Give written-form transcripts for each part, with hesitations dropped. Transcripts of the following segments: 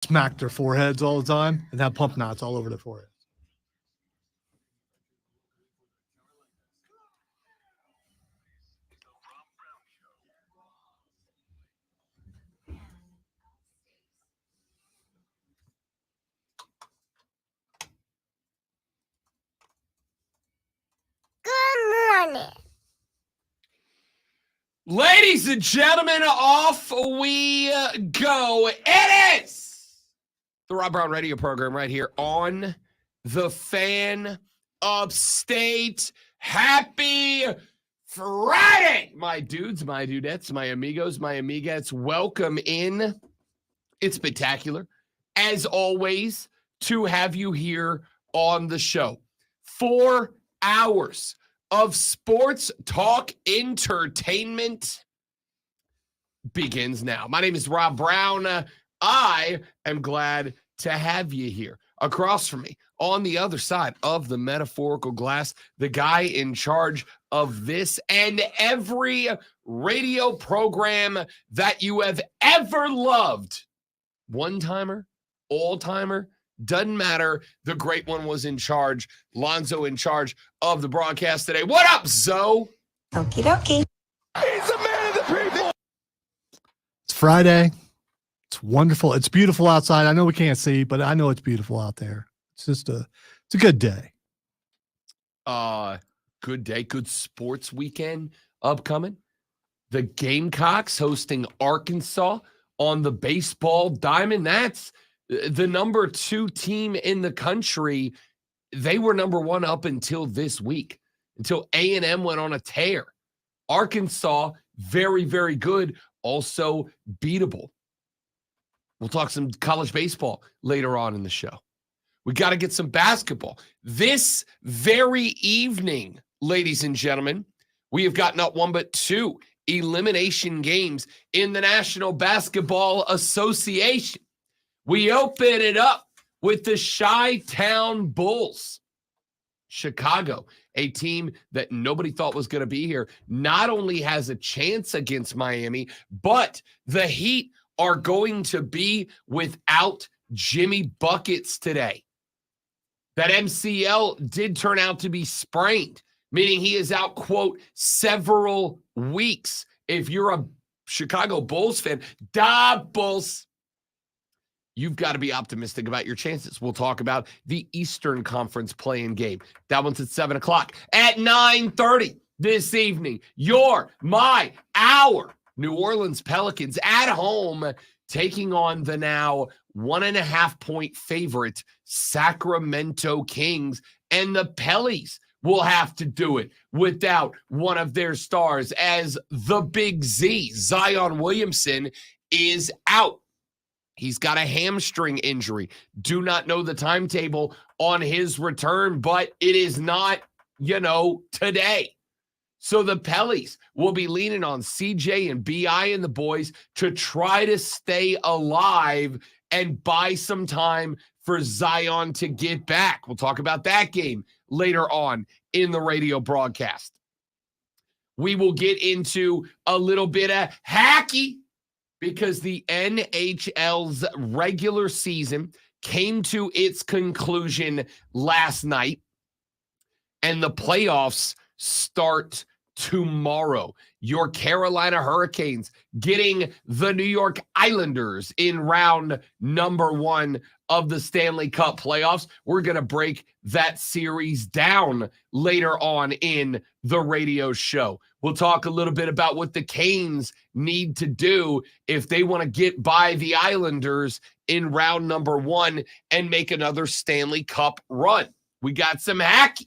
smack their foreheads all the time and have pump knots all over their forehead. Good morning. Ladies and gentlemen, off we go. It is the Rob Brown radio program right here on the Fan Upstate. Happy Friday, my dudes, my dudettes, my amigos, my amigas. Welcome in. It's spectacular, as always, to have you here on the show. 4 hours of sports talk entertainment begins now. My name is Rob Brown. I am glad to have you here. Across from me, on the other side of the metaphorical glass, the guy in charge of this and every radio program that you have ever loved. One-timer, all-timer, doesn't matter. The great one was in charge. Lonzo in charge of the broadcast today. What up, Zoe? Okie dokie. He's a man of the people. It's Friday. It's wonderful. It's beautiful outside. I know we can't see, but I know it's beautiful out there. It's just it's a good day. Good day. Good sports weekend upcoming. The Gamecocks hosting Arkansas on the baseball diamond. That's the number 2 team in the country. They were number 1 up until this week, until A&M went on a tear. Arkansas, very, very good, also beatable. We'll talk some college baseball later on in the show. We got to get some basketball. This very evening, ladies and gentlemen, we have got not one but 2 elimination games in the National Basketball Association. We open it up with the Chi-Town Bulls. Chicago, a team that nobody thought was going to be here, not only has a chance against Miami, but the Heat are going to be without Jimmy Buckets today. That MCL did turn out to be sprained, meaning he is out, quote, several weeks. If you're a Chicago Bulls fan, da Bulls, you've got to be optimistic about your chances. We'll talk about the Eastern Conference play-in game. That one's at 7 o'clock. At 9:30 this evening, our New Orleans Pelicans at home taking on the now 1.5-point favorite Sacramento Kings. And the Pellies will have to do it without one of their stars, as the Big Z, Zion Williamson, is out. He's got a hamstring injury. Do not know the timetable on his return, but it is not, today. So the Pellies will be leaning on CJ and BI and the boys to try to stay alive and buy some time for Zion to get back. We'll talk about that game later on in the radio broadcast. We will get into a little bit of hacky because the NHL's regular season came to its conclusion last night, and the playoffs start tomorrow. Your Carolina Hurricanes getting the New York Islanders in round number 1 of the Stanley Cup playoffs. We're going to break that series down later on in the radio show. We'll talk a little bit about what the Canes need to do if they want to get by the Islanders in round number 1 and make another Stanley Cup run. We got some hacky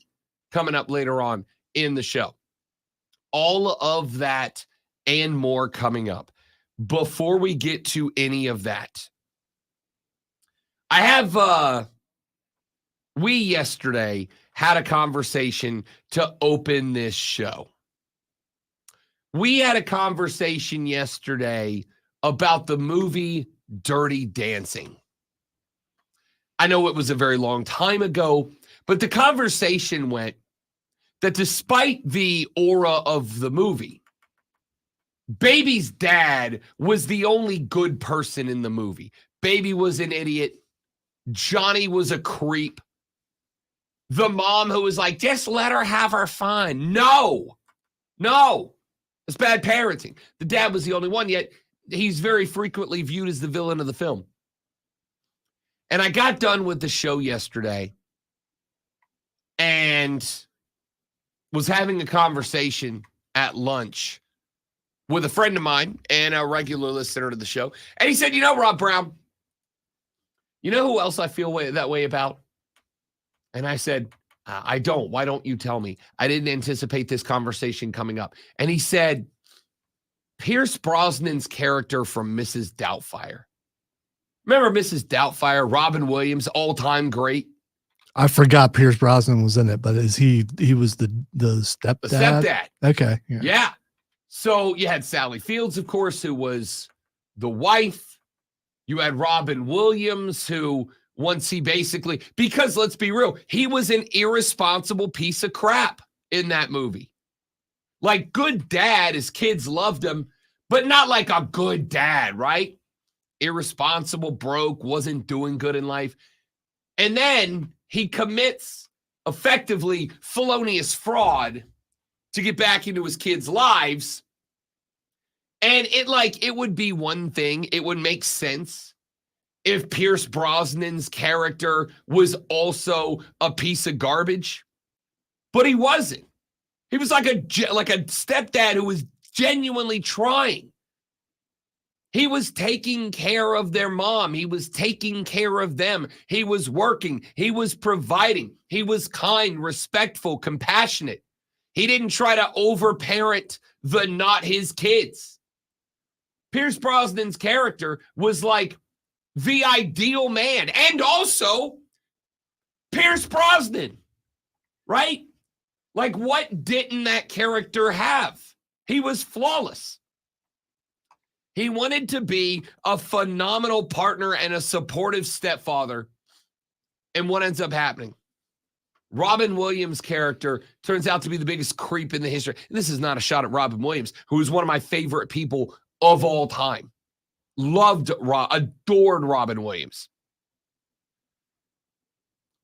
coming up later on in the show. All of that and more coming up. Before we get to any of that, I have, we yesterday had a conversation to open this show. We had a conversation yesterday about the movie Dirty Dancing. I know it was a very long time ago, but the conversation went that despite the aura of the movie, Baby's dad was the only good person in the movie. Baby was an idiot. Johnny was a creep. The mom who was like, just let her have her fun. No. It's bad parenting. The dad was the only one, yet he's very frequently viewed as the villain of the film. And I got done with the show yesterday and was having a conversation at lunch with a friend of mine and a regular listener to the show. And he said, Rob Brown, you know who else I feel that way about? And I said, I don't. Why don't you tell me? I didn't anticipate this conversation coming up. And he said, Pierce Brosnan's character from Mrs. Doubtfire. Remember Mrs. Doubtfire, Robin Williams, all-time great? I forgot Pierce Brosnan was in it, but he was the stepdad? The stepdad. Okay. Yeah. So you had Sally Fields, of course, who was the wife. You had Robin Williams, who once he basically, because let's be real, he was an irresponsible piece of crap in that movie. Like good dad, his kids loved him, but not like a good dad, right? Irresponsible, broke, wasn't doing good in life. And then he commits effectively felonious fraud to get back into his kids' lives. And it would be one thing, it would make sense if Pierce Brosnan's character was also a piece of garbage, but he wasn't. He was like a stepdad who was genuinely trying. He was taking care of their mom. He was taking care of them. He was working. He was providing. He was kind, respectful, compassionate. He didn't try to overparent the not his kids. Pierce Brosnan's character was like the ideal man, and also Pierce Brosnan, right? Like, what didn't that character have? He was flawless. He wanted to be a phenomenal partner and a supportive stepfather. And what ends up happening? Robin Williams' character turns out to be the biggest creep in the history. And this is not a shot at Robin Williams, who is one of my favorite people of all time. Adored Robin Williams.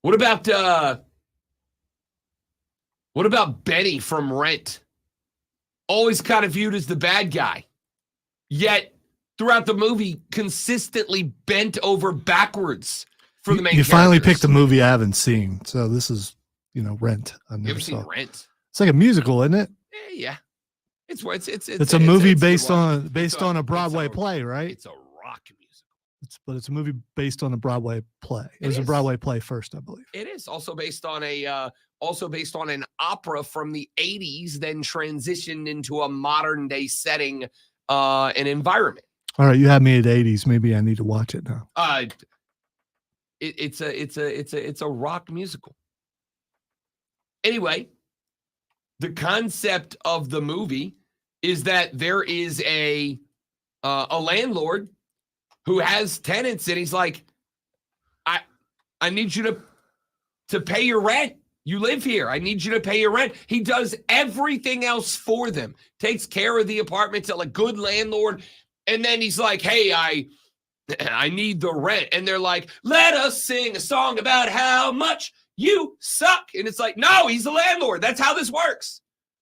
What about Benny from Rent? Always kind of viewed as the bad guy. Yet throughout the movie, consistently bent over backwards for the main You finally characters. picked a movie I haven't seen. So this is, Rent. You ever seen Rent? It's like a musical, isn't it? Yeah. It's a movie it's based a on a Broadway play, right? It's a rock musical. But it's a movie based on a Broadway play. It was a is. Broadway play first, I believe. It is also based on an opera from the 80s, then transitioned into a modern day setting, and environment. All right, you had me at 80s. Maybe I need to watch it now. It's a rock musical. Anyway, the concept of the movie is that there is a landlord who has tenants, and he's like, I need you to pay your rent. You live here. I need you to pay your rent. He does everything else for them. Takes care of the apartment to a good landlord. And then he's like, hey, I need the rent. And they're like, let us sing a song about how much you suck. And it's like, no, he's the landlord. That's how this works.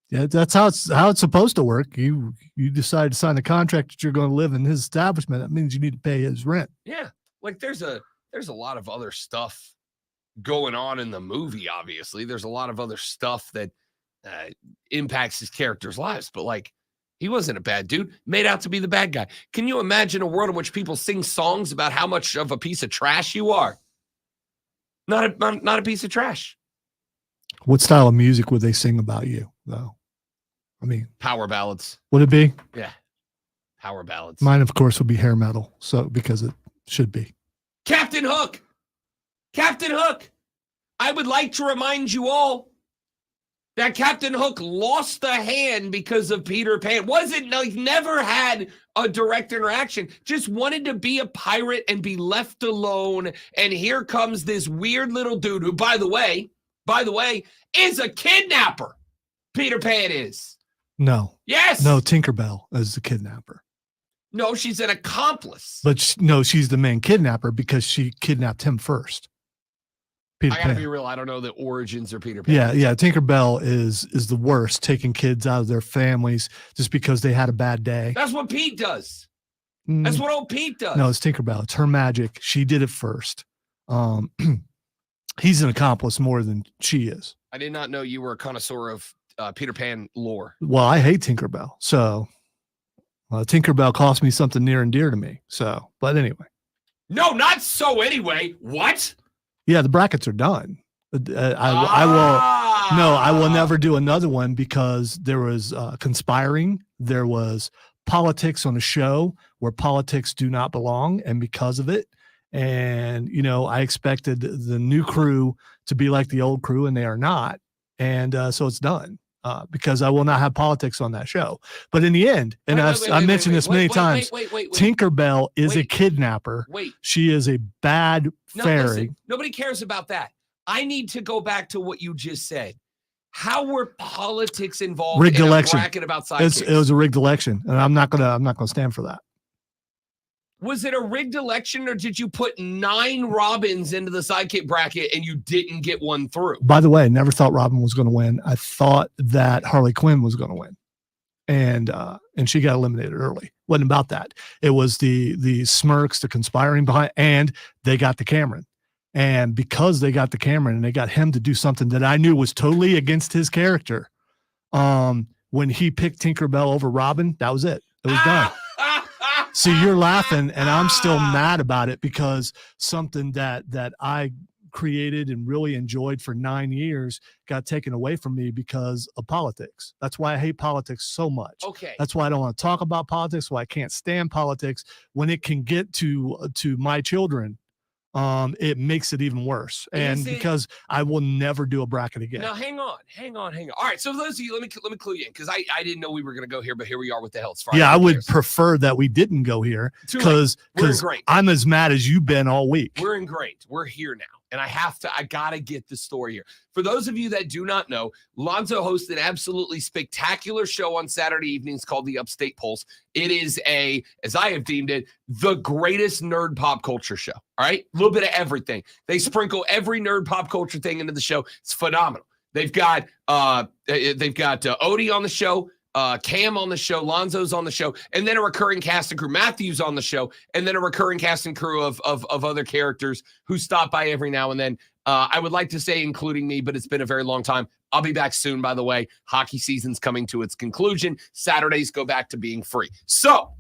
Yeah, that's how it's supposed to work. You decide to sign a contract that you're going to live in his establishment. That means you need to pay his rent. Yeah. Like there's a lot of other stuff going on in the movie. Obviously, there's a lot of other stuff that impacts his characters' lives, but like he wasn't a bad dude, made out to be the bad guy. Can you imagine a world in which people sing songs about how much of a piece of trash you are? Not a piece of trash. What style of music would they sing about you, though? I mean, Power ballads. would it be? Yeah. Power ballads. Mine, of course, would be hair metal. So because it should be. Captain Hook. Captain Hook. I would like to remind you all that Captain Hook lost a hand because of Peter Pan. Wasn't like never had a direct interaction. Just wanted to be a pirate and be left alone. And here comes this weird little dude who, by the way, is a kidnapper. Peter Pan is. No. Yes. No, Tinkerbell as the kidnapper. No, she's an accomplice. But no, she's the main kidnapper because she kidnapped him first. Peter I gotta Pan. be real. I don't know the origins of Peter Pan. Yeah. Tinkerbell is the worst, taking kids out of their families just because they had a bad day. That's what Pete does. That's what old Pete does. No, it's Tinkerbell. It's her magic. She did it first. He's an accomplice more than she is. I did not know you were a connoisseur of Peter Pan lore. Well, I hate Tinkerbell. So Tinkerbell cost me something near and dear to me. So, but anyway. No, not so anyway. What? Yeah, the brackets are done. I will never do another one because there was conspiring. There was politics on a show where politics do not belong, and because of it. And, I expected the new crew to be like the old crew, and they are not. And so it's done because I will not have politics on that show. But in the end, and I mentioned this many times, Tinkerbell is a kidnapper. She is a bad fairy. Listen, nobody cares about that. I need to go back to what you just said. How were politics involved rigged in election. A bracket about sidekicks? It was a rigged election, and I'm not gonna stand for that. Was it a rigged election, or did you put 9 Robins into the sidekick bracket and you didn't get one through? By the way, I never thought Robin was going to win. I thought that Harley Quinn was going to win, and she got eliminated early. Wasn't about that. It was the smirks, the conspiring behind, and they got the Cameron. And because they got the Cameron and they got him to do something that I knew was totally against his character, when he picked Tinkerbell over Robin, that was it. It was done. See, you're laughing, and I'm still mad about it because something that I created and really enjoyed for 9 years got taken away from me because of politics. That's why I hate politics so much. Okay. That's why I don't want to talk about politics, why I can't stand politics. When it can get to my children, it makes it even worse. And because I will never do a bracket again. Now, hang on. All right, so for those of you, let me clue you in, because I didn't know we were going to go here, but here we are with the Hell's Friday. Yeah, I would prefer that we didn't go here because I'm as mad as you've been all week. We're ingrained. We're here now. And I gotta get the story here. For those of you that do not know, Lonzo hosts an absolutely spectacular show on Saturday evenings called the Upstate Pulse. It is as I have deemed it, the greatest nerd pop culture show. All right. A little bit of everything. They sprinkle every nerd pop culture thing into the show. It's phenomenal. They've got Odie on the show, Cam on the show, Lonzo's on the show, and then a recurring cast and crew. Matthew's on the show, and then a recurring cast and crew of other characters who stop by every now and then. I would like to say including me, but it's been a very long time. I'll be back soon, by the way. Hockey season's coming to its conclusion. Saturdays go back to being free. So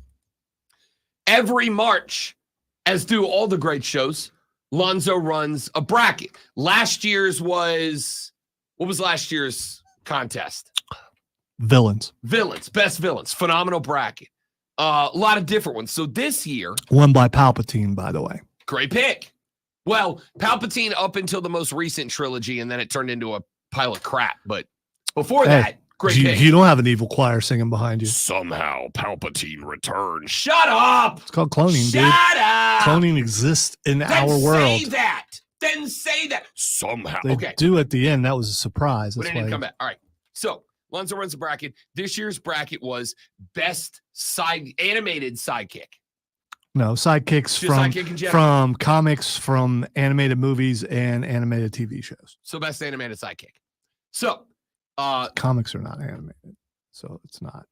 every March, as do all the great shows, Lonzo runs a bracket. What was last year's contest? Villains, best villains, phenomenal bracket. A lot of different ones. So this year, won by Palpatine, by the way. Great pick. Well, Palpatine up until the most recent trilogy, and then it turned into a pile of crap. But before that, great pick. You don't have an evil choir singing behind you. Somehow Palpatine returns. Shut up. It's called cloning, dude. Shut up. Cloning exists in our world. Then say that. Somehow. They do at the end. That was a surprise. That's why. Come back. All right. So Lonzo runs a bracket. This year's bracket was best animated sidekick. No, sidekicks from comics, from animated movies, and animated TV shows. So best animated sidekick. So comics are not animated, so it's not.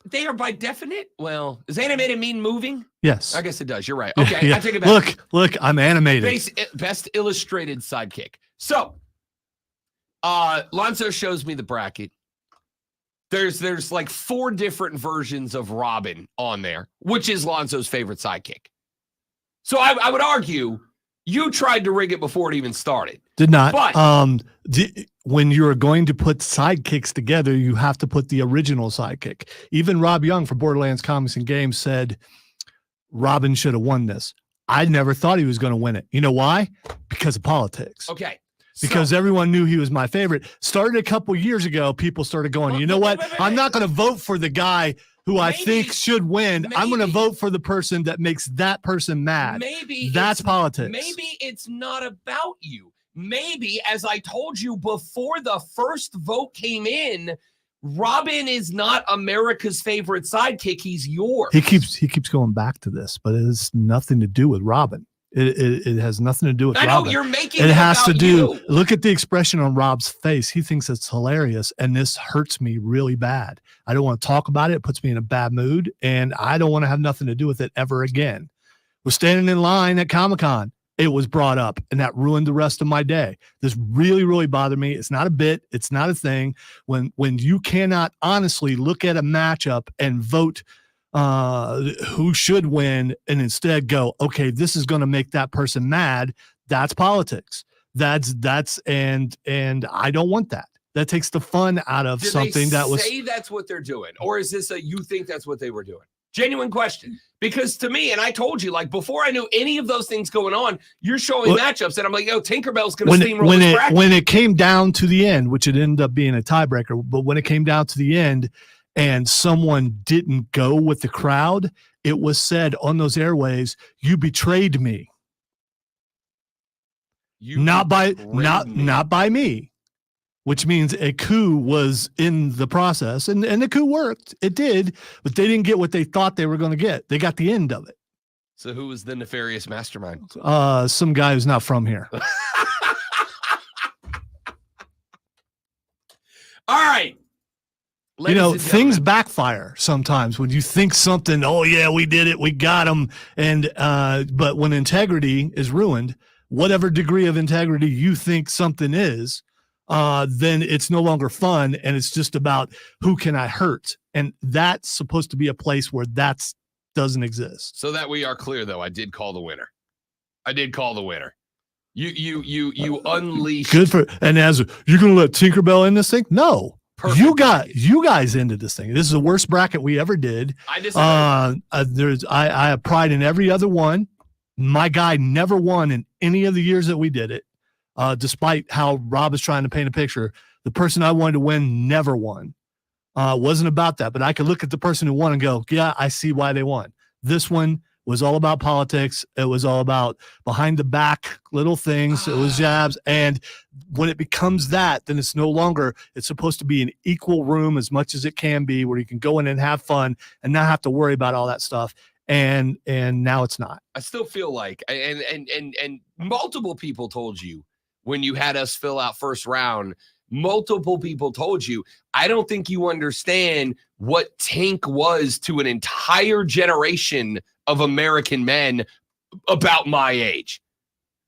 They are by definite? Well, does animated mean moving? Yes. I guess it does. You're right. Okay, yeah. I take it back. Look, I'm animated. Best illustrated sidekick. So Lonzo shows me the bracket. There's like 4 different versions of Robin on there, which is Lonzo's favorite sidekick. So I would argue you tried to rig it before it even started. Did not. But when you're going to put sidekicks together, you have to put the original sidekick. Even Rob Young from Borderlands Comics and Games said Robin should have won this. I never thought he was going to win it. You know why? Because of politics. Okay. Because everyone knew he was my favorite. Started a couple years ago, people started going, you know what? I'm not going to vote for the guy who I think should win. I'm going to vote for the person that makes that person mad. That's politics. Maybe it's not about you. Maybe, as I told you before the first vote came in, Robin is not America's favorite sidekick. He's yours. He keeps going back to this, but it has nothing to do with Robin. It has nothing to do with I know Robin. you're making It has to about do. you. Look at the expression on Rob's face. He thinks it's hilarious, and this hurts me really bad. I don't want to talk about it. It puts me in a bad mood, and I don't want to have nothing to do with it ever again. We're standing in line at Comic-Con. It was brought up, and that ruined the rest of my day. This really, really bothered me. It's not a bit. It's not a thing. When you cannot honestly look at a matchup and vote who should win and instead go, okay, this is going to make that person mad. That's politics. That's and I don't want that. That takes the fun out of Did something they that was. say that's what they're doing, or is this a you think that's what they were doing? Genuine question. Because to me, and I told you, like before I knew any of those things going on, you're showing matchups, and I'm like, yo, Tinkerbell's going to steamroll this bracket. When it came down to the end, which it ended up being a tiebreaker, but when it came down to the end, and someone didn't go with the crowd, it was said on those airwaves, "You betrayed me." Not by me, which means a coup was in the process, and the coup worked. It did, but they didn't get what they thought they were going to get. They got the end of it. So who was the nefarious mastermind? Some guy who's not from here. All right. Things backfire sometimes when you think something, oh yeah, we did it, we got them. And, but when integrity is ruined, whatever degree of integrity you think something is, then it's no longer fun. And it's just about who can I hurt? And that's supposed to be a place where that doesn't exist. So that we are clear though, I did call the winner. You unleashed. Good for, and as you're going to let Tinkerbell in this thing? No. Perfect. You guys into this thing. This is the worst bracket we ever did. I have pride in every other one. My guy never won in any of the years that we did it. Despite how Rob is trying to paint a picture, the person I wanted to win never won. Wasn't about that, but I could look at the person who won and go, yeah, I see why they won. This one was all about politics. It was all about behind the back little things. It was jabs. And when it becomes that, then it's no longer, it's supposed to be an equal room as much as it can be, where you can go in and have fun and not have to worry about all that stuff. And now it's not. I still feel like, and multiple people told you when you had us fill out first round, multiple people told you, I don't think you understand what Tink was to an entire generation of American men about my age.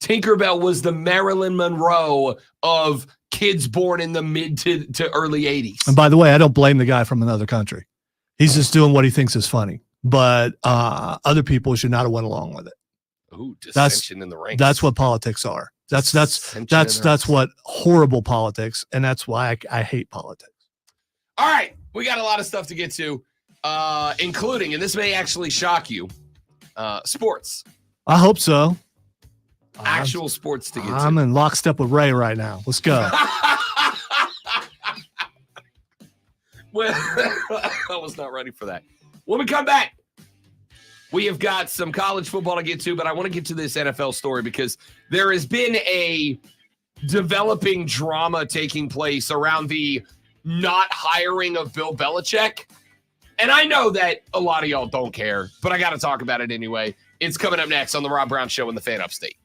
Tinkerbell was the Marilyn Monroe of kids born in the mid to early 80s. And by the way, I don't blame the guy from another country. He's just doing what he thinks is funny. But other people should not have went along with it. Ooh, dissension in the ranks. That's what politics are. That's what horrible politics, and that's why I hate politics. All right, we got a lot of stuff to get to, including, and this may actually shock you, sports. I hope so. Actual sports to get to. I'm in lockstep with Ray right now. Let's go. Well, I was not ready for that. When we come back, we have got some college football to get to, but I want to get to this NFL story because there has been a developing drama taking place around the not hiring of Bill Belichick. And I know that a lot of y'all don't care, but I got to talk about it anyway. It's coming up next on the Rob Brown Show in the Fan Upstate.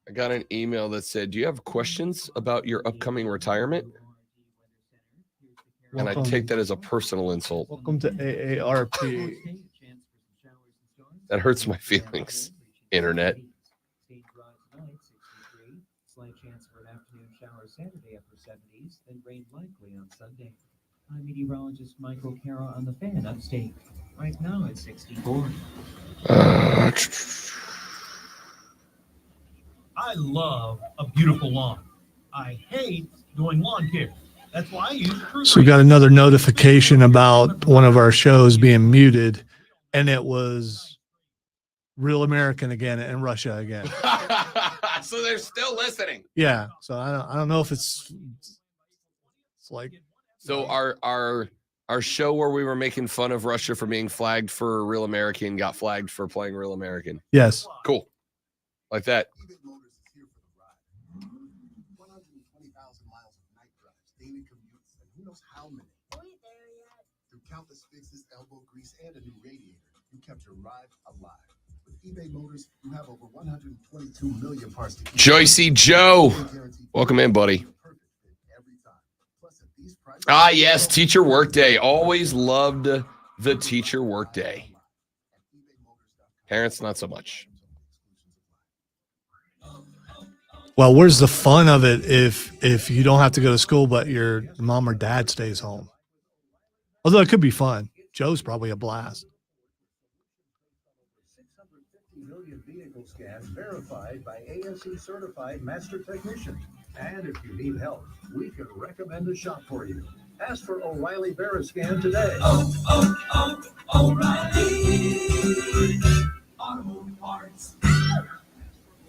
I got an email that said, do you have questions about your upcoming retirement? And I take that as a personal insult. Welcome to AARP. That hurts my feelings, internet. Slight chance for an afternoon shower Saturday, upper 70s, then rain likely on Sunday. I'm meteorologist Michael Carroll on the Fan Upstate. Right now it's 64. I love a beautiful lawn. I hate doing lawn care. That's why I use True So we got another notification about one of our shows being muted, and it was Real American again and Russia again. So they're still listening. Yeah. So I don't know if it's like So our show where we were making fun of Russia for being flagged for Real American got flagged for playing Real American. Yes. Cool. Like that. eBay Motors is here for the ride. 120,000 miles of night drives, daily commutes, and who knows how many. Through countless fixes, elbow grease, and a new radiator, you kept your ride alive. With eBay Motors, you have over 122 million parts to keep. Joycey Joe. Welcome in, buddy. Perfect fit every time. Plus, at these prices, Ah, yes, Teacher Workday. Always loved the Teacher Workday. Parents, not so much. Well, where's the fun of it if you don't have to go to school, but your mom or dad stays home? Although it could be fun. Joe's probably a blast. 650 million vehicle scans verified by ASE certified master technicians. And if you need help, we can recommend a shop for you. Ask for O'Reilly Veriscan today.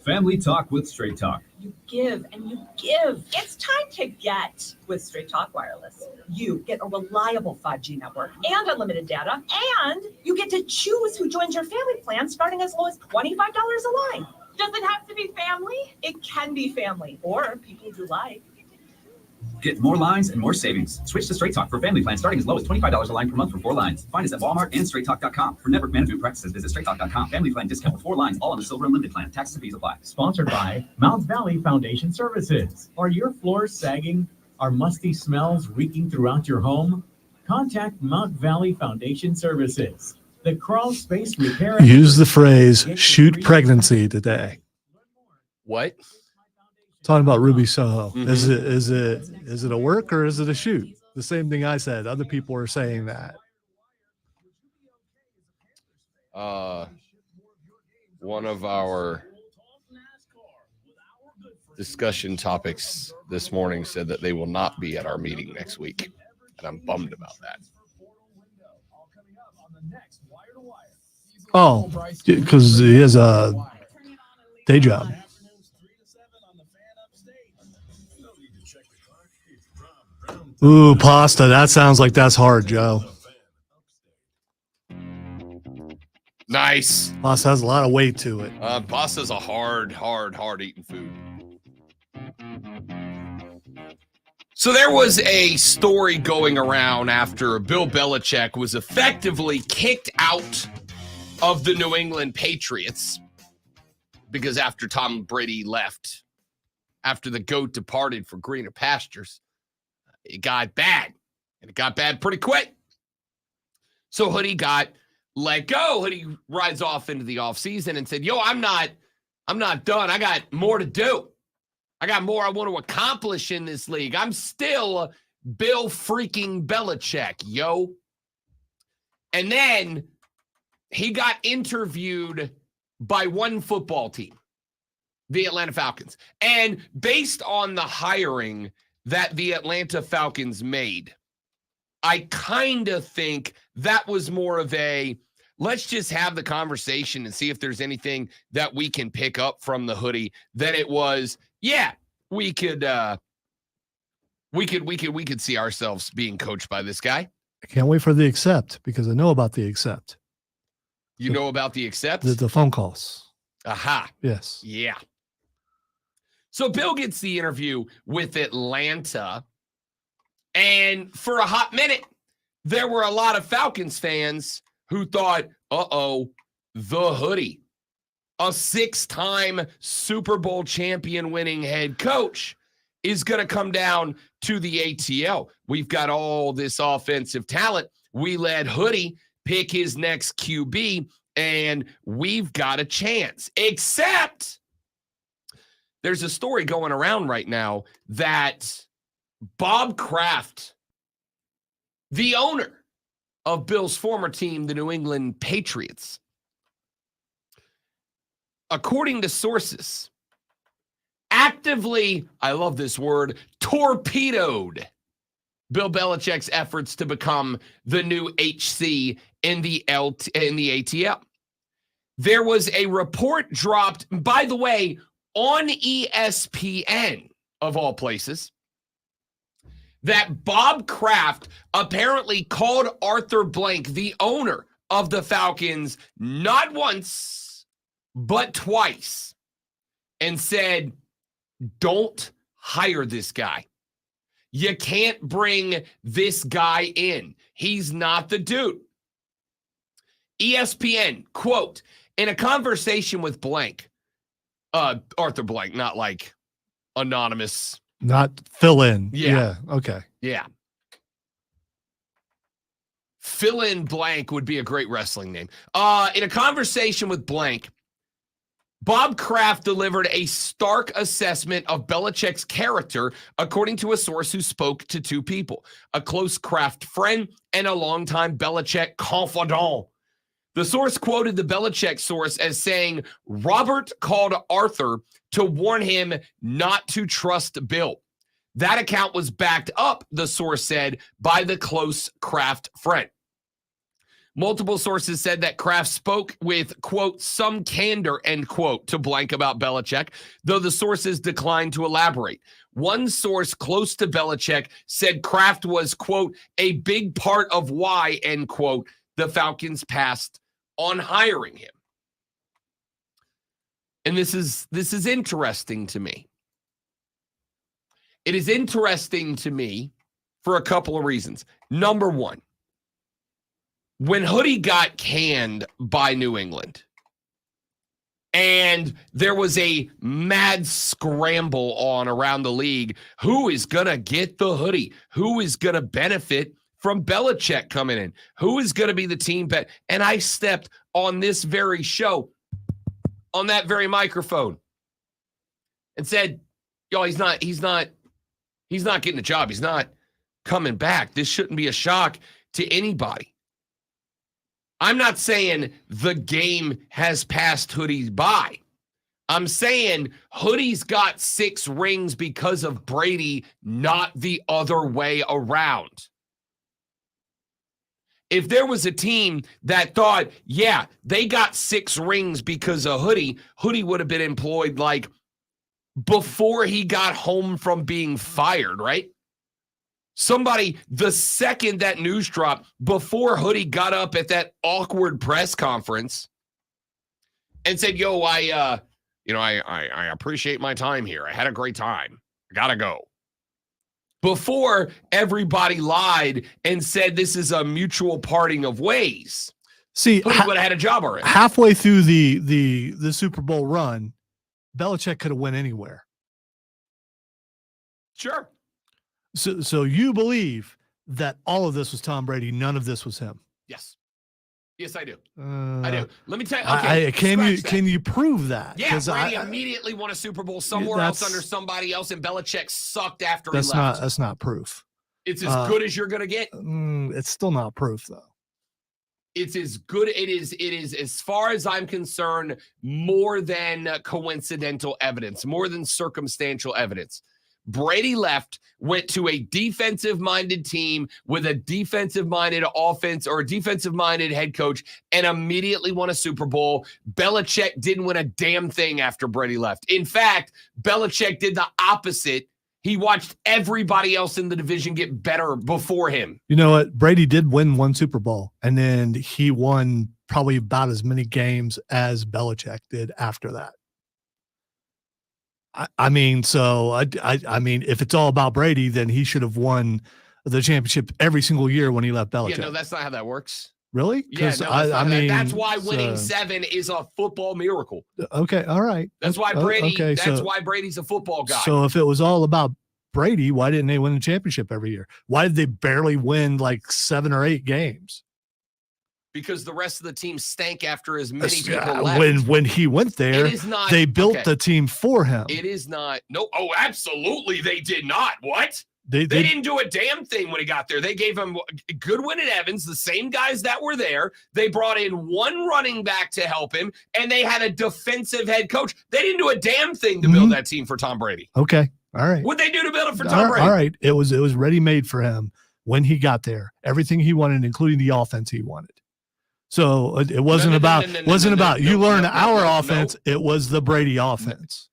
Family Talk with Straight Talk. You give and you give. It's time to get with Straight Talk Wireless. You get a reliable 5G network and unlimited data, and you get to choose who joins your family plan starting as low as $25 a line. Does it have to be family? It can be family, or people who like. Get more lines and more savings. Switch to Straight Talk for family plans starting as low as $25 a line per month for 4 lines. Find us at Walmart and StraightTalk.com. For network management practices, visit StraightTalk.com. Family plan discount with 4 lines, all on the Silver Unlimited plan. Taxes and fees apply. Sponsored by Mount Valley Foundation Services. Are your floors sagging? Are musty smells reeking throughout your home? Contact Mount Valley Foundation Services. The crawl space repair. Use the phrase shoot pregnancy today. What? Talking about Ruby Soho. Mhm. Is it a work or is it a shoot? The same thing I said. Other people are saying that. One of our discussion topics this morning said that they will not be at our meeting next week, and I'm bummed about that. Oh, because he has a day job. Ooh, pasta. That sounds like that's hard, Joe. Nice. Pasta has a lot of weight to it. Pasta's a hard eating food. So there was a story going around after Bill Belichick was effectively kicked out of the New England Patriots because after Tom Brady left, after the GOAT departed for greener pastures, it got bad, and it got bad pretty quick. So Hoodie got let go. Hoodie rides off into the offseason and said, yo, I'm not done. I got more to do. I got more I want to accomplish in this league. I'm still Bill freaking Belichick, yo. And then he got interviewed by one football team, the Atlanta Falcons. And based on the hiring that the Atlanta Falcons made, I kind of think that was more of a, let's just have the conversation and see if there's anything that we can pick up from the Hoodie, than it was, yeah, we could see ourselves being coached by this guy. I can't wait for the accept because I know about the accept. You know about the accept? The phone calls. Aha. Yes. Yeah. So Bill gets the interview with Atlanta, and for a hot minute, there were a lot of Falcons fans who thought, the Hoodie, a 6-time Super Bowl champion winning head coach, is going to come down to the ATL. We've got all this offensive talent. We let Hoodie pick his next QB, and we've got a chance. Except there's a story going around right now that Bob Kraft, the owner of Bill's former team, the New England Patriots, according to sources, actively, I love this word, torpedoed Bill Belichick's efforts to become the new HC in the ATL. There was a report dropped, by the way, on ESPN, of all places, that Bob Kraft apparently called Arthur Blank, the owner of the Falcons, not once, but twice, and said, don't hire this guy. You can't bring this guy in. He's not the dude. ESPN, quote, in a conversation with Blank, Arthur Blank, not like anonymous. Not fill in. Yeah. Okay. Yeah. Fill in Blank would be a great wrestling name. In a conversation with Blank, Bob Kraft delivered a stark assessment of Belichick's character, according to a source who spoke to two people, a close Kraft friend and a longtime Belichick confidant. The source quoted the Belichick source as saying, Robert called Arthur to warn him not to trust Bill. That account was backed up, the source said, by the close Kraft friend. Multiple sources said that Kraft spoke with, quote, some candor, end quote, to Blank about Belichick, though the sources declined to elaborate. One source close to Belichick said Kraft was, quote, a big part of why, end quote, the Falcons passed on hiring him. And this is interesting to me. It is interesting to me for a couple of reasons. Number one, when Hoodie got canned by New England and there was a mad scramble on around the league, who is going to get the Hoodie? Who is going to benefit from Belichick coming in? Who is going to be the team bet? And I stepped on this very show, on that very microphone, and said, yo, he's not getting the job. He's not coming back. This shouldn't be a shock to anybody. I'm not saying the game has passed Hoodie by. I'm saying Hoodie's got 6 rings because of Brady, not the other way around. If there was a team that thought, yeah, they got 6 rings because of Hoodie, Hoodie would have been employed like before he got home from being fired, right? Somebody, the second that news dropped, before Hoodie got up at that awkward press conference and said, yo, I appreciate my time here. I had a great time. I gotta go. Before everybody lied and said this is a mutual parting of ways. See, Hoodie would have had a job already. Halfway through the Super Bowl run, Belichick could have went anywhere. Sure. So you believe that all of this was Tom Brady, none of this was him? Yes. Yes, I do. I do. Let me tell you. Okay, can you prove that? Yeah, Brady immediately won a Super Bowl somewhere else under somebody else, and Belichick sucked after he left. That's not proof. It's as good as you're going to get. It's still not proof, though. It's as good. It is, as far as I'm concerned, more than coincidental evidence, more than circumstantial evidence. Brady left, went to a defensive-minded team with a defensive-minded offense or a defensive-minded head coach and immediately won a Super Bowl. Belichick didn't win a damn thing after Brady left. In fact, Belichick did the opposite. He watched everybody else in the division get better before him. You know what? Brady did win 1 Super Bowl, and then he won probably about as many games as Belichick did after that. I mean, if it's all about Brady, then he should have won the championship every single year when he left Belichick. Yeah, no, that's not how that works. Really? Yeah, no, that's why winning 7 is a football miracle. Okay, all right. That's why Brady. Okay, that's why Brady's a football guy. So if it was all about Brady, why didn't they win the championship every year? Why did they barely win like 7 or 8 games? Because the rest of the team stank after as many people left. When he went there, they built the team for him. It is not. No. Oh, absolutely. They did not. What? They didn't do a damn thing when he got there. They gave him Goodwin and Evans, the same guys that were there. They brought in 1 running back to help him, and they had a defensive head coach. They didn't do a damn thing to build that team for Tom Brady. Okay. All right. What'd they do to build it for Tom Brady? All right. It was ready-made for him when he got there. Everything he wanted, including the offense he wanted. So it wasn't about you learn our offense. It was the Brady offense.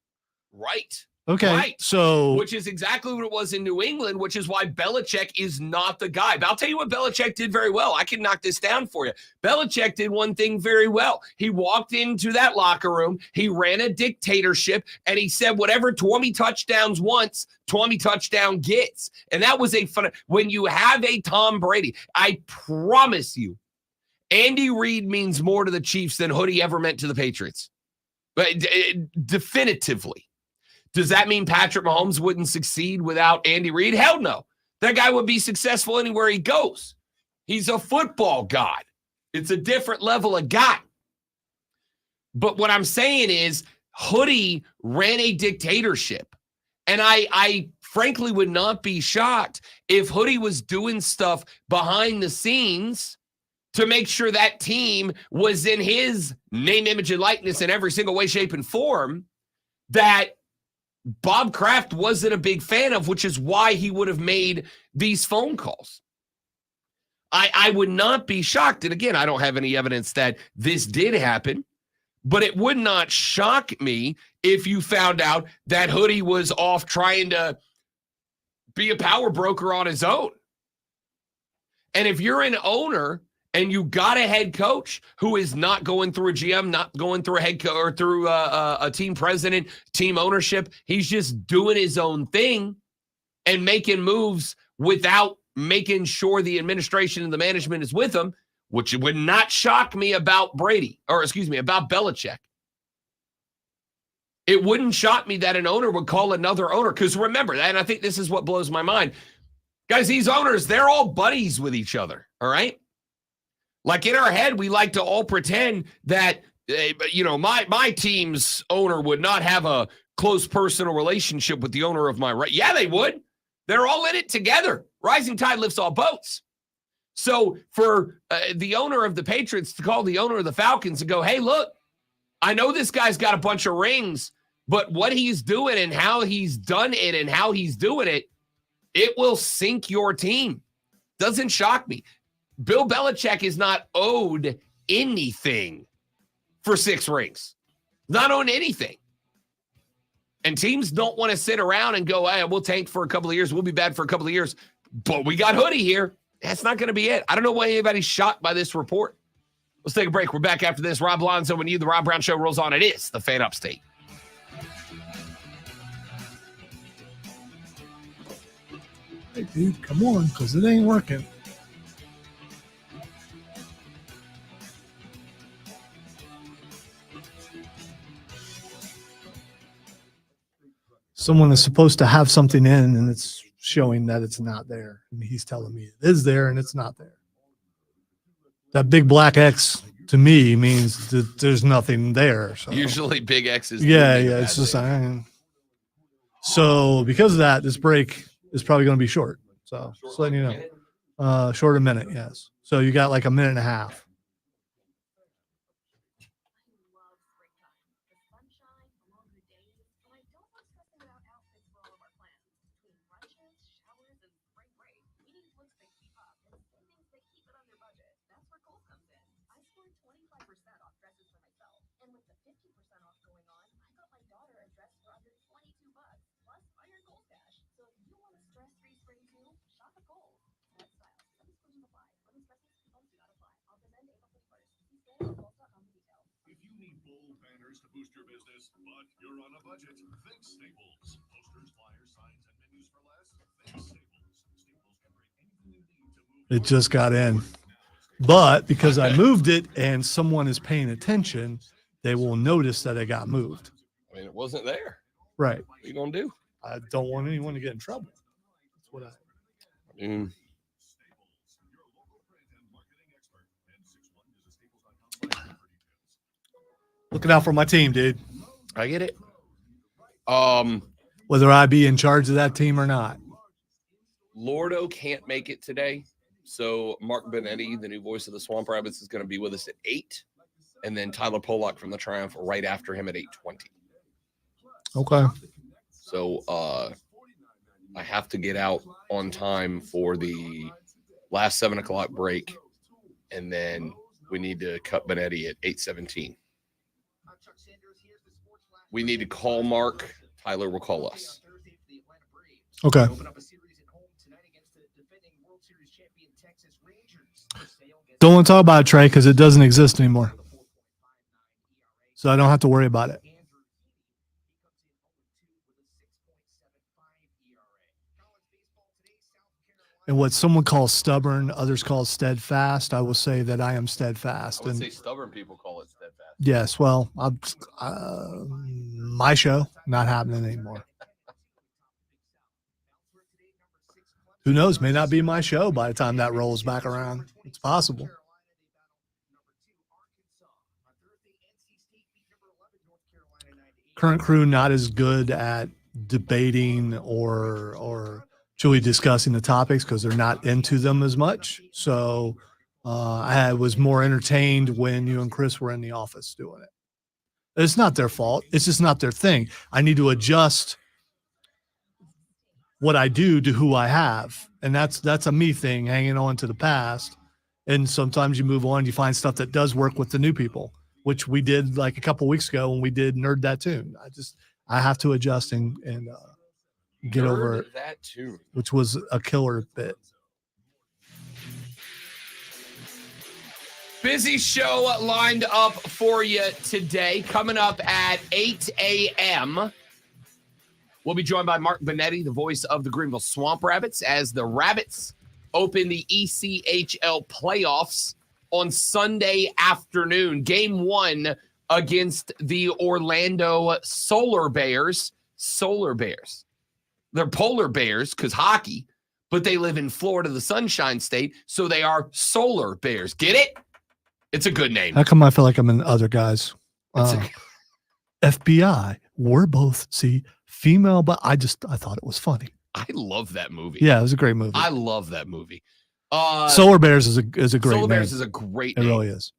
Right. Okay. Right. So Which is exactly what it was in New England, which is why Belichick is not the guy. But I'll tell you what Belichick did very well. I can knock this down for you. Belichick did one thing very well. He walked into that locker room, he ran a dictatorship, and he said, whatever Tommy touchdowns wants, Tommy touchdown gets. And that was a fun. When you have a Tom Brady, I promise you, Andy Reid means more to the Chiefs than Hoodie ever meant to the Patriots. But definitively. Does that mean Patrick Mahomes wouldn't succeed without Andy Reid? Hell no. That guy would be successful anywhere he goes. He's a football god. It's a different level of guy. But what I'm saying is Hoodie ran a dictatorship. And I frankly would not be shocked if Hoodie was doing stuff behind the scenes to make sure that team was in his name, image, and likeness in every single way, shape, and form that Bob Kraft wasn't a big fan of, which is why he would have made these phone calls. I would not be shocked. And again, I don't have any evidence that this did happen, but it would not shock me if you found out that Hoodie was off trying to be a power broker on his own. And if you're an owner and you got a head coach who is not going through a GM, not going through a head coach or through a team president, team ownership, he's just doing his own thing and making moves without making sure the administration and the management is with him, which would not shock me about about Belichick. It wouldn't shock me that an owner would call another owner. Because remember, and I think this is what blows my mind. Guys, these owners, they're all buddies with each other, all right? Like in our head, we like to all pretend that, my team's owner would not have a close personal relationship with the owner of my right. Yeah, they would. They're all in it together. Rising tide lifts all boats. So for the owner of the Patriots to call the owner of the Falcons and go, hey, look, I know this guy's got a bunch of rings, but what he's doing and how he's done it and how he's doing it, it will sink your team. Doesn't shock me. Bill Belichick is not owed anything for 6 rings. Not owed anything. And teams don't want to sit around and go, hey, we'll tank for a couple of years. We'll be bad for a couple of years. But we got Hoodie here. That's not going to be it. I don't know why anybody's shocked by this report. Let's take a break. We're back after this. Rob Lonzo and you. The Rob Brown Show rolls on. It is the Fan Upstate. Hey, dude, come on, because it ain't working. Someone is supposed to have something in, and it's showing that it's not there. And he's telling me it is there, and it's not there. That big black X to me means that there's nothing there. So. Usually big X's. Yeah. It's just so because of that, this break is probably going to be short. So just letting you know, short a minute. Yes. So you got like a minute and a half. To boost your business, but you're on a budget. Think Staples. Posters, flyers, signs, and menus for less. Think Staples. Staples can bring anything you need to move. It just got in. But because I moved it and someone is paying attention, they will notice that it got moved. I mean, it wasn't there. Right. What are you going to do? I don't want anyone to get in trouble. That's what Looking out for my team, dude. I get it. Whether I be in charge of that team or not. Lordo can't make it today. So Mark Benetti, the new voice of the Swamp Rabbits, is going to be with us at 8. And then Tyler Pollock from the Triumph right after him at 8:20. Okay. So I have to get out on time for the last 7 o'clock break. And then we need to cut Benetti at 8:17. We need to call Mark, Tyler will call us. Okay. Don't want to talk about it, Trey, because it doesn't exist anymore. So I don't have to worry about it. And what someone calls stubborn, others call steadfast, I will say that I am steadfast. I would And say stubborn people call it steadfast. yes, well, my show, not happening anymore. Who knows? May not be my show by the time that rolls back around. It's possible. Current crew not as good at debating or truly discussing the topics because they're not into them as much. So I was more entertained when you and Chris were in the office doing it. It's not their fault. It's just not their thing. I need to adjust what I do to who I have. And that's a me thing, hanging on to the past. And sometimes you move on, you find stuff that does work with the new people, which we did like a couple weeks ago when we did Nerd That Tune. I have to adjust and get Nerd over it, that tune. which was a killer bit. Busy show lined up for you today. Coming up at 8 a.m., we'll be joined by Mark Benetti, the voice of the Greenville Swamp Rabbits, as the Rabbits open the ECHL playoffs on Sunday afternoon. Game 1 against the Orlando Solar Bears. Solar Bears. They're polar bears because hockey, but they live in Florida, the Sunshine State, so they are Solar Bears. Get it? It's a good name. How come I feel like I'm in other guys? FBI, we're both, female, but I thought it was funny. I love that movie. Yeah, it was a great movie. I love that movie. Solar Bears is a great Solar name. Bears is a great It name. really is.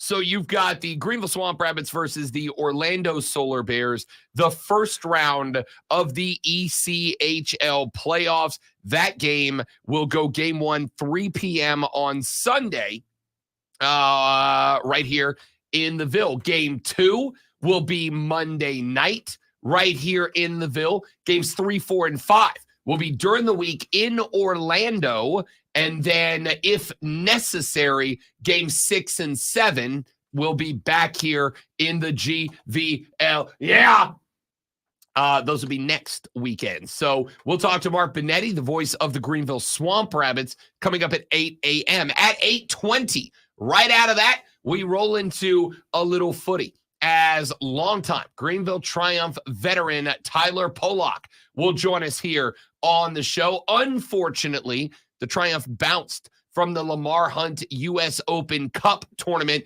So you've got the Greenville Swamp Rabbits versus the Orlando Solar Bears, the first round of the ECHL playoffs. That game will go game 1, 3 p.m. on Sunday, right here in the Ville. Game 2 will be Monday night right here in the Ville. Games 3, 4, and 5 will be during the week in Orlando. And then, if necessary, game 6 and 7 will be back here in the GVL. Yeah. Those will be next weekend. So we'll talk to Mark Benetti, the voice of the Greenville Swamp Rabbits, coming up at 8 a.m. At 8:20, right out of that, we roll into a little footy as longtime Greenville Triumph veteran Tyler Polak will join us here on the show. Unfortunately, the Triumph bounced from the Lamar Hunt U.S. Open Cup tournament.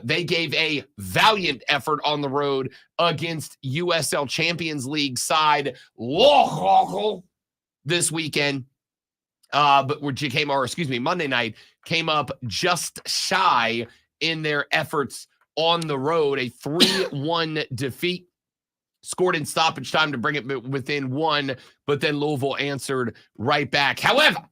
They gave a valiant effort on the road against USL Champions League side this weekend. But Monday night came up just shy in their efforts on the road. A 3-1 defeat. Scored in stoppage time to bring it within 1, but then Louisville answered right back. However,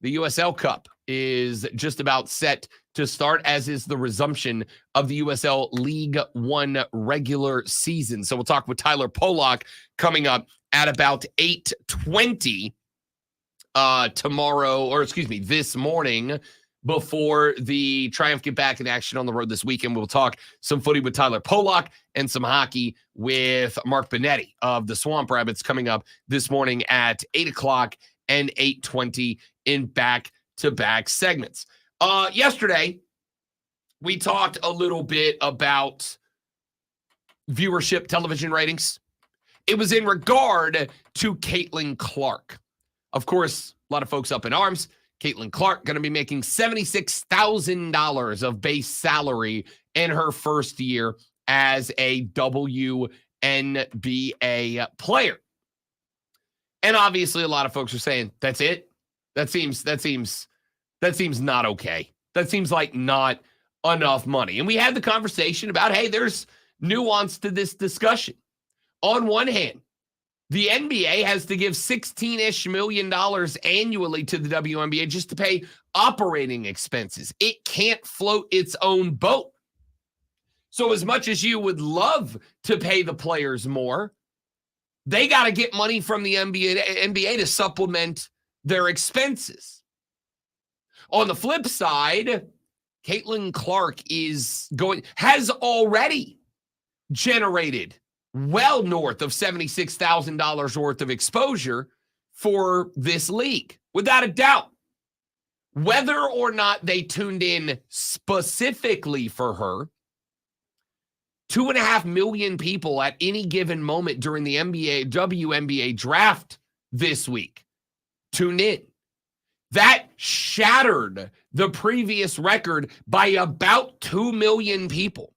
the USL Cup is just about set to start, as is the resumption of the USL League One regular season. So we'll talk with Tyler Polak coming up at about 8:20 this morning, before the Triumph get back in action on the road this weekend. We'll talk some footy with Tyler Polak and some hockey with Mark Benetti of the Swamp Rabbits coming up this morning at 8 o'clock and 8:20 in back-to-back segments. Yesterday, we talked a little bit about viewership, television ratings. It was in regard to Caitlin Clark. Of course, a lot of folks up in arms. Caitlin Clark going to be making $76,000 of base salary in her first year as a WNBA player. And obviously a lot of folks are saying, that's it? That seems not okay. That seems like not enough money. And we had the conversation about, hey, there's nuance to this discussion. On one hand, the NBA has to give $16-ish million annually to the WNBA just to pay operating expenses. It can't float its own boat. So as much as you would love to pay the players more, They got to get money from the NBA to supplement their expenses. On the flip side, Caitlin Clark has already generated well north of $76,000 worth of exposure for this league, without a doubt. Whether or not they tuned in specifically for her, 2.5 million people at any given moment during the WNBA draft this week tuned in. That shattered the previous record by about 2 million people.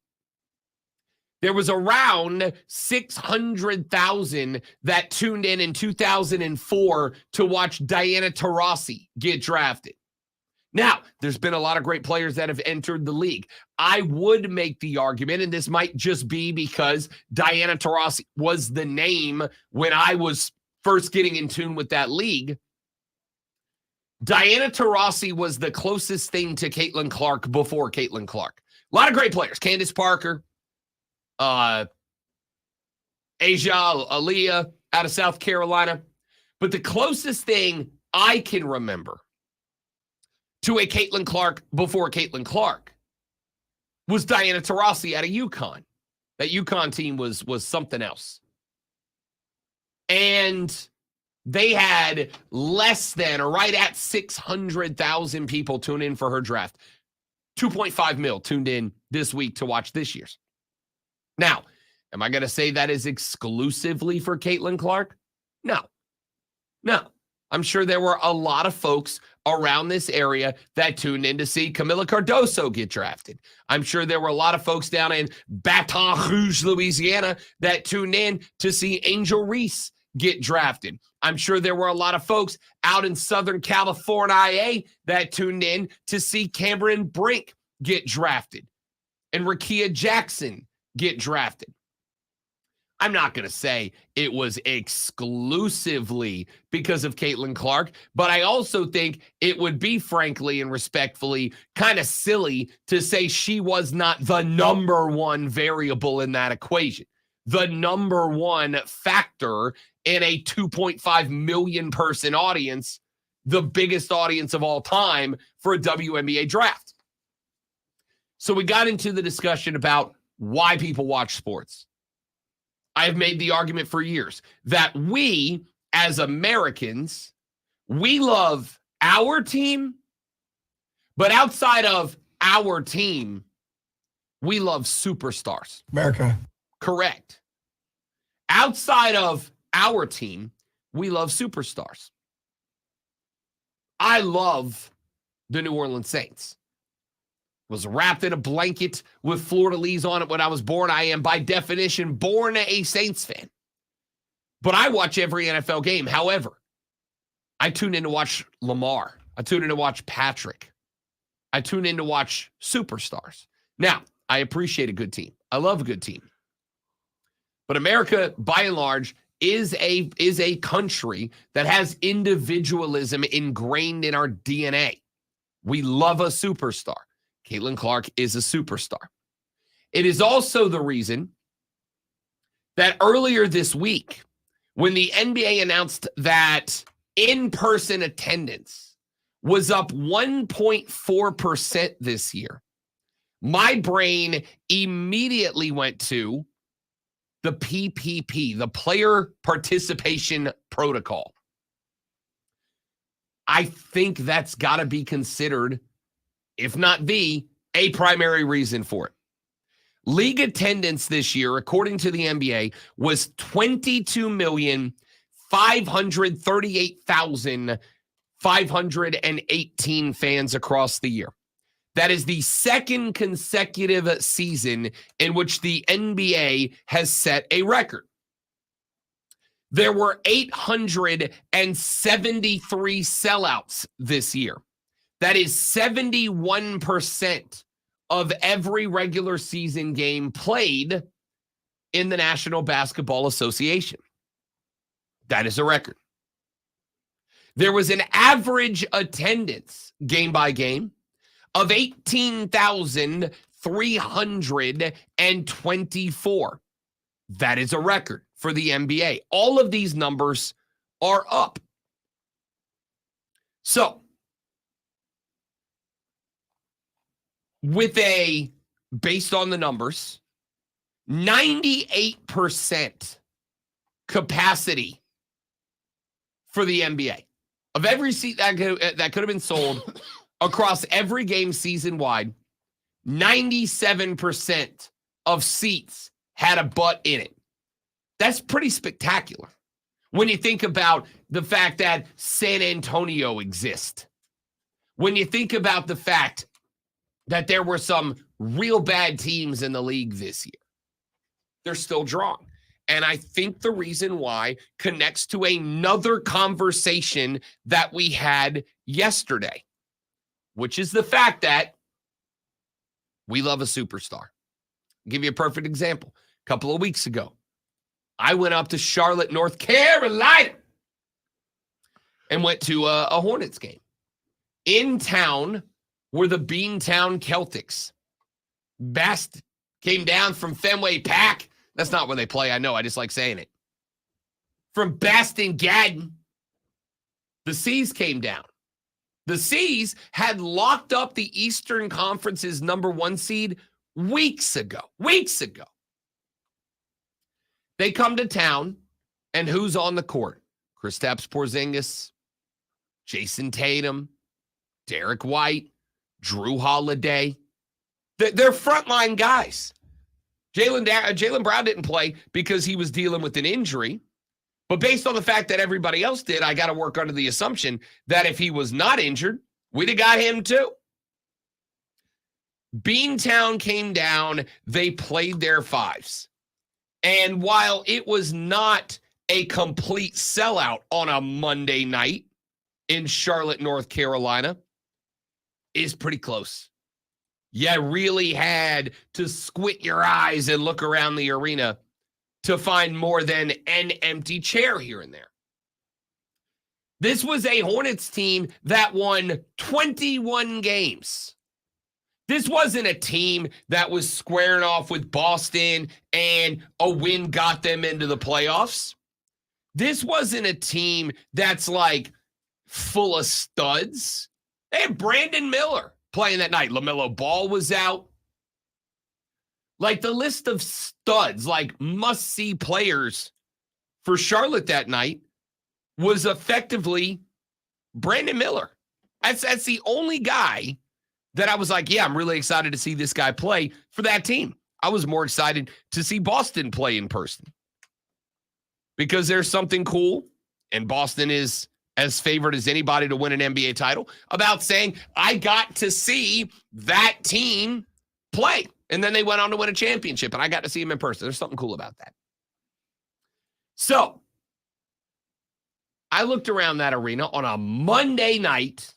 There was around 600,000 that tuned in 2004 to watch Diana Taurasi get drafted. Now, there's been a lot of great players that have entered the league. I would make the argument, and this might just be because Diana Taurasi was the name when I was first getting in tune with that league. Diana Taurasi was the closest thing to Caitlin Clark before Caitlin Clark. A lot of great players. Candace Parker, Asia Aaliyah out of South Carolina. But the closest thing I can remember to a Caitlin Clark before Caitlin Clark was Diana Taurasi out of UConn. That UConn team was something else. And they had less than or right at 600,000 people tune in for her draft. 2.5 mil tuned in this week to watch this year's. Now, am I going to say that is exclusively for Caitlin Clark? No. I'm sure there were a lot of folks around this area that tuned in to see Camila Cardoso get drafted. I'm sure there were a lot of folks down in Baton Rouge, Louisiana, that tuned in to see Angel Reese get drafted. I'm sure there were a lot of folks out in Southern California that tuned in to see Cameron Brink get drafted and Rakia Jackson get drafted. I'm not going to say it was exclusively because of Caitlin Clark, but I also think it would be, frankly and respectfully, kind of silly to say she was not the number one variable in that equation, the number one factor in a 2.5 million person audience, the biggest audience of all time for a WNBA draft. So we got into the discussion about why people watch sports. I have made the argument for years that we, as Americans, we love our team, but outside of our team, we love superstars. America. Correct. Outside of our team, we love superstars. I love the New Orleans Saints. Was wrapped in a blanket with fleur-de-lis on it when I was born. I am, by definition, born a Saints fan. But I watch every NFL game. However, I tune in to watch Lamar. I tune in to watch Patrick. I tune in to watch superstars. Now, I appreciate a good team. I love a good team. But America, by and large, is a country that has individualism ingrained in our DNA. We love a superstar. Caitlin Clark is a superstar. It is also the reason that earlier this week, when the NBA announced that in-person attendance was up 1.4% this year, my brain immediately went to the PPP, the Player Participation Protocol. I think that's got to be considered, if not a primary reason for it. League attendance this year, according to the NBA, was 22,538,518 fans across the year. That is the second consecutive season in which the NBA has set a record. There were 873 sellouts this year. That is 71% of every regular season game played in the National Basketball Association. That is a record. There was an average attendance, game by game, of 18,324. That is a record for the NBA. All of these numbers are up. So, based on the numbers, 98% capacity for the NBA. Of every seat that could have been sold across every game season-wide, 97% of seats had a butt in it. That's pretty spectacular when you think about the fact that San Antonio exists. When you think about the fact that there were some real bad teams in the league this year, they're still drawing. And I think the reason why connects to another conversation that we had yesterday, which is the fact that we love a superstar. I'll give you a perfect example. A couple of weeks ago, I went up to Charlotte, North Carolina, and went to a Hornets game. In town were the Beantown Celtics. Best came down from Fenway Park. That's not where they play. I know. I just like saying it. From Baston Gadden, the Seas came down. The Seas had locked up the Eastern Conference's number 1 seed weeks ago. They come to town, and who's on the court? Kristaps Porzingis, Jason Tatum, Derek White, Drew Holiday. They're frontline guys. Jaylen Brown didn't play because he was dealing with an injury. But based on the fact that everybody else did, I got to work under the assumption that if he was not injured, we'd have got him too. Beantown came down. They played their fives. And while it was not a complete sellout on a Monday night in Charlotte, North Carolina, it's pretty close. You really had to squint your eyes and look around the arena to find more than an empty chair here and there. This was a Hornets team that won 21 games. This wasn't a team that was squaring off with Boston and a win got them into the playoffs. This wasn't a team that's like full of studs. They had Brandon Miller playing that night. LaMelo Ball was out. Like the list of studs, like must-see players for Charlotte that night was effectively Brandon Miller. That's the only guy that I was like, yeah, I'm really excited to see this guy play for that team. I was more excited to see Boston play in person because there's something cool, and Boston is as favored as anybody to win an NBA title, about saying, I got to see that team play. And then they went on to win a championship, and I got to see him in person. There's something cool about that. So I looked around that arena on a Monday night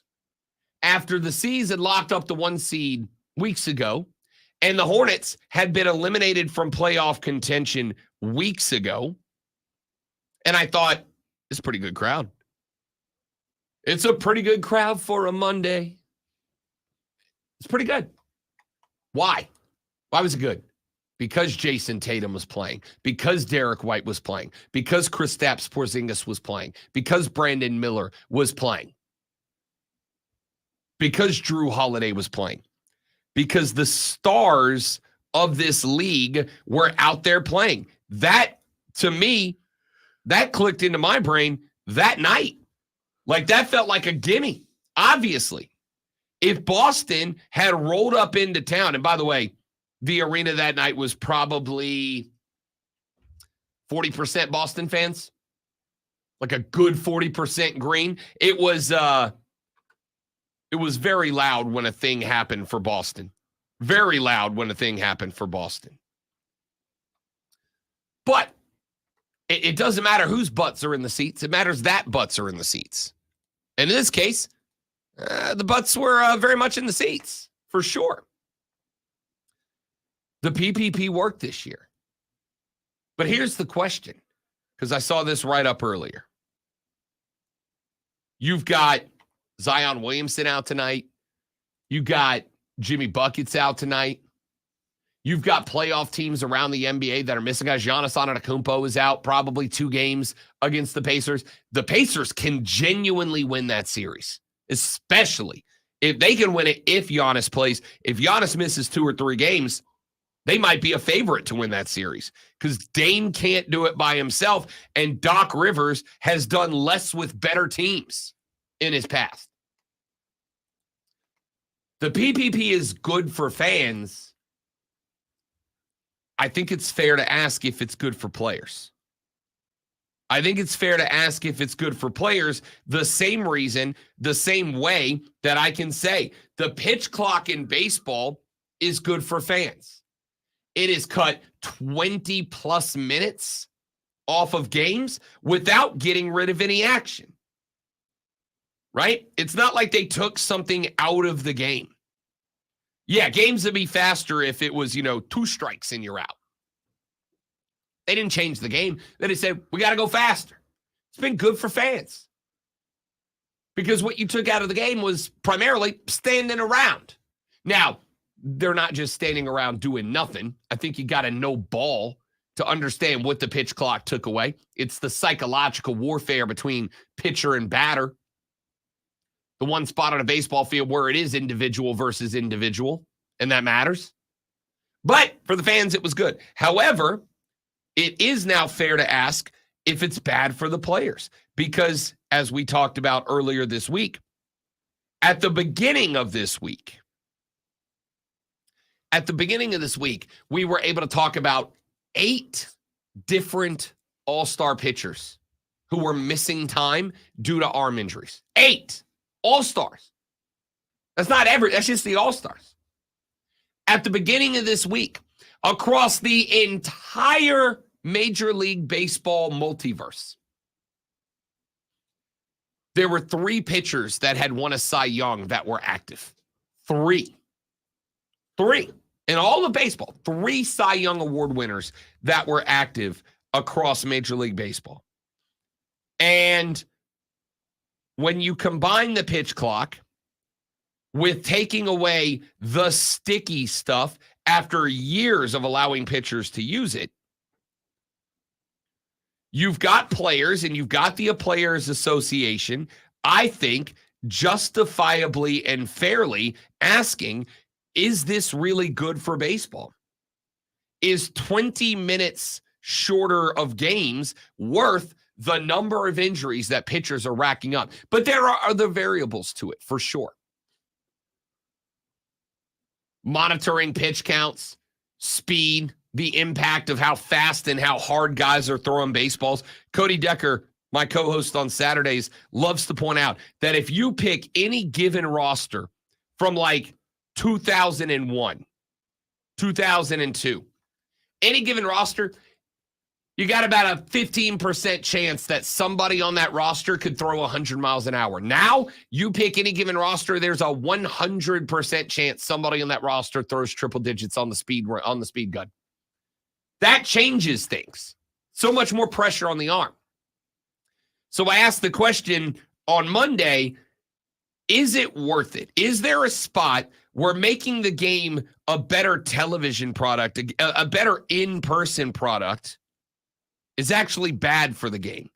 after the Seas had locked up the 1 seed weeks ago, and the Hornets had been eliminated from playoff contention weeks ago. And I thought, it's a pretty good crowd. It's a pretty good crowd for a Monday. It's pretty good. Why? Why was it good? Because Jason Tatum was playing, because Derek White was playing, because Kristaps Porzingis was playing, because Brandon Miller was playing, because Drew Holiday was playing, because the stars of this league were out there playing. That, to me, that clicked into my brain that night. Like, that felt like a gimme, obviously. If Boston had rolled up into town, and by the way, the arena that night was probably 40% Boston fans, like a good 40% green. It was very loud when a thing happened for Boston. Very loud when a thing happened for Boston. But it doesn't matter whose butts are in the seats. It matters that butts are in the seats. And in this case, the butts were very much in the seats, for sure. The PPP worked this year. But here's the question, because I saw this right up earlier. You've got Zion Williamson out tonight. You got Jimmy Buckets out tonight. You've got playoff teams around the NBA that are missing guys. Giannis Antetokounmpo is out probably 2 games against the Pacers. The Pacers can genuinely win that series, especially if they can win it if Giannis plays. If Giannis misses 2 or 3 games, they might be a favorite to win that series because Dame can't do it by himself, and Doc Rivers has done less with better teams in his past. The PPP is good for fans. I think it's fair to ask if it's good for players. I think it's fair to ask if it's good for players the same reason, the same way that I can say the pitch clock in baseball is good for fans. It is cut 20 plus minutes off of games without getting rid of any action. Right? It's not like they took something out of the game. Yeah, games would be faster if it was, 2 strikes and you're out. They didn't change the game. Then they said, we got to go faster. It's been good for fans. Because what you took out of the game was primarily standing around. Now, they're not just standing around doing nothing. I think you got to know ball to understand what the pitch clock took away. It's the psychological warfare between pitcher and batter. The one spot on a baseball field where it is individual versus individual, and that matters. But for the fans, it was good. However, it is now fair to ask if it's bad for the players because, as we talked about earlier this week, at the beginning of this week, we were able to talk about 8 different all-star pitchers who were missing time due to arm injuries. 8 all-stars. That's just the all-stars. At the beginning of this week, across the entire Major League Baseball multiverse, there were 3 pitchers that had won a Cy Young that were active. 3. In all of baseball, 3 Cy Young Award winners that were active across Major League Baseball. And when you combine the pitch clock with taking away the sticky stuff after years of allowing pitchers to use it, you've got players and you've got the Players Association, I think, justifiably and fairly asking, is this really good for baseball? Is 20 minutes shorter of games worth the number of injuries that pitchers are racking up? But there are other variables to it, for sure. Monitoring pitch counts, speed, the impact of how fast and how hard guys are throwing baseballs. Cody Decker, my co-host on Saturdays, loves to point out that if you pick any given roster from like 2001, 2002, any given roster, you got about a 15% chance that somebody on that roster could throw 100 miles an hour. Now, you pick any given roster, there's a 100% chance somebody on that roster throws triple digits on the speed gun. That changes things. So much more pressure on the arm. So I asked the question on Monday, is it worth it? Is there a spot where making the game a better television product, a better in-person product, is actually bad for the game?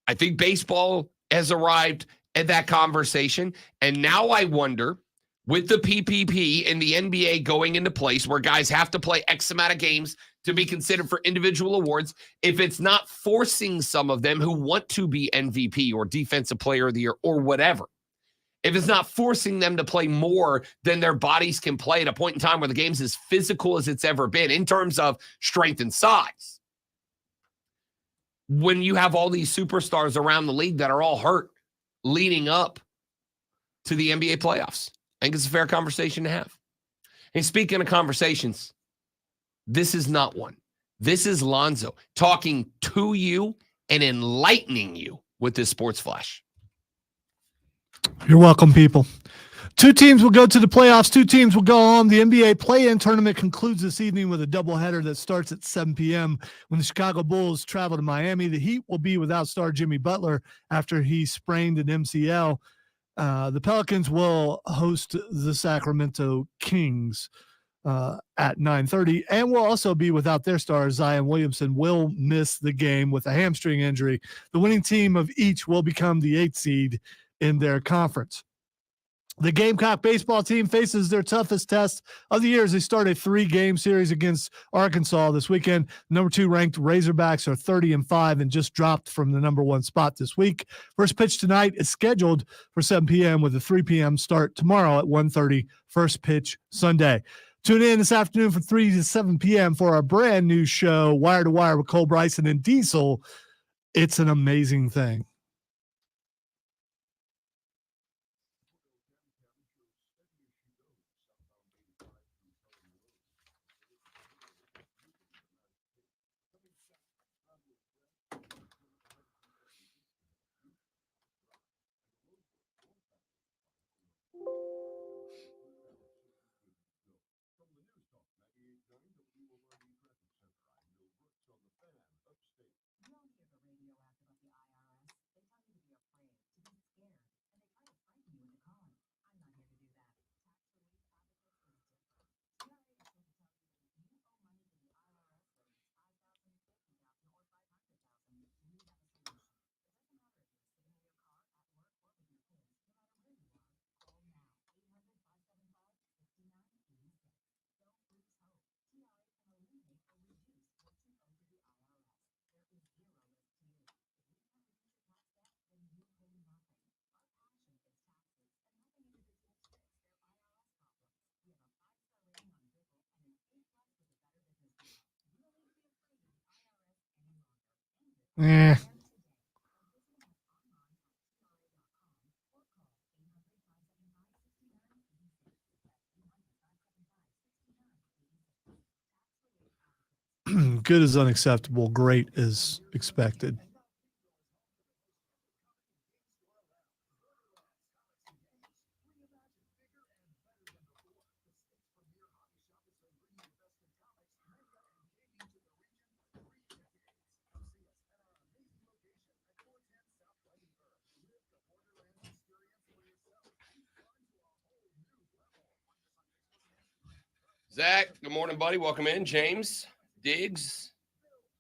I think baseball has arrived at that conversation. And now I wonder, with the PPP and the NBA going into place where guys have to play X amount of games to be considered for individual awards, if it's not forcing some of them who want to be MVP or Defensive Player of the Year or whatever, if it's not forcing them to play more than their bodies can play at a point in time where the game's as physical as it's ever been in terms of strength and size, when you have all these superstars around the league that are all hurt leading up to the NBA playoffs, I think it's a fair conversation to have. And speaking of conversations, this is not one. This is Lonzo talking to you and enlightening you with this Sports Flash. You're welcome, people. 2 teams will go to the playoffs. 2 teams will go on. The NBA play-in tournament concludes this evening with a doubleheader that starts at 7 p.m. when the Chicago Bulls travel to Miami. The Heat will be without star Jimmy Butler after he sprained an MCL. The Pelicans will host the Sacramento Kings. at 9:30, and will also be without their star. Zion Williamson will miss the game with a hamstring injury. The winning team of each will become the 8th seed in their conference. The Gamecock baseball team faces their toughest test of the year as they start a 3-game series against Arkansas this weekend. Number 2 ranked Razorbacks are 30-5 and just dropped from the number 1 spot this week. First pitch tonight is scheduled for 7 p.m. with a 3 p.m. start tomorrow at 1:30. First pitch Sunday. Tune in this afternoon from 3 to 7 p.m. for our brand new show, Wire to Wire with Cole Bryson and Diesel. It's an amazing thing. Good is unacceptable. Great is expected. Zach, good morning, buddy. Welcome in. James, Diggs,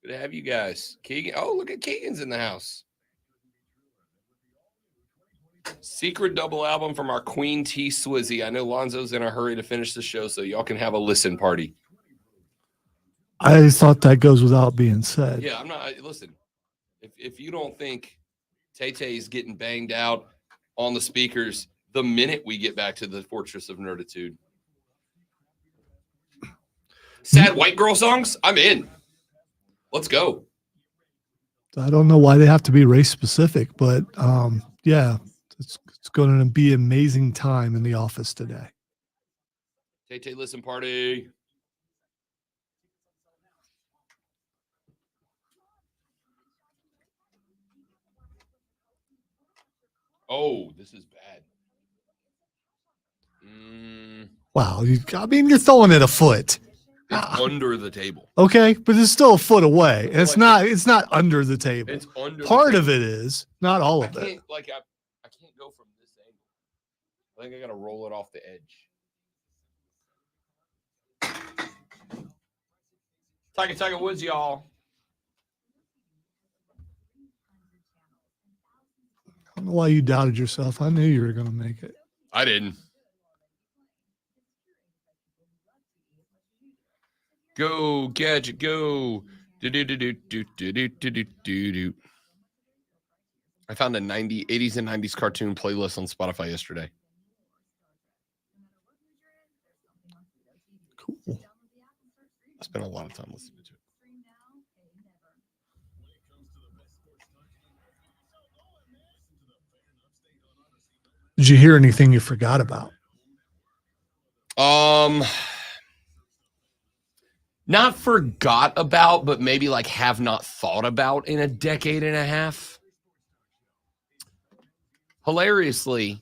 good to have you guys. Keegan, oh, look at Keegan's in the house. Secret double album from our Queen T Swizzy. I know Lonzo's in a hurry to finish the show, so y'all can have a listen party. I thought that goes without being said. Yeah, I'm not. Listen, if you don't think Tay-Tay's getting banged out on the speakers the minute we get back to the Fortress of Nerditude. Sad white girl songs? I'm in. Let's go. I don't know why they have to be race specific, but yeah, it's going to be an amazing time in the office today. Tay-Tay listen party. Oh, this is bad. Wow, I mean, you're throwing it a foot. It's under the table. Okay, but it's still a foot away. It's not. It's not under the table. It's under. Part of it is, not all of it. I can't go from this angle. I think I got to roll it off the edge. Tiger Woods, y'all. I don't know why you doubted yourself. I knew you were going to make it. I didn't. Go, Gadget, go. Do. I found a 80s and 90s cartoon playlist on Spotify yesterday. Cool. I spent a lot of time listening to it. Did you hear anything you forgot about? Not forgot about, but maybe like have not thought about in a decade and a half. Hilariously,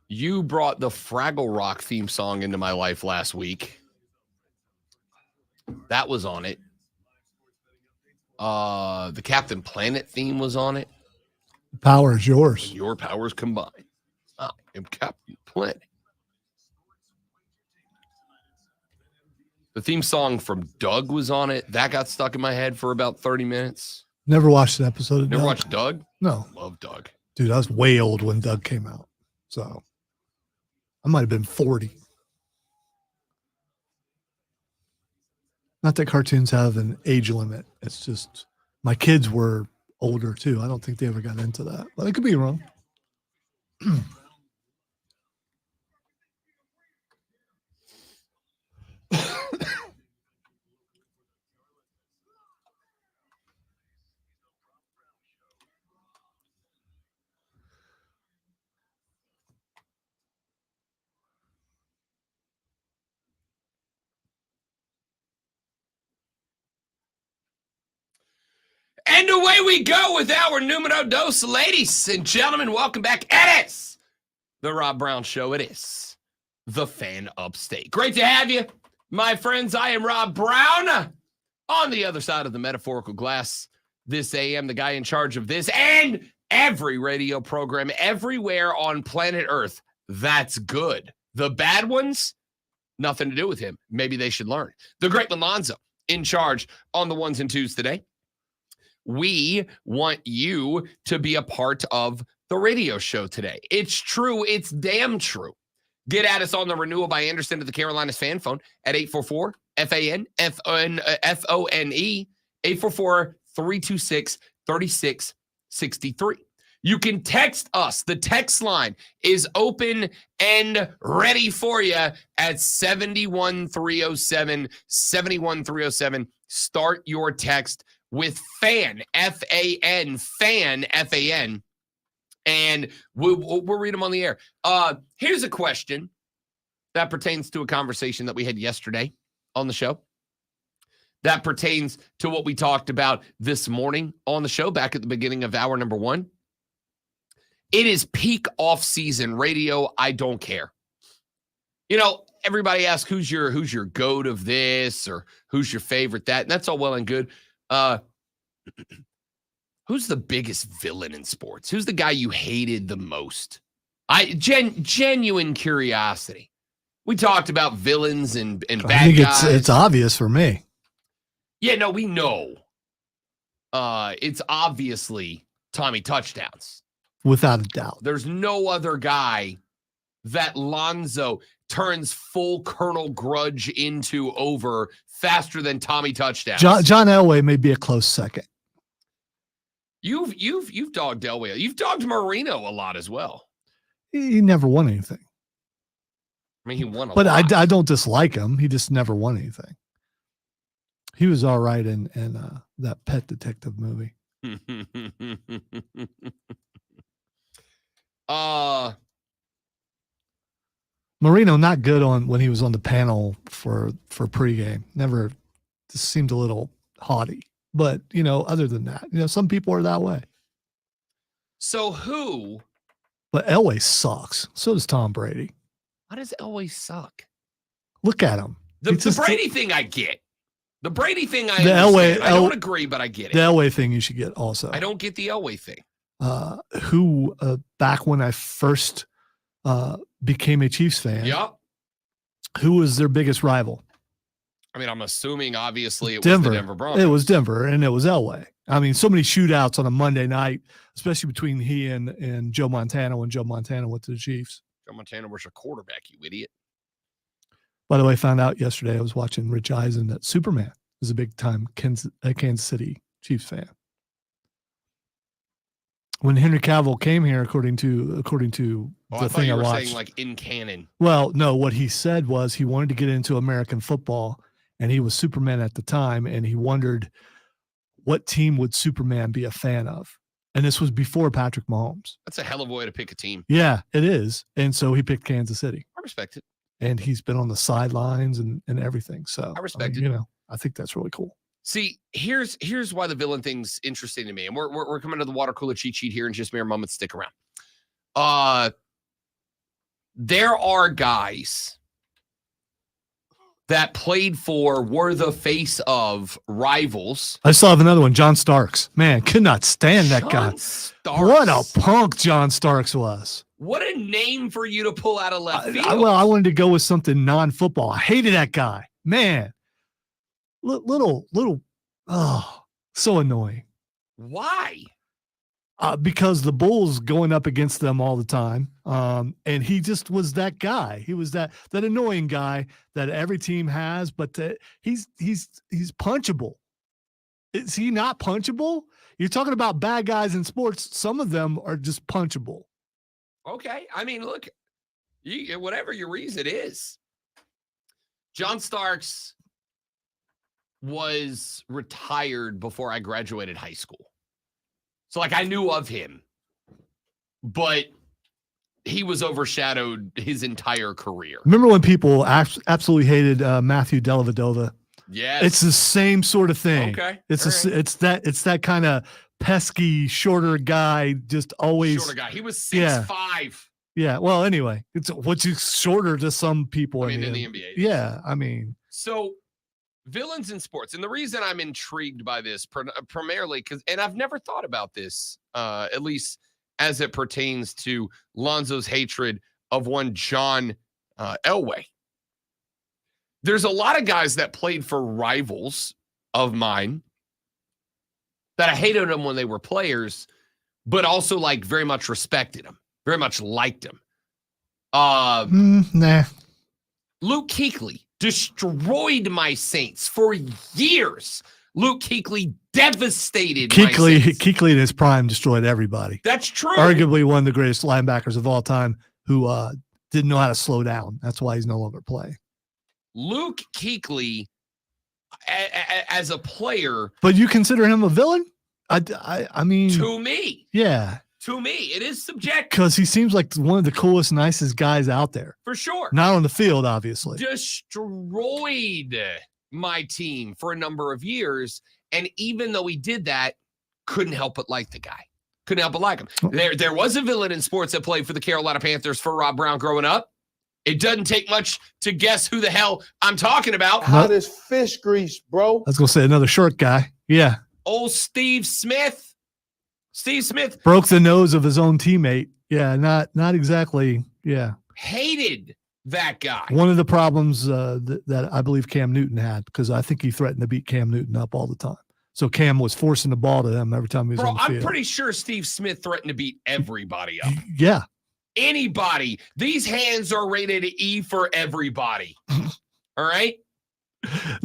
you brought the Fraggle Rock theme song into my life last week. That was on it. The Captain Planet theme was on it. Power is yours. Your powers combined. I am Captain Planet. The theme song from Doug was on it. That got stuck in my head for about 30 minutes. Never watched an episode of Never Doug. watched Doug? No. Love Doug. Dude, I was way old when Doug came out. So I might have been 40. Not that cartoons have an age limit. It's just my kids were older too. I don't think they ever got into that. But I could be wrong. And away we go with our numero dos. Ladies and gentlemen, welcome back. It is the Rob Brown Show. It is the Fan Upstate. Great to have you, my friends. I am Rob Brown. On the other side of the metaphorical glass this AM, the guy in charge of this and every radio program everywhere on planet Earth. That's good. The bad ones, nothing to do with him. Maybe they should learn. The great Malonzo in charge on the ones and twos today. We want you to be a part of the radio show today. It's true. It's damn true. Get at us on the Renewal by Anderson to the Carolinas fan phone at 844-FAN, F-O-N-E, 844-326-3663. You can text us. The text line is open and ready for you at 71307, 71307. Start your text with FAN, F-A-N, FAN, F-A-N, and we'll read them on the air. Here's a question that pertains to a conversation that we had yesterday on the show, that pertains to what we talked about this morning on the show back at the beginning of hour number 1. It is peak off-season radio. I don't care. You know, everybody asks who's your goat of this or who's your favorite that, and that's all well and good. Who's the biggest villain in sports? Who's the guy you hated the most? Genuine curiosity. We talked about villains and bad I think guys. it's obvious for me. Yeah, no, we know. It's obviously Tommy Touchdowns. Without a doubt. There's no other guy that Lonzo turns full Colonel Grudge into over faster than Tommy Touchdowns. John Elway may be a close second. You've dogged Elway. You've dogged Marino a lot as well. He never won anything. I mean, he won a But lot. I don't dislike him. He just never won anything. He was all right in that Pet Detective movie. Marino not good on when he was on the panel for pregame. Never just seemed a little haughty. But other than that, some people are that way. So who? But Elway sucks. So does Tom Brady. How does Elway suck? Look at him. The Brady thing I get. The Brady thing I The understand. Elway- I don't agree, but I get it. The Elway thing you should get also. I don't get the Elway thing. Who back when I first became a Chiefs fan, Yep. who was their biggest rival? I mean, I'm assuming obviously it Denver. was the Denver Broncos. It was Denver, and it was Elway. I mean, so many shootouts on a Monday night, especially between he and Joe Montana when Joe Montana went to the Chiefs. Joe Montana was a quarterback, you idiot. By the way, I found out yesterday I was watching Rich Eisen that Superman is a big time Kansas City Chiefs fan. When Henry Cavill came here, according to Oh, the I thought thing you I were watched, saying like in canon. well, no, what he said was he wanted to get into American football, and he was Superman at the time, and he wondered what team would Superman be a fan of. And this was before Patrick Mahomes. That's a hell of a way to pick a team. Yeah, it is. And so he picked Kansas City. I respect it. And he's been on the sidelines and everything. So I respect mean, it. I think that's really cool. See, here's why the villain thing's interesting to me. And we're coming to the water cooler cheat sheet here in just mere moments. Stick around. There are guys that were the face of rivals. I still have another one, John Starks. Man, could not stand that guy. John Starks. What a punk John Starks was. What a name for you to pull out of left field. I wanted to go with something non-football. I hated that guy. Man, little, oh, so annoying. Why? Because the Bulls going up against them all the time. And he just was that guy. He was that annoying guy that every team has, but he's punchable. Is he not punchable? You're talking about bad guys in sports. Some of them are just punchable. Okay. I mean, look, whatever your reason is. John Starks was retired before I graduated high school. So, like, I knew of him, but he was overshadowed his entire career. Remember when people absolutely hated Matthew Dellavedova? Yes. It's the same sort of thing. Okay. It's All right. it's that kind of pesky, shorter guy, just always Shorter guy. He was 6'5". Yeah. Well, anyway, it's which is shorter to some people. I mean, in the NBA. Yeah. I mean, So, villains in sports. And the reason I'm intrigued by this primarily and I've never thought about this, at least as it pertains to Lonzo's hatred of one John Elway. There's a lot of guys that played for rivals of mine that I hated them when they were players, but also like very much respected them, very much liked them. nah. Luke Kuechly destroyed my Saints for years. Luke Kuechly devastated my Saints. Kuechly in his prime destroyed everybody. That's true. Arguably one of the greatest linebackers of all time who didn't know how to slow down. That's why he's no longer playing. Luke Kuechly, as a player, but you consider him a villain? I mean, to me, yeah, to me, it is subjective because he seems like one of the coolest, nicest guys out there. for sure. Not on the field, obviously. Destroyed my team for a number of years, and even though he did that, couldn't help but like the guy. Couldn't help but like him. There was a villain in sports that played for the Carolina Panthers for Rob Brown growing up. It doesn't take much to guess who the hell I'm talking about. Hot as fish grease, bro. I was gonna say another short guy. Yeah, Old Steve Smith. Steve Smith broke the nose of his own teammate. Yeah, not exactly. Yeah, hated that guy. one of the problems that I believe Cam Newton had, because I think he threatened to beat Cam Newton up all the time. So Cam was forcing the ball to him every time he was Bro, on the I'm field. pretty sure Steve Smith threatened to beat everybody up. Yeah. Anybody. These hands are rated E for everybody. All right?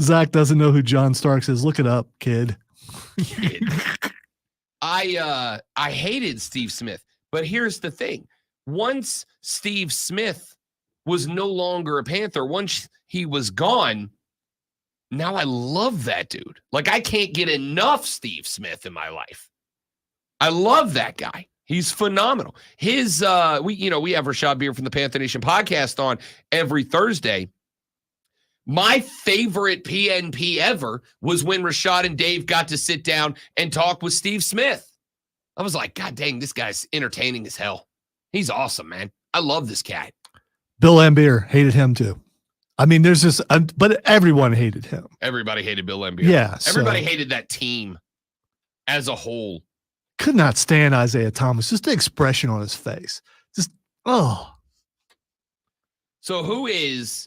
Zach doesn't know who John Starks is. Look it up, kid. I hated Steve Smith, but here's the thing. Once Steve Smith was no longer a Panther, once he was gone, now I love that dude. Like, I can't get enough Steve Smith in my life. I love that guy. He's phenomenal. His we have Rashad Beer from the Panther Nation podcast on every Thursday. My favorite PNP ever was when Rashad and Dave got to sit down and talk with Steve Smith. I was like, God dang, this guy's entertaining as hell. He's awesome, man. I love this cat. Bill Laimbeer hated him too. I mean, there's this, but everyone hated him. Everybody hated Bill Laimbeer. Yeah. Everybody hated that team as a whole. Could not stand Isaiah Thomas. Just the expression on his face. Just, oh. So who is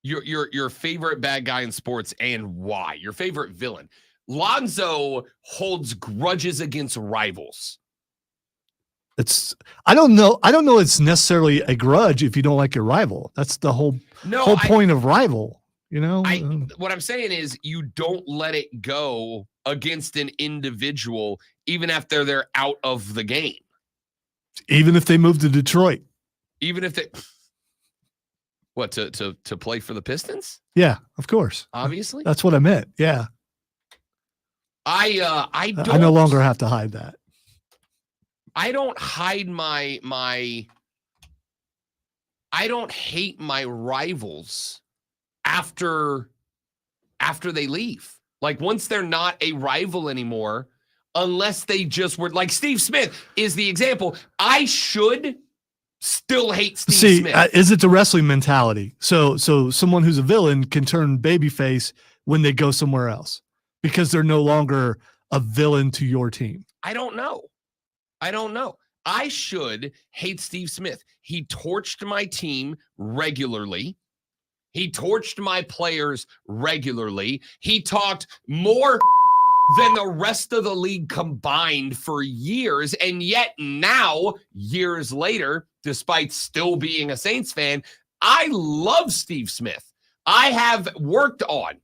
your favorite bad guy in sports and why? Your favorite villain? Lonzo holds grudges against rivals. I don't know it's necessarily a grudge if you don't like your rival. That's the whole point of rival, you know? What I'm saying is you don't let it go against an individual even after they're out of the game. Even if they move to Detroit. Even if they what to play for the Pistons? Yeah, of course. Obviously. That's what I meant. Yeah. I no longer have to hide that. I don't hide I don't hate my rivals after they leave. Like, once they're not a rival anymore, unless they just were, like Steve Smith is the example. I should still hate Steve Smith. Is it the wrestling mentality? So someone who's a villain can turn babyface when they go somewhere else because they're no longer a villain to your team. I don't know. I should hate Steve Smith. He torched my team regularly. He torched my players regularly. He talked more than the rest of the league combined for years. And yet now, years later, despite still being a Saints fan, I love Steve Smith. I have worked on,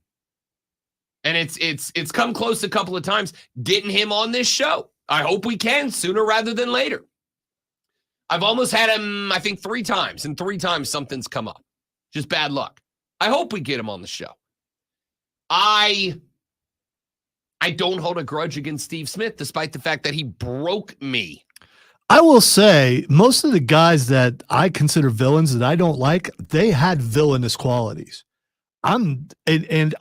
and it's come close a couple of times, getting him on this show. I hope we can sooner rather than later. I've almost had him, I think, 3 times, and 3 times something's come up. Just bad luck. I hope we get him on the show. I don't hold a grudge against Steve Smith, despite the fact that he broke me. I will say most of the guys that I consider villains that I don't like, they had villainous qualities. And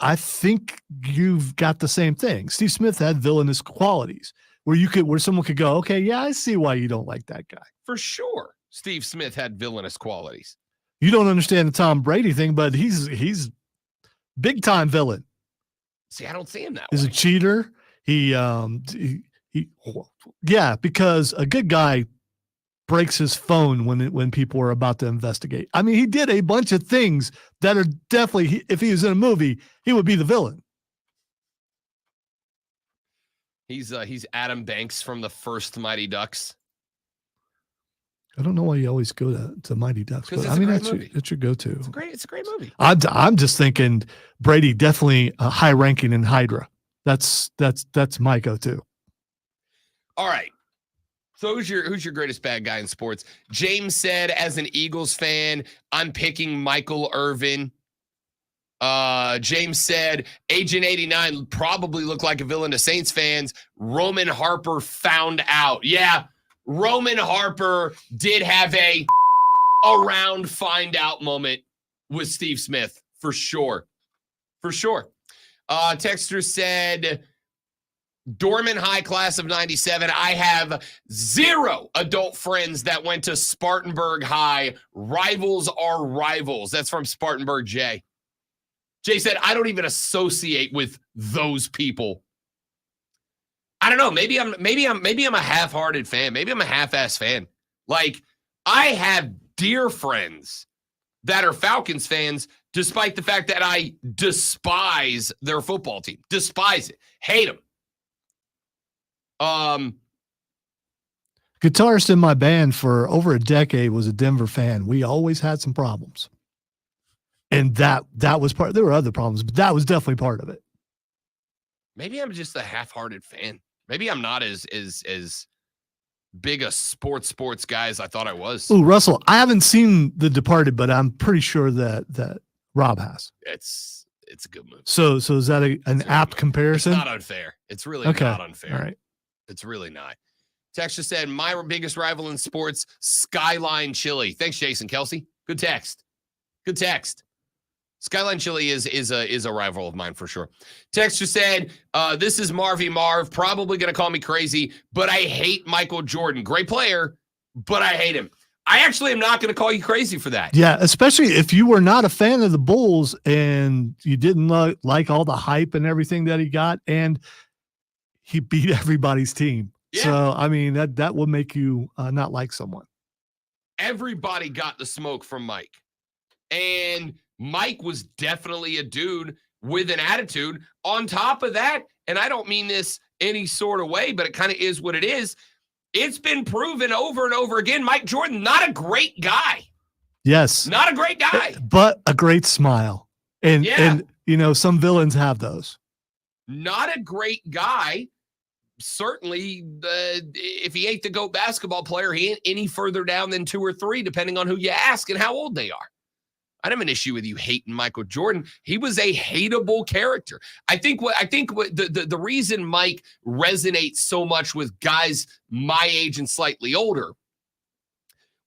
I think you've got the same thing. Steve Smith had villainous qualities where someone could go, okay, yeah, I see why you don't like that guy. For sure, Steve Smith had villainous qualities. You don't understand the Tom Brady thing, but he's big time villain. See, I don't see him that He's way. a cheater. Yeah, because a good guy breaks his phone when people are about to investigate. I mean, he did a bunch of things that are definitely, if he was in a movie, he would be the villain. He's Adam Banks from the first Mighty Ducks. I don't know why you always go to Mighty Ducks, but I mean that's your go-to. It's a great movie. I'm just thinking Brady definitely high ranking in Hydra. That's my go-to. All right. So who's your greatest bad guy in sports? James said, as an Eagles fan, I'm picking Michael Irvin. James said, Agent 89 probably looked like a villain to Saints fans. Roman Harper found out. Yeah, Roman Harper did have a around find out moment with Steve Smith, for sure. For sure. Texter said, Dorman High class of 97. I have 0 adult friends that went to Spartanburg High. Rivals are rivals. That's from Spartanburg Jay. Jay said, I don't even associate with those people. I don't know. Maybe I'm a half-hearted fan. Maybe I'm a half-ass fan. Like, I have dear friends that are Falcons fans, despite the fact that I despise their football team. Despise it. Hate them. Guitarist in my band for over a decade was a Denver fan. We always had some problems. And that was part. There were other problems, but that was definitely part of it. Maybe I'm just a half-hearted fan. Maybe I'm not as big a sports guy as I thought I was. Ooh, Russell, I haven't seen The Departed, but I'm pretty sure that Rob has. It's a good movie. So is that an apt comparison? It's not unfair. It's really not unfair. All right. It's really not. Text just said, my biggest rival in sports, Skyline Chili. Thanks, Jason Kelsey. Good text. Good text. Skyline Chili is a rival of mine for sure. Text just said, this is Marvy Marv, probably going to call me crazy, but I hate Michael Jordan. Great player, but I hate him. I actually am not going to call you crazy for that. Yeah, especially if you were not a fan of the Bulls and you didn't like all the hype and everything that he got, and he beat everybody's team. Yeah. So, I mean, that would make you not like someone. Everybody got the smoke from Mike. And Mike was definitely a dude with an attitude. On top of that, and I don't mean this any sort of way, but it kind of is what it is. It's been proven over and over again. Mike Jordan, not a great guy. Yes. Not a great guy. But a great smile. And you know, some villains have those. Not a great guy. Certainly, if he ain't the GOAT basketball player, he ain't any further down than 2 or 3, depending on who you ask and how old they are. I don't have an issue with you hating Michael Jordan. He was a hateable character. I think the reason Mike resonates so much with guys my age and slightly older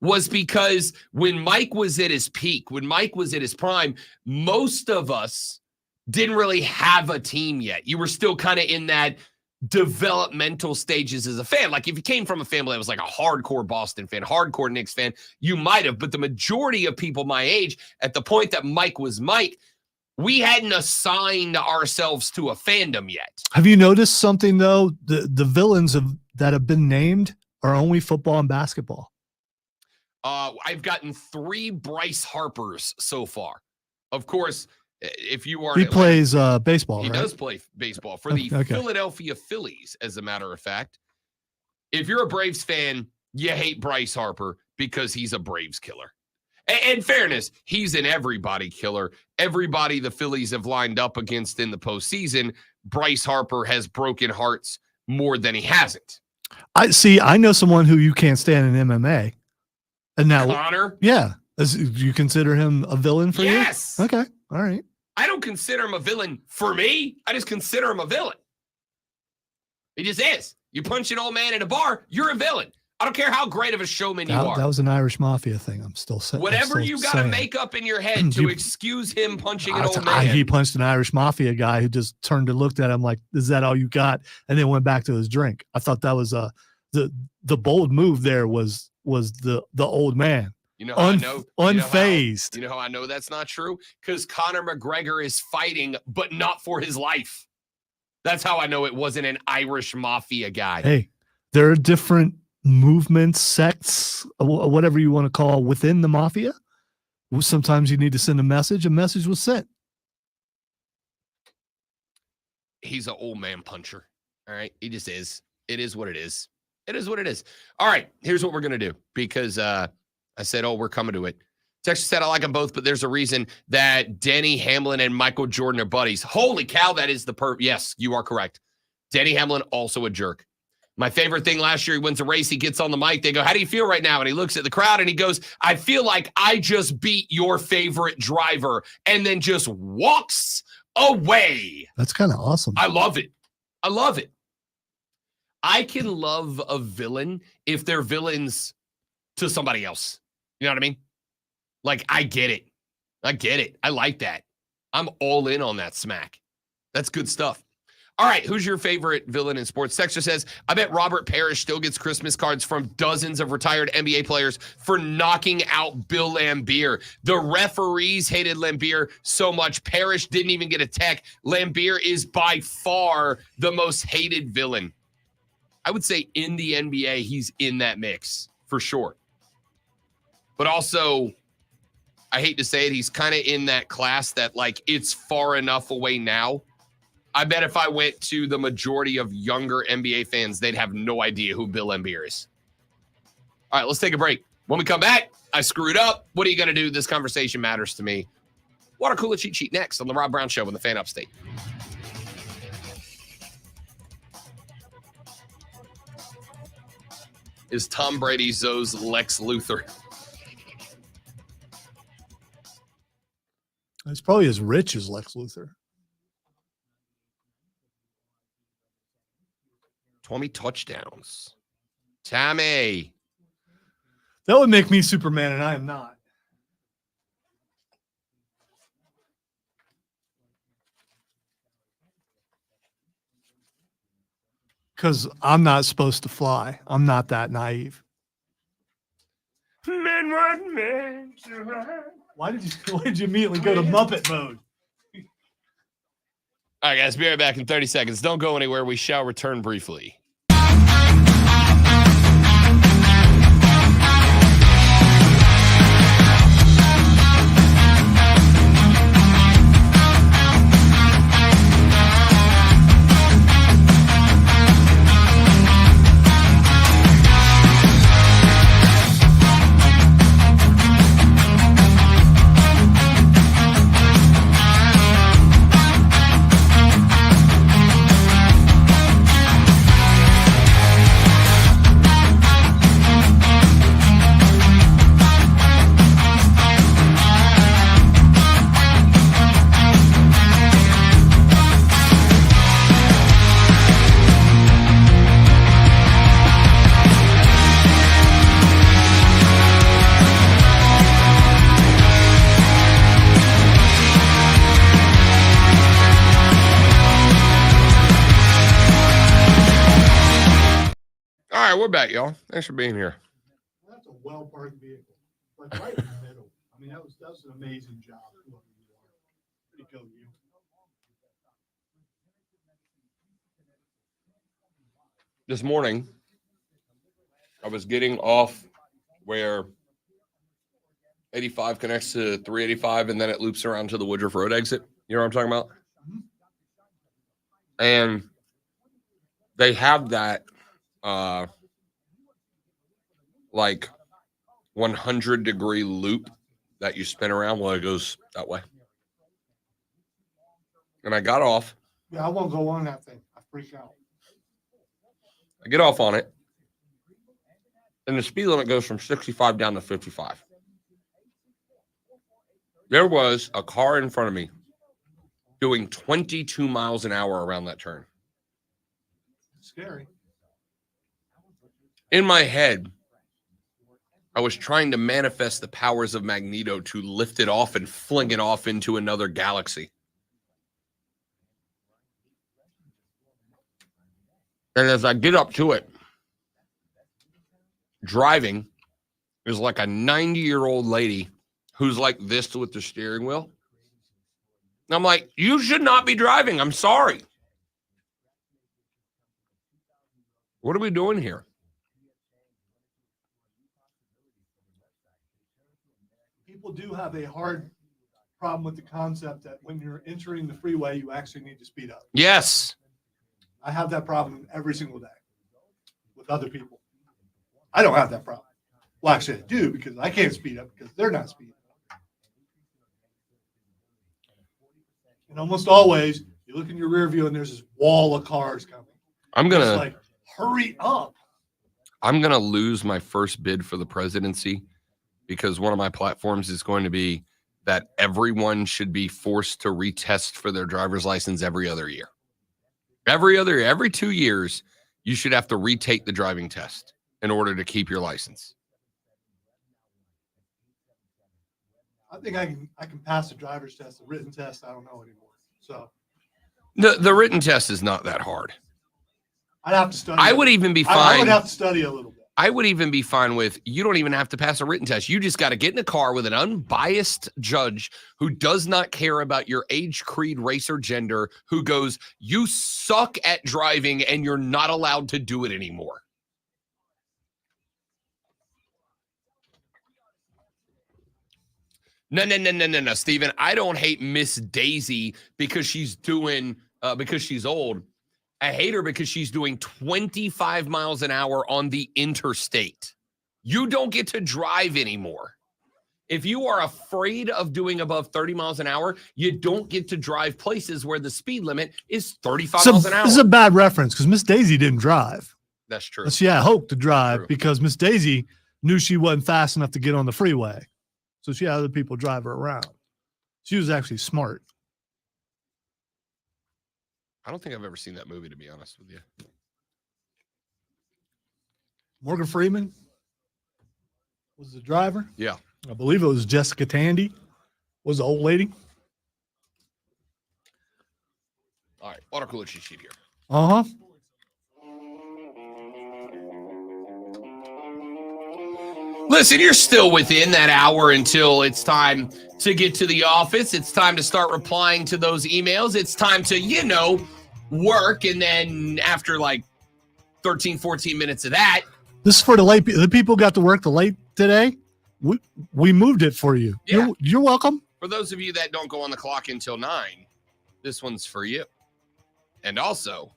was because when Mike was at his peak, when Mike was at his prime, most of us didn't really have a team yet. You were still kind of in that developmental stages as a fan. Like if you came from a family that was like a hardcore Boston fan, hardcore Knicks fan, you might have, but the majority of people my age at the point that Mike was Mike, we hadn't assigned ourselves to a fandom yet. Have you noticed something though? The villains that have been named are only football and basketball. I've gotten 3 Bryce Harpers so far. of course, if you are He an Atlanta- plays baseball, he right? does play baseball for the Okay. Philadelphia Phillies, as a matter of fact. If you're a Braves fan, you hate Bryce Harper because he's a Braves killer. In fairness, he's an everybody killer. Everybody the Phillies have lined up against in the postseason, Bryce Harper has broken hearts more than he hasn't. I know someone who you can't stand in MMA. And now, Connor? yeah. Do you consider him a villain for Yes. you? Okay. All right. I don't consider him a villain for me. I just consider him a villain. He just is. You punch an old man in a bar, you're a villain. I don't care how great of a showman you are. That was an Irish mafia thing. I'm still saying. Whatever you got to make up in your head to excuse him punching an old man. He punched an Irish mafia guy who just turned and looked at him like, "Is that all you got?" And then went back to his drink. I thought that was the bold move. There was the old man. You know how I know? Unfazed. You know how I know that's not true? Because Conor McGregor is fighting, but not for his life. That's how I know it wasn't an Irish mafia guy. Hey, there are different movements, sects, whatever you want to call within the mafia. Sometimes you need to send a message. A message was sent. He's an old man puncher. All right. He just is. It is what it is. It is what it is. All right. Here's what we're going to do because I said, we're coming to it. Texas said, I like them both, but there's a reason that Denny Hamlin and Michael Jordan are buddies. Holy cow, that is the Yes, you are correct. Denny Hamlin, also a jerk. My favorite thing last year, he wins a race, he gets on the mic, they go, how do you feel right now? And he looks at the crowd and he goes, I feel like I just beat your favorite driver, and then just walks away. That's kind of awesome. I love it. I love it. I can love a villain if they're villains to somebody else. You know what I mean? Like, I get it. I get it. I like that. I'm all in on that smack. That's good stuff. All right, who's your favorite villain in sports? Texter says, I bet Robert Parrish still gets Christmas cards from dozens of retired NBA players for knocking out Bill Laimbeer. The referees hated Laimbeer so much, Parrish didn't even get a tech. Laimbeer is by far the most hated villain. I would say in the NBA, he's in that mix for sure. But also, I hate to say it, he's kind of in that class that, like, it's far enough away now. I bet if I went to the majority of younger NBA fans, they'd have no idea who Bill Laimbeer is. All right, let's take a break. When we come back, I screwed up. What are you going to do? This conversation matters to me. Water cooler cheat sheet next on the Rob Brown Show on the Fan Upstate. Is Tom Brady Zoe's Lex Luthor? It's probably as rich as Lex Luthor. 20 touchdowns. Tommy. That would make me Superman, and I am not. Because I'm not supposed to fly. I'm not that naive. Why did you immediately go to Muppet mode? All right, guys, be right back in 30 seconds. Don't go anywhere. We shall return briefly. All right, we're back, y'all. Thanks for being here. That's a well-parked vehicle. Like right in the middle. I mean, that was an amazing job. Pretty go, you. This morning, I was getting off where 85 connects to 385, and then it loops around to the Woodruff Road exit. You know what I'm talking about? And they have that like 100-degree loop that you spin around while it goes that way. And I got off. Yeah, I won't go on that thing. I freak out. I get off on it. And the speed limit goes from 65 down to 55. There was a car in front of me doing 22 miles an hour around that turn. Scary. In my head, I was trying to manifest the powers of Magneto to lift it off and fling it off into another galaxy. And as I get up to it, driving is like a 90-year-old lady who's like this with the steering wheel. And I'm like, you should not be driving. I'm sorry. What are we doing here? People do have a hard problem with the concept that when you're entering the freeway, you actually need to speed up. Yes. I have that problem every single day with other people. I don't have that problem. Well, actually, I do because I can't speed up because they're not speeding. And almost always, you look in your rear view and there's this wall of cars coming. I'm going to like, hurry up. I'm going to lose my first bid for the presidency because one of my platforms is going to be that everyone should be forced to retest for their driver's license every other year. Every 2 years, you should have to retake the driving test in order to keep your license. I think I can pass the driver's test, the written test. I don't know anymore. So the written test is not that hard. I'd have to study. I would even be fine. I would have to study a little bit. I would even be fine with, you don't even have to pass a written test. You just got to get in a car with an unbiased judge who does not care about your age, creed, race, or gender, who goes, you suck at driving and you're not allowed to do it anymore. No, Steven. I don't hate Miss Daisy because she's because she's old. I hate her because she's doing 25 miles an hour on the interstate. You don't get to drive anymore. If you are afraid of doing above 30 miles an hour, you don't get to drive places where the speed limit is 35 miles an hour. This is a bad reference because Miss Daisy didn't drive. That's true. But she had hope to drive True. because Miss Daisy knew she wasn't fast enough to get on the freeway. So she had other people drive her around. She was actually smart. I don't think I've ever seen that movie, to be honest with you. Morgan Freeman was the driver. Yeah. I believe it was Jessica Tandy was the old lady. All right. Water cooler cheat sheet here. Uh-huh. Listen, you're still within that hour until it's time to get to the office. It's time to start replying to those emails. It's time to, work. And then after like 13, 14 minutes of that. This is for the late people. The people got to work the late today. We moved it for you. Yeah. You're welcome. For those of you that don't go on the clock until 9, this one's for you. And also,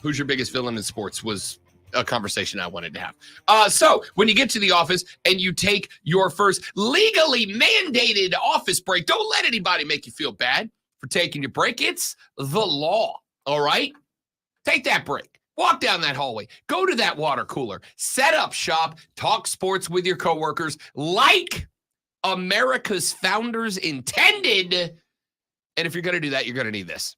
who's your biggest villain in sports was a conversation I wanted to have. So when you get to the office and you take your first legally mandated office break, don't let anybody make you feel bad for taking your break. It's the law. All right. Take that break. Walk down that hallway. Go to that water cooler. Set up shop. Talk sports with your coworkers like America's founders intended. And if you're going to do that, you're going to need this.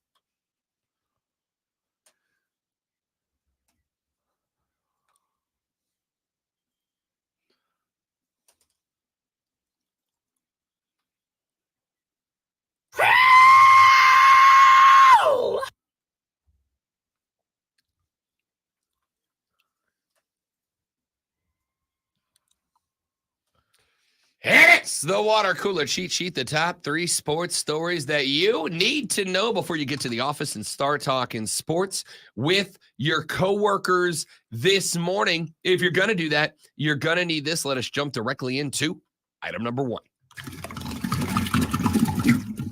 It's the water cooler cheat sheet, the top 3 sports stories that you need to know before you get to the office and start talking sports with your coworkers this morning. If you're going to do that, you're going to need this. Let us jump directly into Item number 1.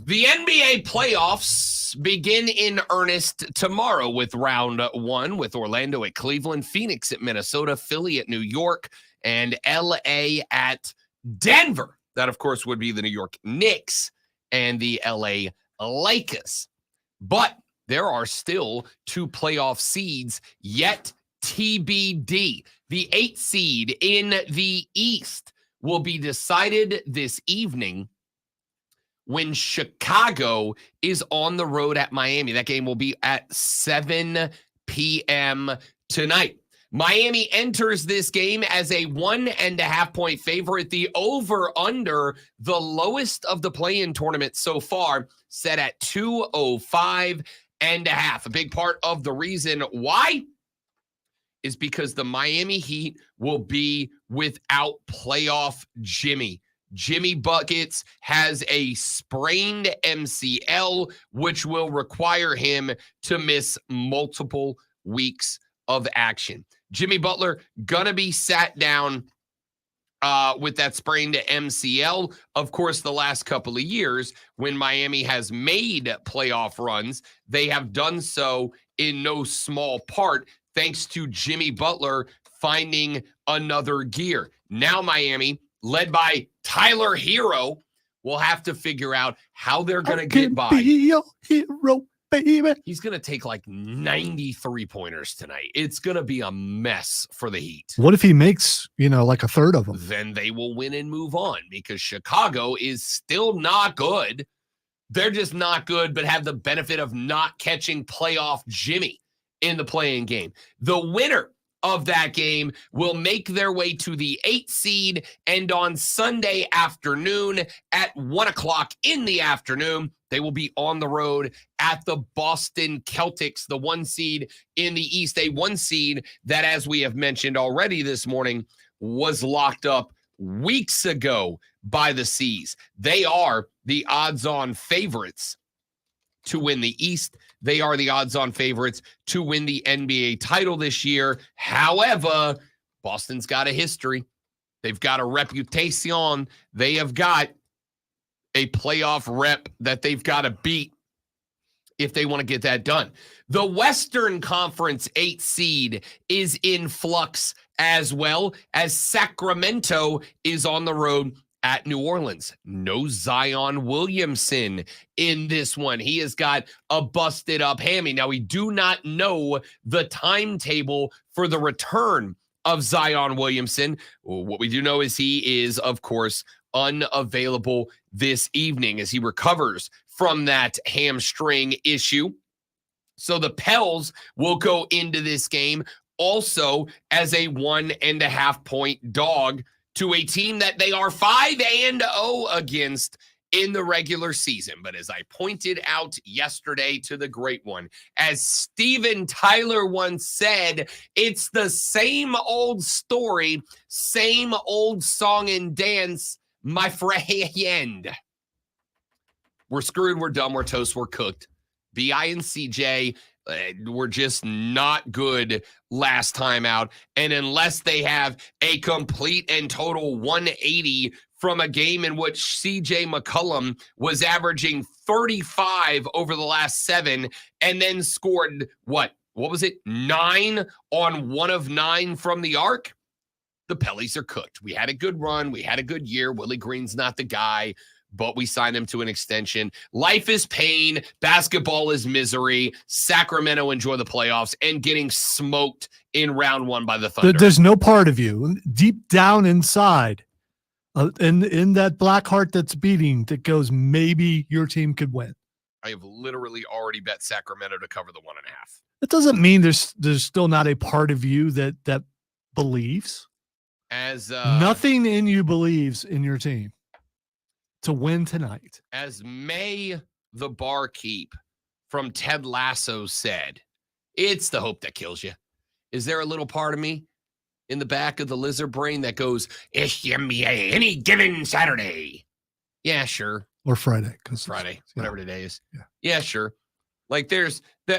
The NBA playoffs begin in earnest tomorrow with round 1 with Orlando at Cleveland, Phoenix at Minnesota, Philly at New York, and LA at Denver. That, of course, would be the New York Knicks and the LA Lakers. But there are still 2 playoff seeds yet TBD. The 8th seed in the East will be decided this evening when Chicago is on the road at Miami. That game will be at 7 p.m. tonight. Miami enters this game as a 1.5-point favorite. The over-under, the lowest of the play-in tournament so far, set at 205.5. A big part of the reason why is because the Miami Heat will be without playoff Jimmy. Jimmy Buckets has a sprained MCL, which will require him to miss multiple weeks of action. Jimmy Butler gonna be sat down with that sprained MCL. Of course, the last couple of years when Miami has made playoff runs, they have done so in no small part thanks to Jimmy Butler finding another gear. Now Miami, led by Tyler Hero, will have to figure out how they're going to get by. Be your hero, baby. He's going to take like 93 pointers tonight. It's going to be a mess for the Heat. What if he makes, like a third of them? Then they will win and move on because Chicago is still not good. They're just not good, but have the benefit of not catching playoff Jimmy in the playing game. The winner of that game will make their way to the 8th seed, and on Sunday afternoon at 1 o'clock in the afternoon, they will be on the road at the Boston Celtics, the 1 seed in the East, a 1 seed that, as we have mentioned already this morning, was locked up weeks ago by the C's. They are the odds-on favorites to win the East. They are the odds-on favorites to win the NBA title this year. However, Boston's got a history. They've got a reputation. They have got a playoff rep that they've got to beat if they want to get that done. The Western Conference 8th seed is in flux as well, as Sacramento is on the road at New Orleans. No Zion Williamson in this one. He has got a busted up hammy. Now, we do not know the timetable for the return of Zion Williamson. What we do know is he is, of course, unavailable this evening as he recovers from that hamstring issue. So the Pels will go into this game also as a 1.5-point dog to a team that they are 5-0 against in the regular season. But as I pointed out yesterday to the great one, as Steven Tyler once said, it's the same old story, same old song and dance, my friend. We're screwed, we're done, we're toast, we're cooked. B.I. and CJ were just not good last time out. And unless they have a complete and total 180 from a game in which CJ McCollum was averaging 35 over the last 7 and then scored, what was it, 9 on 1 of 9 from the arc? The Pellies are cooked. We had a good run. We had a good year. Willie Green's not the guy, but we signed him to an extension. Life is pain. Basketball is misery. Sacramento enjoy the playoffs and getting smoked in round 1 by the Thunder. There's no part of you deep down inside, in that black heart that's beating, that goes, maybe your team could win. I have literally already bet Sacramento to cover the 1.5. That doesn't mean there's still not a part of you that believes. As nothing in you believes in your team to win tonight. As May the Barkeep from Ted Lasso said, it's the hope that kills you. Is there a little part of me in the back of the lizard brain that goes, it's the NBA any given Saturday? Yeah, sure. Or Friday. Friday, whatever today is. Yeah. Yeah, sure. Like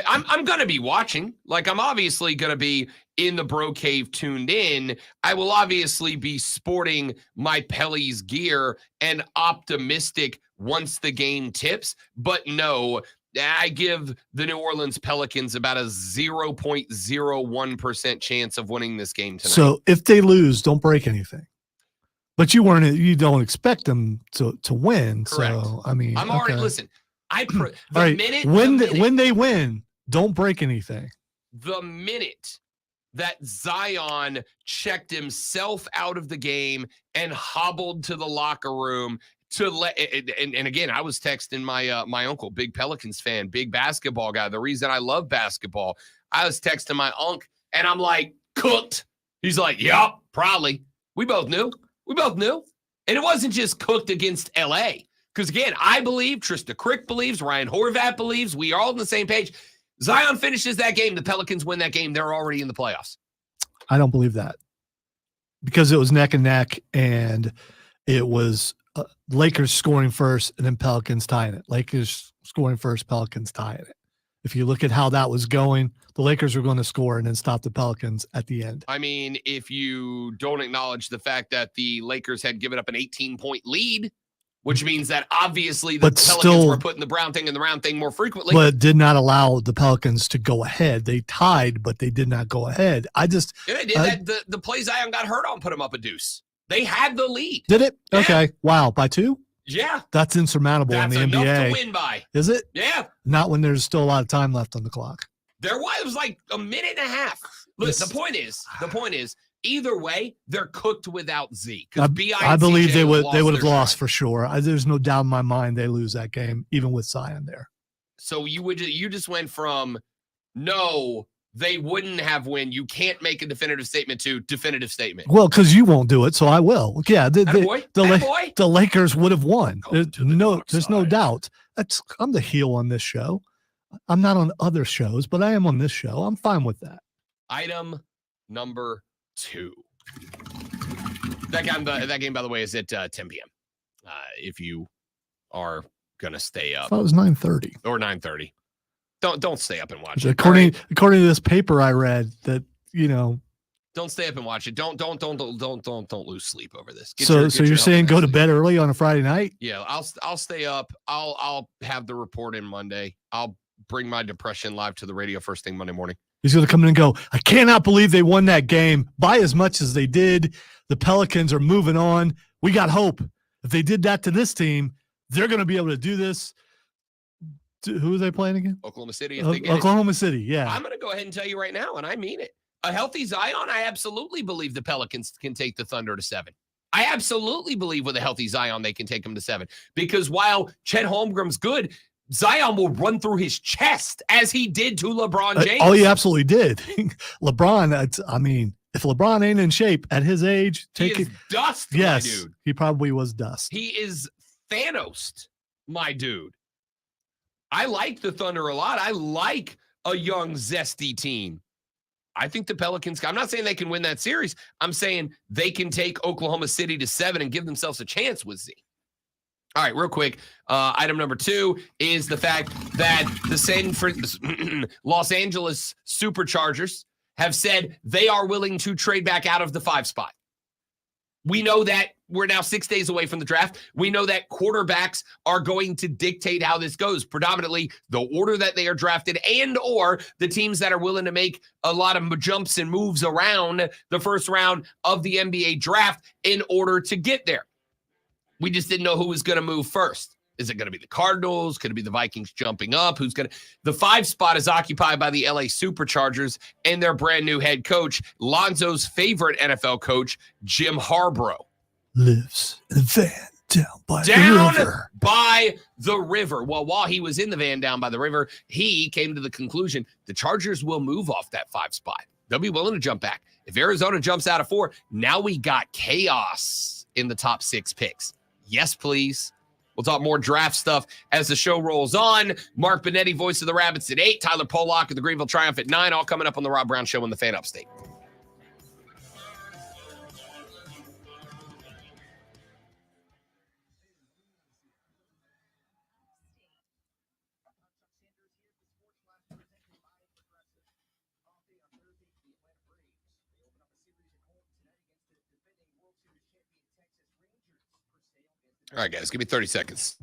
I'm going to be watching. Like I'm obviously going to be in the Bro Cave tuned in. I will obviously be sporting my Pelly's gear and optimistic once the game tips. But no, I give the New Orleans Pelicans about a 0.01% chance of winning this game tonight. So if they lose, don't break anything. But you don't expect them to win. Correct. So I mean, I'm already listen. All right. When they win, don't break anything. The minute that Zion checked himself out of the game and hobbled to the locker room to let and again, I was texting my uncle, big Pelicans fan, big basketball guy. The reason I love basketball, I was texting my uncle and I'm like, cooked. He's like, yup, probably. We both knew. And it wasn't just cooked against LA. Because again, I believe, Trista Crick believes, Ryan Horvath believes, we are all on the same page. Zion finishes that game, the Pelicans win that game, they're already in the playoffs. I don't believe that. Because it was neck and neck, and it was Lakers scoring first and then Pelicans tying it. Lakers scoring first, Pelicans tying it. If you look at how that was going, the Lakers were going to score and then stop the Pelicans at the end. I mean, if you don't acknowledge the fact that the Lakers had given up an 18-point lead, which means that obviously the Pelicans were putting the brown thing and the round thing more frequently. But did not allow the Pelicans to go ahead. They tied, but they did not go ahead. Yeah, they did. The play Zion got hurt on put him up a deuce. They had the lead. Did it? Yeah. Okay. Wow. By 2? Yeah. That's insurmountable in the NBA. That's enough to win by. Is it? Yeah. Not when there's still a lot of time left on the clock. It was like a minute and a half. Look, the point is, either way, they're cooked without Z. I believe they would have lost for sure. There's no doubt in my mind they lose that game, even with Zion there. So you just went from no, they wouldn't have win. You can't make a definitive statement to definitive statement. Well, because you won't do it, so I will. Yeah, the Lakers would have won. There's no doubt. I'm the heel on this show. I'm not on other shows, but I am on this show. I'm fine with that. Item number 2. That game, by the way, is at 10 p.m. If you are gonna stay up, I thought it was 9:30 or 9:30. Don't stay up and watch it. According to this paper I read, that don't stay up and watch it. Don't lose sleep over this. So you're saying go to bed early on a Friday night? Yeah, I'll stay up. I'll have the report in Monday. I'll bring my depression live to the radio first thing Monday morning. He's going to come in and go, I cannot believe they won that game by as much as they did. The Pelicans are moving on. We got hope. If they did that to this team, they're going to be able to do this. Who are they playing again? Oklahoma City. Oklahoma City, yeah. I'm going to go ahead and tell you right now, and I mean it. A healthy Zion, I absolutely believe the Pelicans can take the Thunder to 7. I absolutely believe with a healthy Zion, they can take them to 7. Because while Chet Holmgren's good, Zion will run through his chest as he did to LeBron James. Oh, he absolutely did. LeBron, I mean, if LeBron ain't in shape at his age, he is dust, yes, my dude. He probably was dust. He is Thanos, my dude. I like the Thunder a lot. I like a young, zesty team. I think the Pelicans, I'm not saying they can win that series. I'm saying they can take Oklahoma City to 7 and give themselves a chance with Z. All right, real quick. Item number 2 is the fact that the Los Angeles Superchargers have said they are willing to trade back out of the 5 spot. We know that we're now 6 days away from the draft. We know that quarterbacks are going to dictate how this goes, predominantly the order that they are drafted and or the teams that are willing to make a lot of jumps and moves around the first round of the NBA draft in order to get there. We just didn't know who was going to move first. Is it going to be the Cardinals? Could it be the Vikings jumping up? The 5 spot is occupied by the LA Superchargers and their brand new head coach, Lonzo's favorite NFL coach, Jim Harbaugh. Lives in a van down by the river. Well, while he was in the van down by the river, he came to the conclusion the Chargers will move off that 5 spot. They'll be willing to jump back. If Arizona jumps out of 4, now we got chaos in the top 6 picks. Yes, please. We'll talk more draft stuff as the show rolls on. Mark Benetti, voice of the Rabbits at 8. Tyler Pollock of the Greenville Triumph at 9. All coming up on the Rob Brown Show in the Fan Upstate. All right, guys, give me 30 seconds.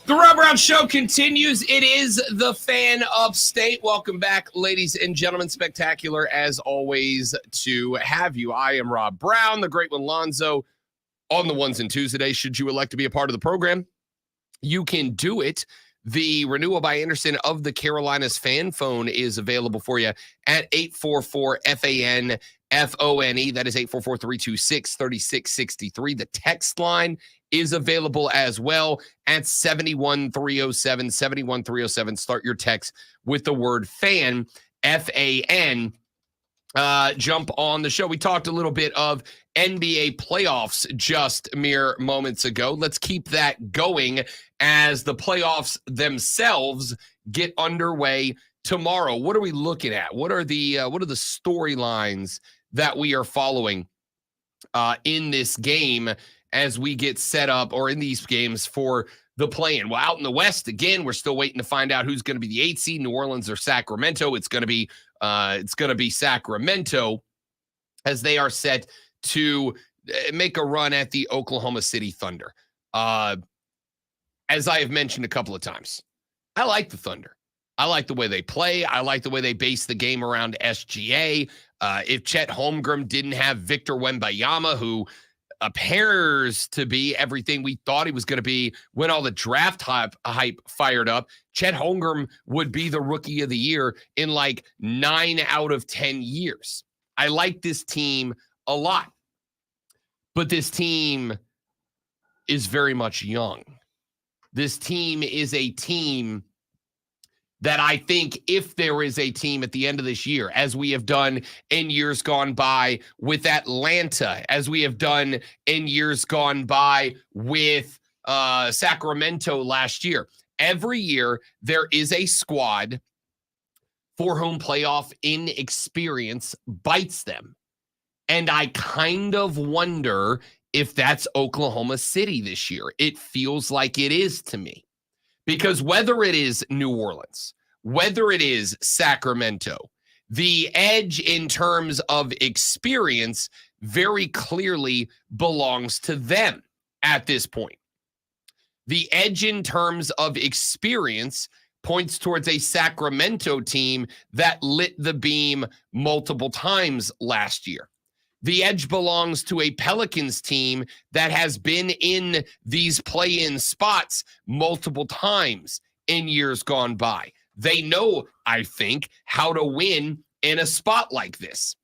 The Rob Brown Show continues. It is the Fan Upstate. Welcome back, ladies and gentlemen. Spectacular, as always, to have you. I am Rob Brown, the great one Lonzo, on the ones and twos today. Should you elect to be a part of the program, you can do it. The Renewal by Anderson of the Carolinas fan phone is available for you at 844-FAN-FONE. That is 844-326-3663. The text line is available as well at 71307, 71307. Start your text with the word fan, F-A-N. Jump on the show. We talked a little bit of NBA playoffs just mere moments ago. Let's keep that going as the playoffs themselves get underway tomorrow. What are we looking at? What are the storylines that we are following in this game as we get set up, or in these games for the play-in? Well, out in the West, again, we're still waiting to find out who's going to be the 8th seed, New Orleans or Sacramento. It's going to be Sacramento, as they are set to make a run at the Oklahoma City Thunder. As I have mentioned a couple of times, I like the Thunder. I like the way they play. I like the way they base the game around SGA. If Chet Holmgren didn't have Victor Wembanyama, who appears to be everything we thought he was going to be when all the draft hype fired up. Chet Holmgren would be the rookie of the year in like 9 out of 10 years. I like this team a lot, but this team is very much young. This team is a team that I think if there is a team at the end of this year, as we have done in years gone by with Atlanta, as we have done in years gone by with Sacramento last year, every year there is a squad for whom playoff inexperience bites them. And I kind of wonder if that's Oklahoma City this year. It feels like it is to me. Because whether it is New Orleans, whether it is Sacramento, the edge in terms of experience very clearly belongs to them at this point. The edge in terms of experience points towards a Sacramento team that lit the beam multiple times last year. The edge belongs to a Pelicans team that has been in these play-in spots multiple times in years gone by. They know, I think, how to win in a spot like this.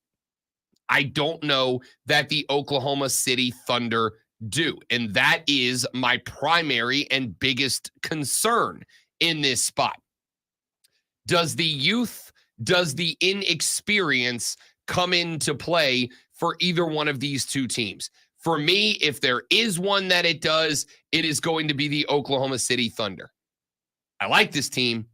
I don't know that the Oklahoma City Thunder do, and that is my primary and biggest concern in this spot. Does the youth, does the inexperience come into play for either one of these two teams? For me, if there is one that it does, it is going to be the Oklahoma City Thunder. I like this team.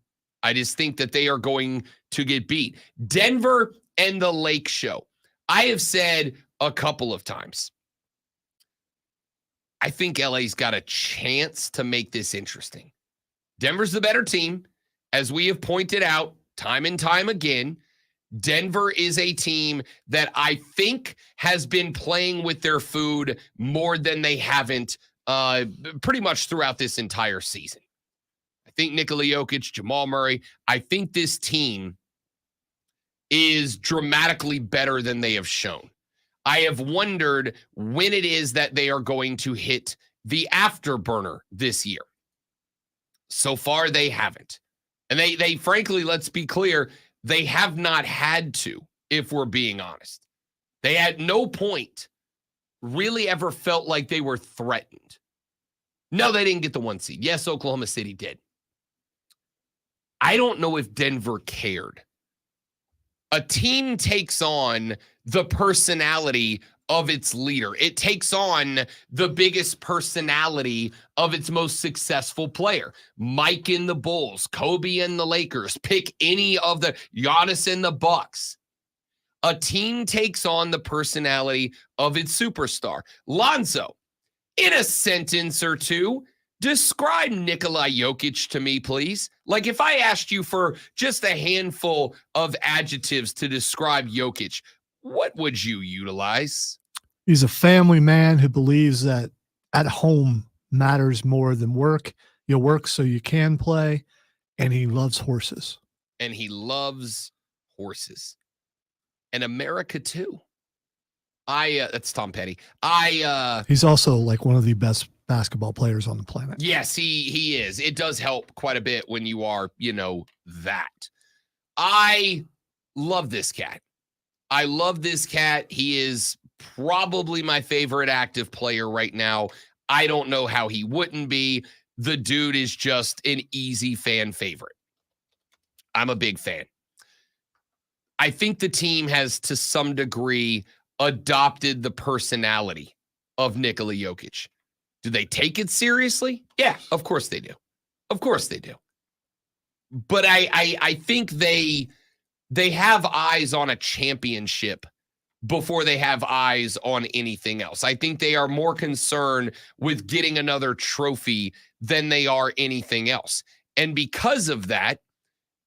I just think that they are going to get beat. Denver and the Lake Show. I have said a couple of times, I think LA's got a chance to make this interesting. Denver's the better team. As we have pointed out time and time again, Denver is a team that I think has been playing with their food more than they haven't pretty much throughout this entire season. I think Nikola Jokic, Jamal Murray, I think this team is dramatically better than they have shown. I have wondered when it is that they are going to hit the afterburner this year. So far, they haven't. And they frankly, let's be clear, they have not had to, if we're being honest. They at no point really ever felt like they were threatened. No, they didn't get the 1 seed. Yes, Oklahoma City did. I don't know if Denver cared. A team takes on the personality of its leader. It takes on the biggest personality of its most successful player. Mike in the Bulls, Kobe in the Lakers, pick any of the Giannis in the Bucks. A team takes on the personality of its superstar. Lonzo, in a sentence or two, describe Nikola Jokic to me, please. Like if I asked you for just a handful of adjectives to describe Jokic, what would you utilize? He's a family man who believes that at home matters more than work. You work so you can play, and he loves horses. And he loves horses. And America too. That's Tom Petty. He's also like one of the best basketball players on the planet. Yes, he is. It does help quite a bit when you are, that. I love this cat. I love this cat. He is probably my favorite active player right now. I don't know how he wouldn't be. The dude is just an easy fan favorite. I'm a big fan. I think the team has, to some degree, adopted the personality of Nikola Jokic. Do they take it seriously? Yeah, of course they do. Of course they do. But I think they have eyes on a championship before they have eyes on anything else. I think they are more concerned with getting another trophy than they are anything else. And because of that,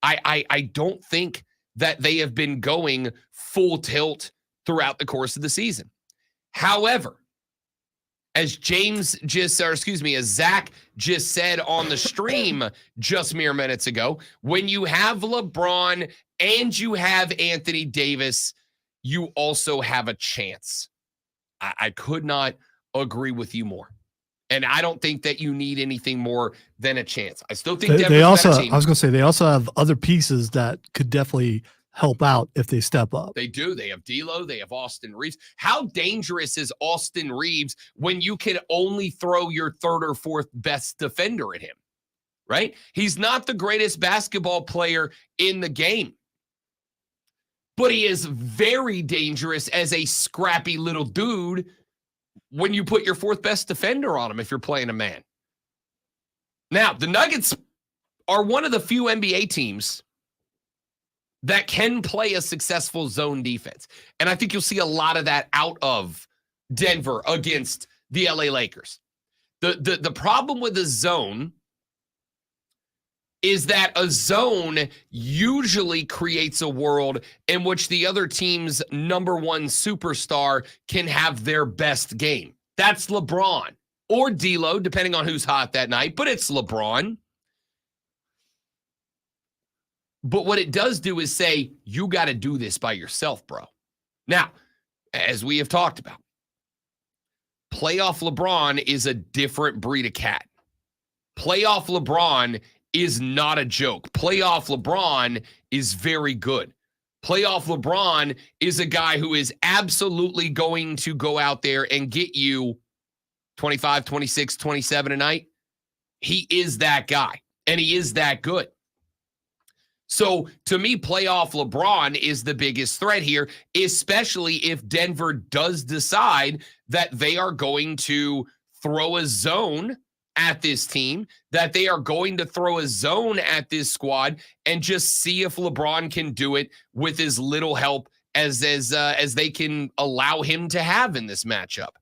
I don't think that they have been going full tilt throughout the course of the season. However, as Zach just said on the stream just mere minutes ago, when you have LeBron and you have Anthony Davis, you also have a chance. I could not agree with you more. And I don't think that you need anything more than a chance. I still think They Denver's also, a better team. I was going to say, they also have other pieces that could definitely help out if they step up. They do. They have D'Lo. They have Austin Reeves. How dangerous is Austin Reeves when you can only throw your third or fourth best defender at him, right? He's not the greatest basketball player in the game, but he is very dangerous as a scrappy little dude when you put your fourth best defender on him if you're playing a man. Now, the Nuggets are one of the few NBA teams that can play a successful zone defense. And I think you'll see a lot of that out of Denver against the LA Lakers. The problem with the zone is that a zone usually creates a world in which the other team's number one superstar can have their best game. That's LeBron or D'Lo, depending on who's hot that night, but it's LeBron. But what it does do is say, you got to do this by yourself, bro. Now, as we have talked about, playoff LeBron is a different breed of cat. Playoff LeBron is not a joke. Playoff LeBron is very good. Playoff LeBron is a guy who is absolutely going to go out there and get you 25, 26, 27 a night. He is that guy, and he is that good. So, to me, playoff LeBron is the biggest threat here, especially if Denver does decide that they are going to throw a zone at this team, that they are going to throw a zone at this squad and just see if LeBron can do it with as little help as they can allow him to have in this matchup.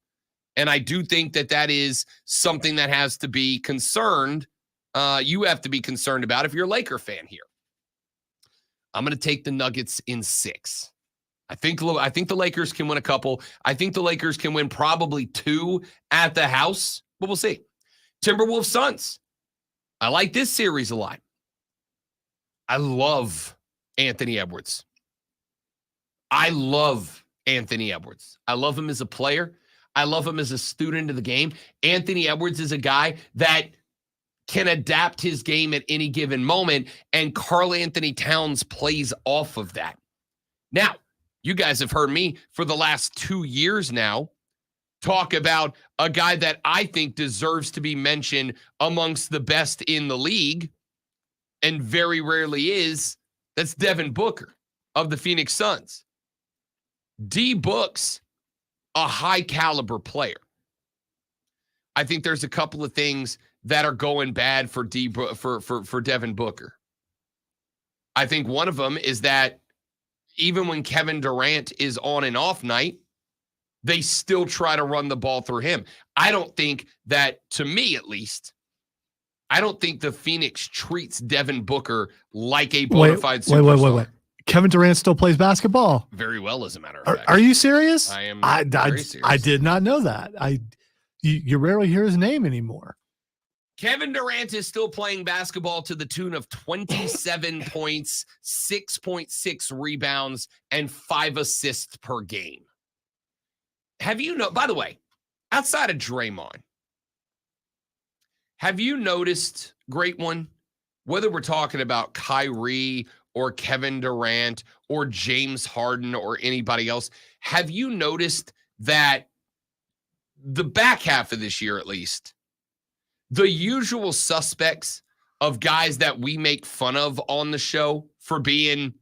And I do think that that is something that has to be concerned. You have to be concerned about if you're a Laker fan here. I'm going to take the Nuggets in 6. I think the Lakers can win a couple. I think the Lakers can win probably 2 at the house, but we'll see. Timberwolves Suns. I like this series a lot. I love Anthony Edwards. I love Anthony Edwards. I love him as a player. I love him as a student of the game. Anthony Edwards is a guy that can adapt his game at any given moment, and Karl Anthony Towns plays off of that. Now, you guys have heard me for the last 2 years now talk about a guy that I think deserves to be mentioned amongst the best in the league, and very rarely is. That's Devin Booker of the Phoenix Suns. D Book's a high caliber player. I think there's a couple of things that are going bad for Devin Booker. I think one of them is that even when Kevin Durant is on an off night, they still try to run the ball through him. I don't think that, to me at least, I don't think the Phoenix treats Devin Booker like a bona fide superstar. Wait. Kevin Durant still plays basketball. Very well, as a matter of fact. Are you serious? I am very serious. I did not know that. You rarely hear his name anymore. Kevin Durant is still playing basketball to the tune of 27 points, 6.6 rebounds, and 5 assists per game. By the way, outside of Draymond, have you noticed, great one, whether we're talking about Kyrie or Kevin Durant or James Harden or anybody else, have you noticed that the back half of this year, at least, the usual suspects of guys that we make fun of on the show for being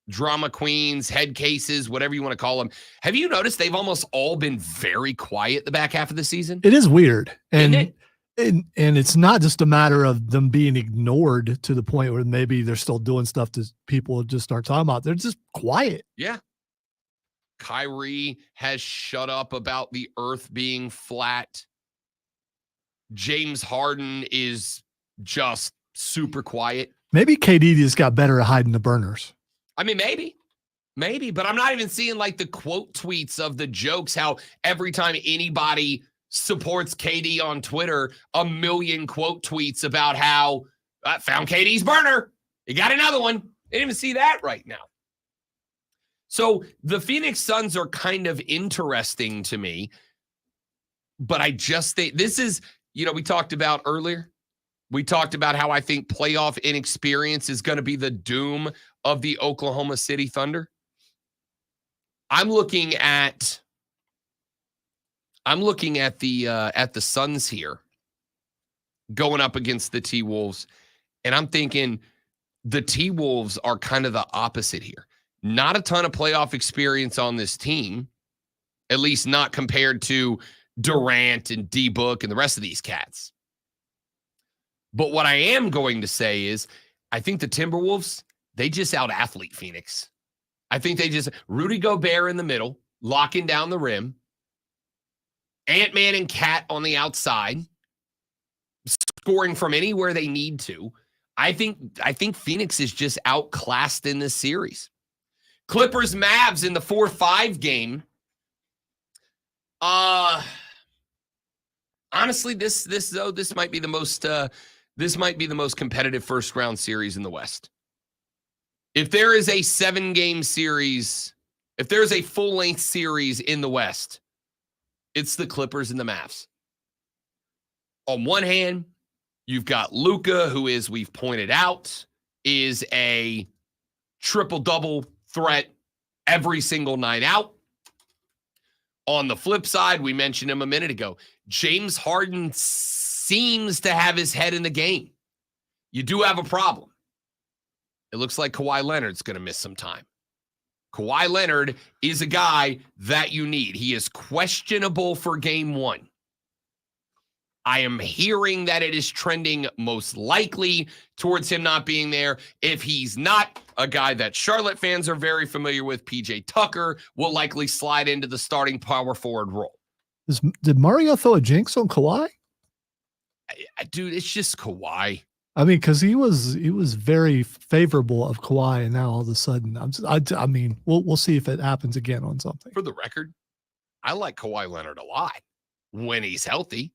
drama queens, head cases, whatever you want to call them, have you noticed they've almost all been very quiet the back half of the season? It is weird. Isn't it? And it's not just a matter of them being ignored to the point where maybe they're still doing stuff that people just start talking about. They're just quiet. Yeah. Kyrie has shut up about the earth being flat. James Harden is just super quiet. Maybe KD just got better at hiding the burners. I mean, maybe, but I'm not even seeing like the quote tweets of the jokes, how every time anybody supports KD on Twitter, a million quote tweets about how I found KD's burner. You got another one. Didn't even see that right now. So the Phoenix Suns are kind of interesting to me But I just think this is, we talked about earlier. We talked about how I think playoff inexperience is going to be the doom of the Oklahoma City Thunder. I'm looking at the Suns here going up against the T-Wolves, and I'm thinking the T-Wolves are kind of the opposite here. Not a ton of playoff experience on this team, at least not compared to Durant and D-Book and the rest of these cats. But what I am going to say is I think the Timberwolves, they just out-athlete Phoenix. I think they just Rudy Gobert in the middle, locking down the rim. Ant-Man and Cat on the outside, scoring from anywhere they need to. I think Phoenix is just outclassed in this series. Clippers Mavs in the 4-5 game. Honestly, this might be the most competitive first round series in the West. If there is a 7-game series, if there's a full-length series in the West, it's the Clippers and the Mavs. On one hand, you've got Luka, who is, we've pointed out, is a triple-double threat every single night out. On the flip side, we mentioned him a minute ago, James Harden seems to have his head in the game. You do have a problem. It looks like Kawhi Leonard's going to miss some time. Kawhi Leonard is a guy that you need. He is questionable for game 1. I am hearing that it is trending most likely towards him not being there. If he's not, a guy that Charlotte fans are very familiar with, PJ Tucker, will likely slide into the starting power forward role. Did Mario throw a jinx on Kawhi? Dude, it's just Kawhi. I mean, because he was very favorable of Kawhi, and now all of a sudden, I mean, we'll see if it happens again on something. For the record, I like Kawhi Leonard a lot when he's healthy,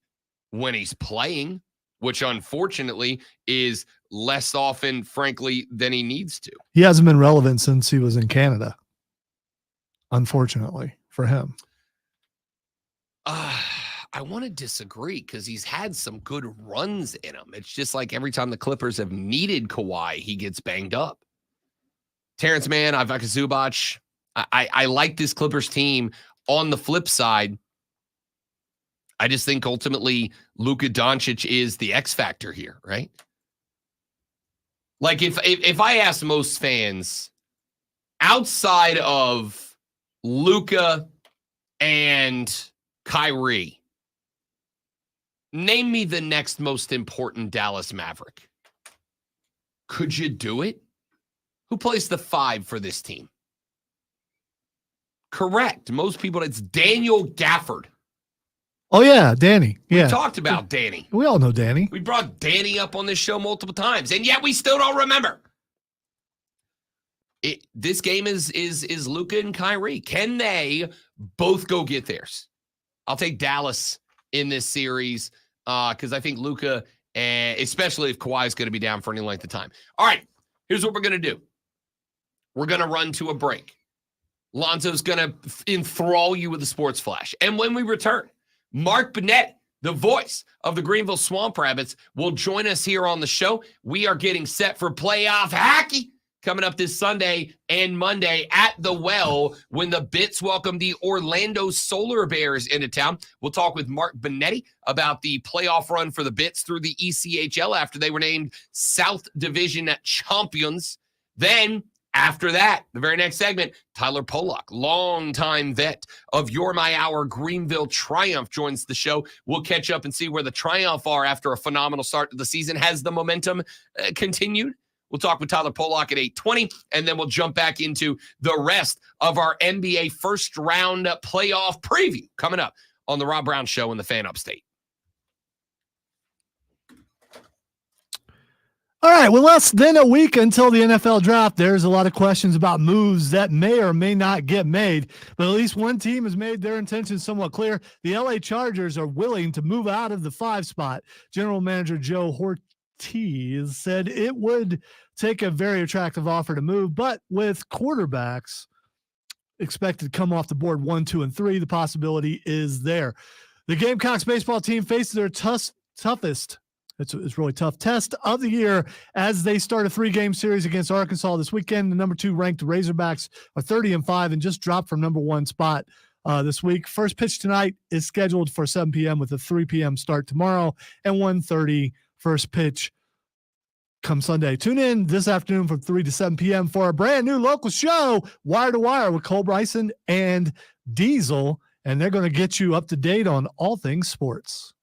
when he's playing, which unfortunately is less often, frankly, than he needs to. He hasn't been relevant since he was in Canada, unfortunately for him. I want to disagree because he's had some good runs in him. It's just like every time the Clippers have needed Kawhi, he gets banged up. Terrence Mann, Ivica Zubac. I like this Clippers team. On the flip side, I just think ultimately Luka Doncic is the X factor here, right? Like if I ask most fans outside of Luka and Kyrie, name me the next most important Dallas Maverick. Could you do it? Who plays the 5 for this team? Correct. Most people, it's Daniel Gafford. Oh, yeah, Danny. Yeah. We talked about Danny. We all know Danny. We brought Danny up on this show multiple times, and yet we still don't remember. This game is Luka and Kyrie. Can they both go get theirs? I'll take Dallas in this series because I think Luka, especially if Kawhi is going to be down for any length of time. All right, here's what we're going to do. We're going to run to a break. Lonzo's going to enthrall you with the sports flash. And when we return, Mark Benetti, the voice of the Greenville Swamp Rabbits, will join us here on the show. We are getting set for playoff hockey coming up this Sunday and Monday at the Well when the Bits welcome the Orlando Solar Bears into town. We'll talk with Mark Benetti about the playoff run for the Bits through the ECHL after they were named South Division champions. Then, after that, the very next segment, Tyler Pollock, longtime vet of You're My Hour Greenville Triumph, joins the show. We'll catch up and see where the Triumph are after a phenomenal start to the season. Has the momentum continued? We'll talk with Tyler Pollock at 8:20, and then we'll jump back into the rest of our NBA first round playoff preview coming up on the Rob Brown Show in the Fan Upstate. All right, well, less than a week until the NFL draft. There's a lot of questions about moves that may or may not get made, but at least one team has made their intentions somewhat clear. The LA Chargers are willing to move out of the 5 spot. General Manager Joe Ortiz said it would take a very attractive offer to move, but with quarterbacks expected to come off the board 1, 2, and 3, the possibility is there. The Gamecocks baseball team faces their toughest, it's really tough, test of the year as they start a 3-game series against Arkansas this weekend. The number 2 ranked Razorbacks are 30-5 and just dropped from number 1 spot this week. First pitch tonight is scheduled for 7 p.m. with a 3 p.m. start tomorrow and 1:30 first pitch come Sunday. Tune in this afternoon from 3 to 7 p.m. for a brand new local show, Wire to Wire, with Cole Bryson and Diesel, and they're going to get you up to date on all things sports.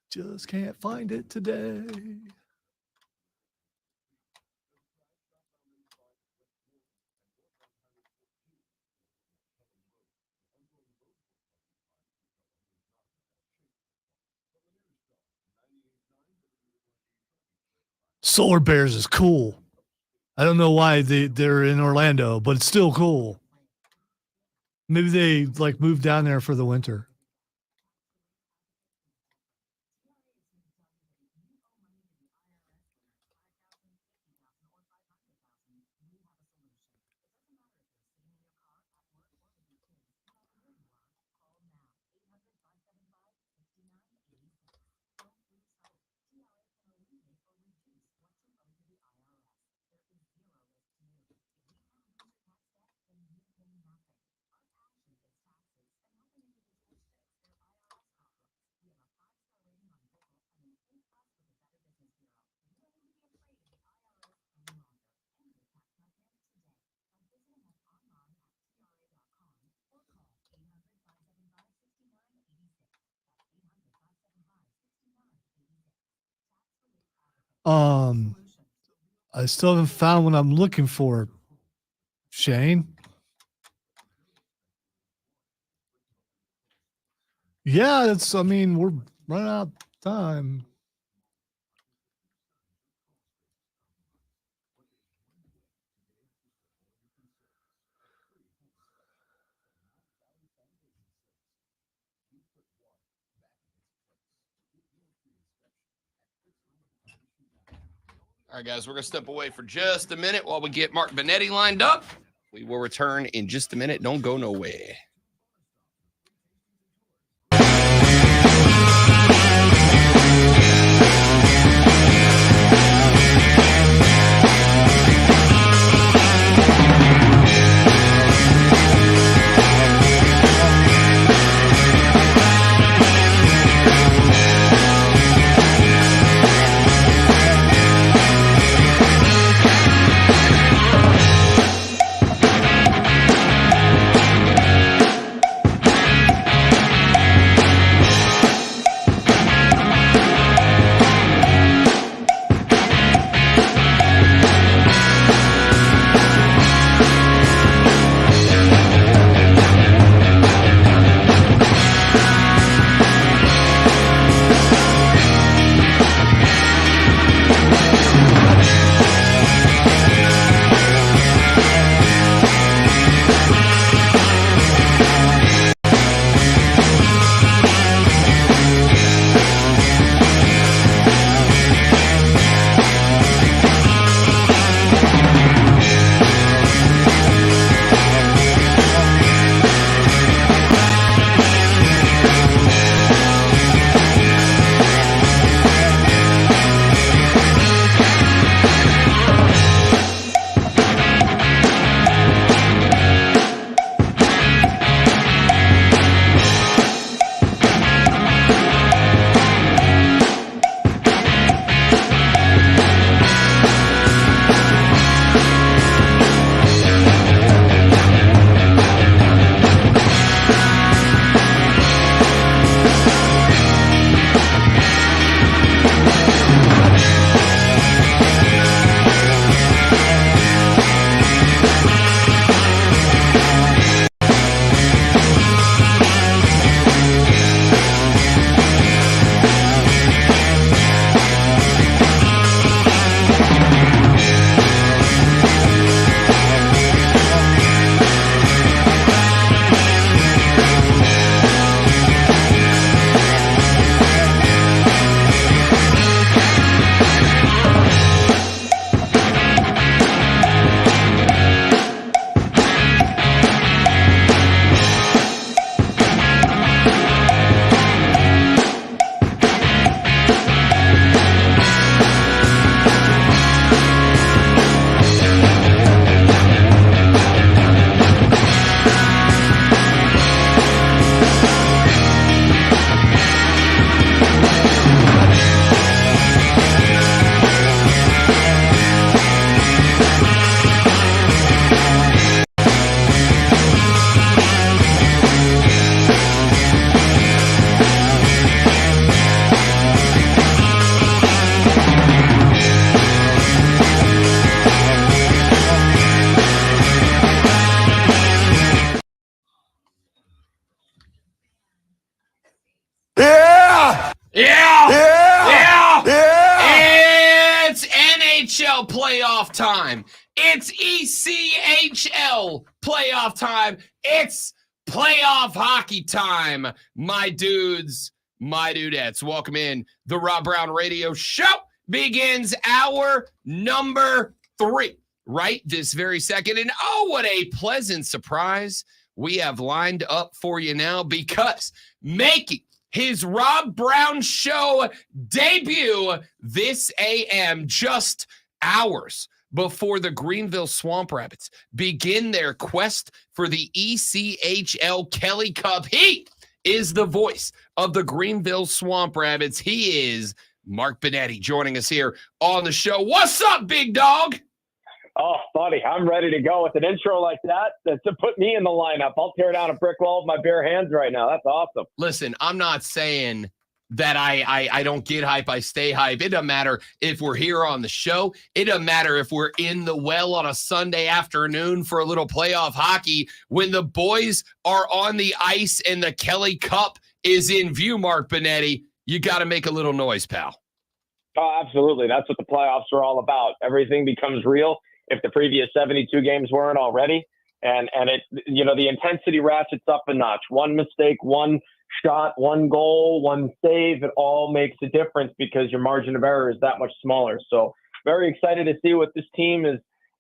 Just can't find it today. Solar Bears is cool. I don't know why they're in Orlando, but it's still cool. Maybe they like moved down there for the winter. I still haven't found what I'm looking for, Shane. Yeah, I mean, we're running out of time. All right, guys, we're going to step away for just a minute while we get Mark Benetti lined up. We will return in just a minute. Don't go nowhere. Yeah! Yeah! Yeah! Yeah! It's NHL playoff time. It's ECHL playoff time. It's playoff hockey time. My dudes, my dudettes, welcome in. The Rob Brown Radio Show begins hour number 3 right this very second. And oh, what a pleasant surprise we have lined up for you now, because making his Rob Brown Show debut this AM, just hours before the Greenville Swamp Rabbits begin their quest for the ECHL Kelly Cup. He is the voice of the Greenville Swamp Rabbits. He is Mark Benetti, joining us here on the show. What's up, big dog? Oh, buddy, I'm ready to go with an intro like that to put me in the lineup. I'll tear down a brick wall with my bare hands right now. That's awesome. Listen, I'm not saying that I don't get hype, I stay hype. It doesn't matter if we're here on the show. It doesn't matter if we're in the well on a Sunday afternoon for a little playoff hockey. When the boys are on the ice and the Kelly Cup is in view, Mark Benetti, you got to make a little noise, pal. Oh, absolutely. That's what the playoffs are all about. Everything becomes real if the previous 72 games weren't already. And it, the intensity ratchets up a notch. One mistake, one shot, one goal, one save, it all makes a difference because your margin of error is that much smaller. So very excited to see what this team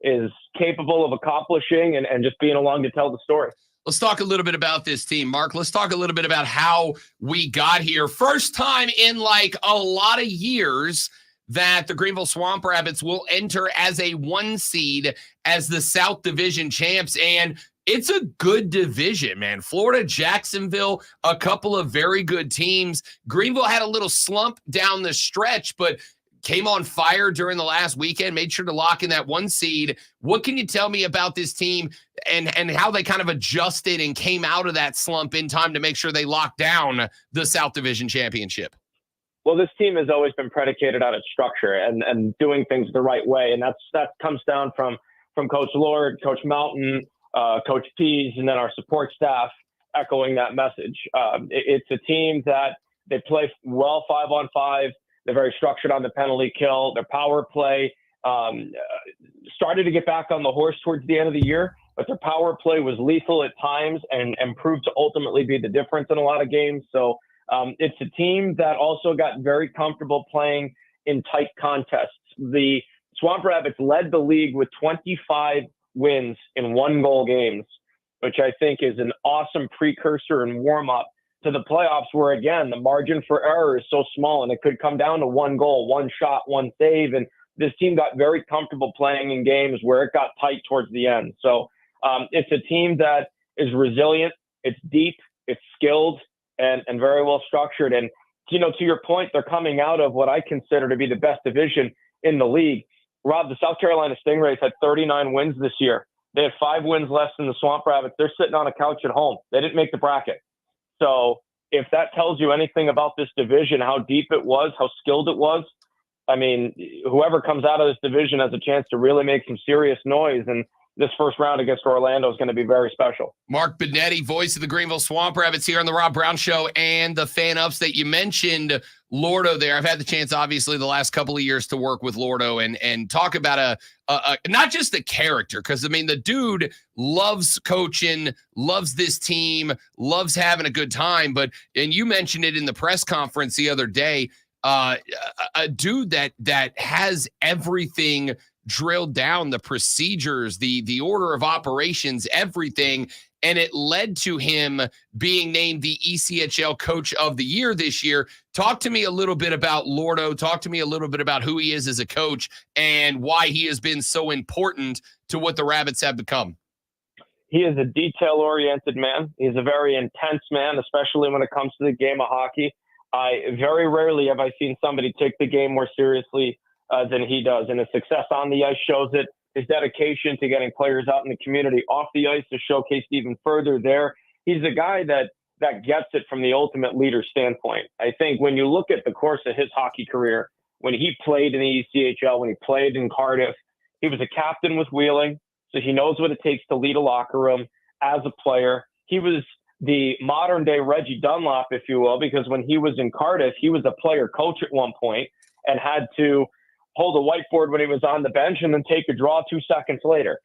is capable of accomplishing and just being along to tell the story. Let's talk a little bit about this team, Mark. Let's talk a little bit about how we got here. First time in like a lot of years that the Greenville Swamp Rabbits will enter as a 1 seed as the South Division champs. And it's a good division, man. Florida, Jacksonville, a couple of very good teams. Greenville had a little slump down the stretch, but came on fire during the last weekend, made sure to lock in that 1 seed. What can you tell me about this team and how they kind of adjusted and came out of that slump in time to make sure they locked down the South Division championship? Well, this team has always been predicated on its structure and doing things the right way. And that comes down from Coach Lord, Coach Mountain, Coach Pease, and then our support staff echoing that message. It's a team that they play well 5-on-5. They're very structured on the penalty kill. Their power play started to get back on the horse towards the end of the year, but their power play was lethal at times and proved to ultimately be the difference in a lot of games. So it's a team that also got very comfortable playing in tight contests. The Swamp Rabbits led the league with 25 wins in 1-goal games, which I think is an awesome precursor and warm-up to the playoffs where, again, the margin for error is so small and it could come down to 1 goal, 1 shot, 1 save. And this team got very comfortable playing in games where it got tight towards the end. So it's a team that is resilient, it's deep, it's skilled, and very well structured. And, to your point, they're coming out of what I consider to be the best division in the league. Rob, the South Carolina Stingrays had 39 wins this year. They had 5 wins less than the Swamp Rabbits. They're sitting on a couch at home. They didn't make the bracket. So if that tells you anything about this division, how deep it was, how skilled it was, I mean, whoever comes out of this division has a chance to really make some serious noise. And this first round against Orlando is going to be very special. Mark Benetti, voice of the Greenville Swamp Rabbits, here on the Rob Brown Show, and the fan ups that you mentioned. Lordo there. I've had the chance, obviously, the last couple of years to work with Lordo and talk about a not just the character, because, I mean, the dude loves coaching, loves this team, loves having a good time. And you mentioned it in the press conference the other day, a dude that has everything drilled down, the procedures, the order of operations, everything. And it led to him being named the ECHL Coach of the Year this year. Talk to me a little bit about Lordo. Talk to me a little bit about who he is as a coach and why he has been so important to what the Rabbits have become. He is a detail-oriented man. He's a very intense man, especially when it comes to the game of hockey. Very rarely have I seen somebody take the game more seriously than he does. And his success on the ice shows it. His dedication to getting players out in the community off the ice is showcased even further there. He's a guy that gets it from the ultimate leader standpoint. I think when you look at the course of his hockey career, when he played in the ECHL, when he played in Cardiff, he was a captain with Wheeling, so he knows what it takes to lead a locker room as a player. He was the modern day Reggie Dunlop, if you will, because when he was in Cardiff, he was a player coach at one point and had to hold a whiteboard when he was on the bench and then take a draw 2 seconds later.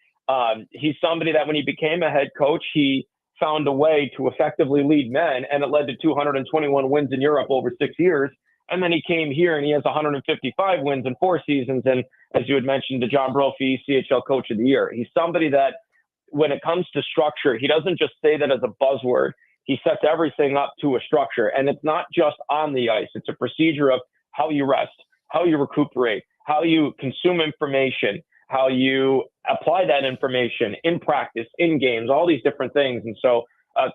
He's somebody that when he became a head coach, he found a way to effectively lead men, and it led to 221 wins in Europe over 6 years. And then he came here and he has 155 wins in 4 seasons. And as you had mentioned, the John Brophy CHL Coach of the Year. He's somebody that when it comes to structure, he doesn't just say that as a buzzword. He sets everything up to a structure. And it's not just on the ice. It's a procedure of how you rest, how you recuperate, how you consume information, how you apply that information in practice, in games, all these different things. And so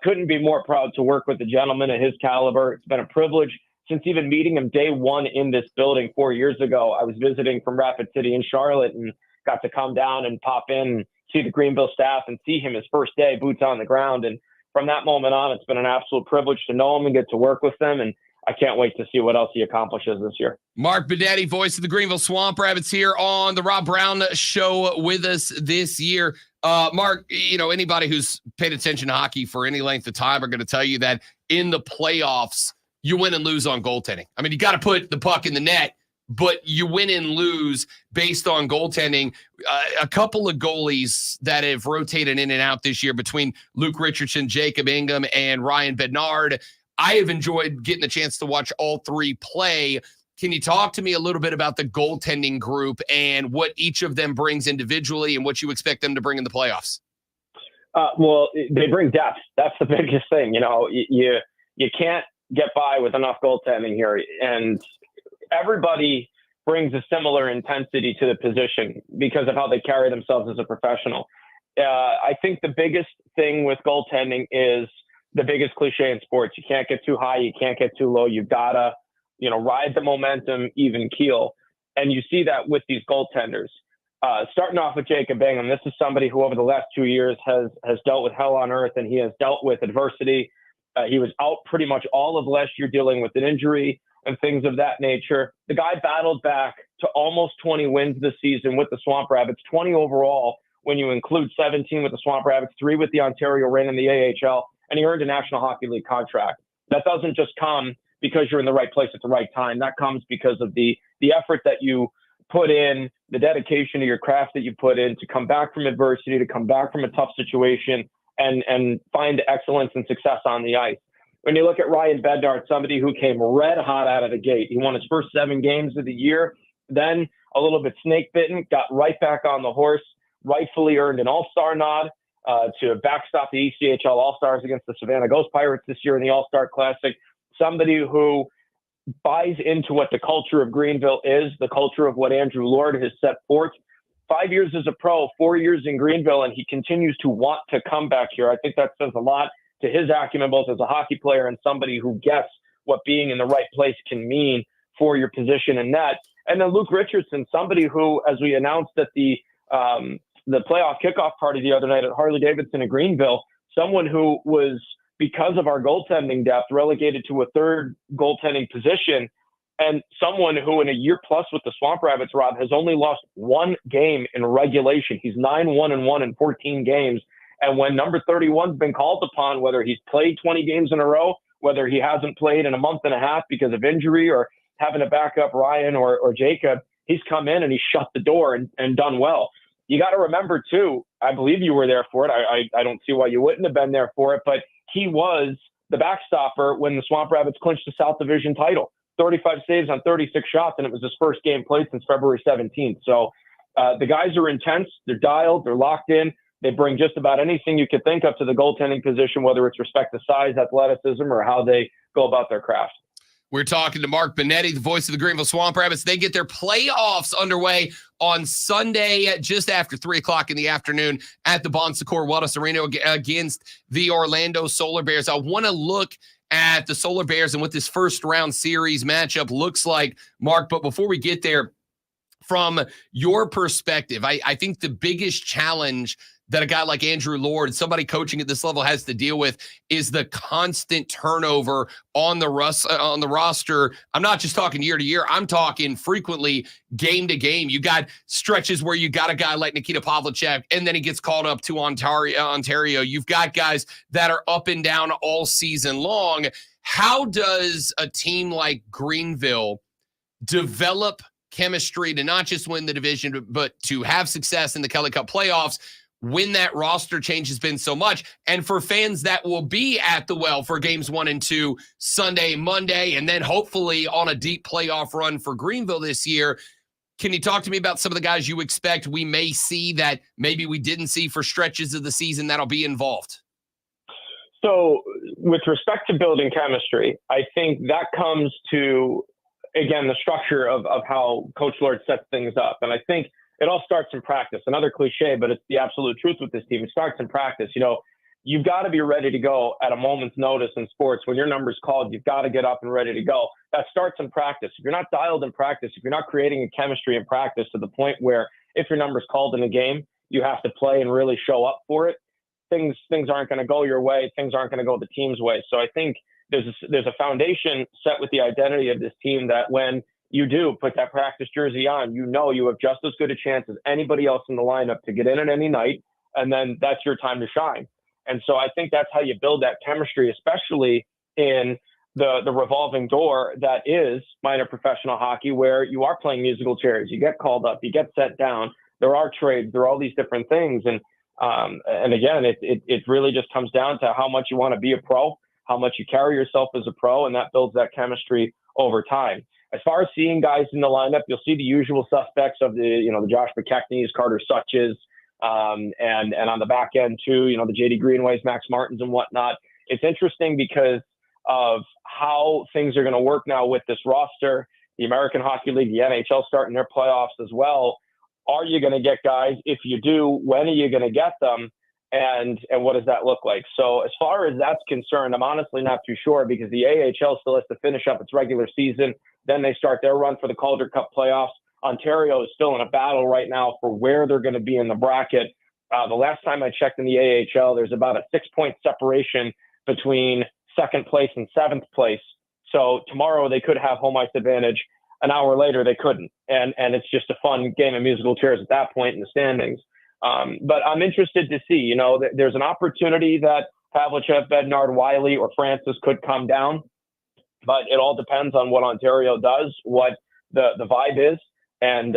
couldn't be more proud to work with a gentleman of his caliber. It's been a privilege since even meeting him day one in this building 4 years ago. I was visiting from Rapid City in Charlotte and got to come down and pop in and see the Greenville staff and see him his first day, boots on the ground. And from that moment on, it's been an absolute privilege to know him and get to work with him. And I can't wait to see what else he accomplishes this year. Mark Benetti, voice of the Greenville Swamp Rabbits, here on the Rob Brown Show with us this year. Mark, you know, anybody who's paid attention to hockey for any length of time are going to tell you that in the playoffs, you win and lose on goaltending. I mean, you got to put the puck in the net, but you win and lose based on goaltending. A couple of goalies that have rotated in and out this year between Luke Richardson, Jacob Ingham, and Ryan Bednard. I have enjoyed getting the chance to watch all three play. Can you talk to me a little bit about the goaltending group and what each of them brings individually and what you expect them to bring in the playoffs? Well, they bring depth. That's the biggest thing. You know, you can't get by with enough goaltending here. And everybody brings a similar intensity to the position because of how they carry themselves as a professional. I think the biggest thing with goaltending is the biggest cliche in sports. You can't get too high. You can't get too low. You've got to, ride the momentum, even keel. And you see that with these goaltenders. Starting off with Jacob Ingham, this is somebody who over the last 2 years has dealt with hell on earth, and he has dealt with adversity. He was out pretty much all of last year dealing with an injury and things of that nature. The guy battled back to almost 20 wins this season with the Swamp Rabbits, 20 overall when you include 17 with the Swamp Rabbits, 3 with the Ontario Reign in the AHL, and he earned a National Hockey League contract. That doesn't just come because you're in the right place at the right time. That comes because of the effort that you put in, the dedication to your craft that you put in to come back from adversity, to come back from a tough situation and find excellence and success on the ice. When you look at Ryan Bednard, somebody who came red hot out of the gate, he won his first 7 games of the year, then a little bit snake bitten, got right back on the horse, rightfully earned an all-star nod to backstop the ECHL All-Stars against the Savannah Ghost Pirates this year in the All-Star Classic. Somebody who buys into what the culture of Greenville is, the culture of what Andrew Lord has set forth. 5 years as a pro, 4 years in Greenville, and he continues to want to come back here. I think that says a lot to his acumen, both as a hockey player and somebody who gets what being in the right place can mean for your position in net. And then Luke Richardson, somebody who, as we announced at the playoff kickoff party the other night at Harley-Davidson in Greenville, someone who was, because of our goaltending depth, relegated to a third goaltending position, and someone who in a year plus with the Swamp Rabbits, Rob, has only lost 1 game in regulation. He's 9-1-1 in 14 games. And when number 31's been called upon, whether he's played 20 games in a row, whether he hasn't played in a month and a half because of injury or having to back up Ryan or Jacob, he's come in and he's shut the door and done well. You got to remember, too, I believe you were there for it. I don't see why you wouldn't have been there for it, but he was the backstopper when the Swamp Rabbits clinched the South Division title. 35 saves on 36 shots, and it was his first game played since February 17th. So the guys are intense. They're dialed. They're locked in. They bring just about anything you could think of to the goaltending position, whether it's respect to size, athleticism, or how they go about their craft. We're talking to Mark Benetti, the voice of the Greenville Swamp Rabbits. They get their playoffs underway on Sunday just after 3 o'clock in the afternoon at the Bon Secours Wellness Arena against the Orlando Solar Bears. I want to look at the Solar Bears and what this first round series matchup looks like, Mark. But before we get there, from your perspective, I think the biggest challenge that a guy like Andrew Lord, somebody coaching at this level, has to deal with is the constant turnover on the roster. I'm not just talking year to year. I'm talking frequently game to game. You got stretches where you got a guy like Nikita Pavlicek, and then he gets called up to Ontario. You've got guys that are up and down all season long. How does a team like Greenville develop chemistry to not just win the division, but to have success in the Kelly Cup playoffs when that roster change has been so much? And for fans that will be at the Well for games 1 and 2 Sunday, Monday, and then hopefully on a deep playoff run for Greenville this year, can you talk to me about some of the guys you expect we may see that maybe we didn't see for stretches of the season that'll be involved? So with respect to building chemistry, I think that comes to, again, the structure of how Coach Lord sets things up. And I think it all starts in practice. Another cliche, but it's the absolute truth with this team. It starts in practice. You know, you've got to be ready to go at a moment's notice in sports. When your number's called, you've got to get up and ready to go. That starts in practice. If you're not dialed in practice, if you're not creating a chemistry in practice to the point where if your number's called in a game, you have to play and really show up for it, things aren't going to go your way. Things aren't going to go the team's way. So I think there's a foundation set with the identity of this team that when you do put that practice jersey on, you know you have just as good a chance as anybody else in the lineup to get in at any night, and then that's your time to shine. And so I think that's how you build that chemistry, especially in the revolving door that is minor professional hockey, where you are playing musical chairs. You get called up, you get set down. There are trades, there are all these different things. And again, it really just comes down to how much you want to be a pro, how much you carry yourself as a pro, and that builds that chemistry over time. As far as seeing guys in the lineup, you'll see the usual suspects of the Josh McKechnie's, Carter Suches, and on the back end too, the JD Greenways, Max Martins and whatnot. It's interesting because of how things are going to work now with this roster, the American Hockey League, the NHL starting their playoffs as well. Are you going to get guys? If you do, when are you going to get them? And what does that look like? So as far as that's concerned, I'm honestly not too sure because the AHL still has to finish up its regular season. Then they start their run for the Calder Cup playoffs. Ontario is still in a battle right now for where they're going to be in the bracket. The last time I checked in the AHL, there's about a 6-point separation between second place and seventh place. So tomorrow they could have home ice advantage. An hour later, they couldn't. And it's just a fun game of musical chairs at that point in the standings. But I'm interested to see, there's an opportunity that Pavlicek, Bednard, Wiley, or Francis could come down. But it all depends on what Ontario does, what the vibe is, and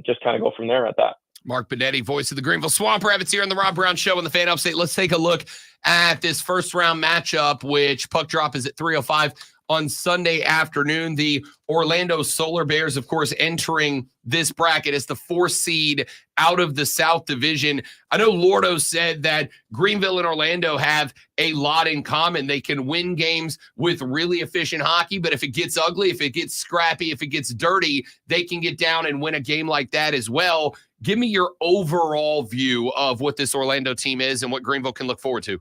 just kind of go from there at that. Mark Benetti, voice of the Greenville Swamp Rabbits here on the Rob Brown Show on the Fan Upstate. Let's take a look at this first round matchup, which puck drop is at 3:05 on Sunday afternoon. The Orlando Solar Bears, of course, entering this bracket as the 4th seed out of the South Division. I know Lordo said that Greenville and Orlando have a lot in common. They can win games with really efficient hockey, but if it gets ugly, if it gets scrappy, if it gets dirty, they can get down and win a game like that as well. Give me your overall view of what this Orlando team is and what Greenville can look forward to.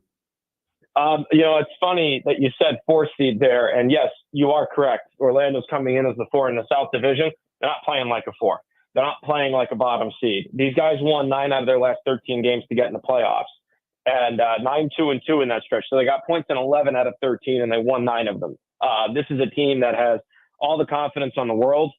It's funny that you said 4th seed there. And yes, you are correct. Orlando's coming in as the 4 in the South Division. They're not playing like a 4. They're not playing like a bottom seed. These guys won 9 out of their last 13 games to get in the playoffs. And 9-2-2 in that stretch. So they got points in 11 out of 13, and they won 9 of them. This is a team that has all the confidence on the world.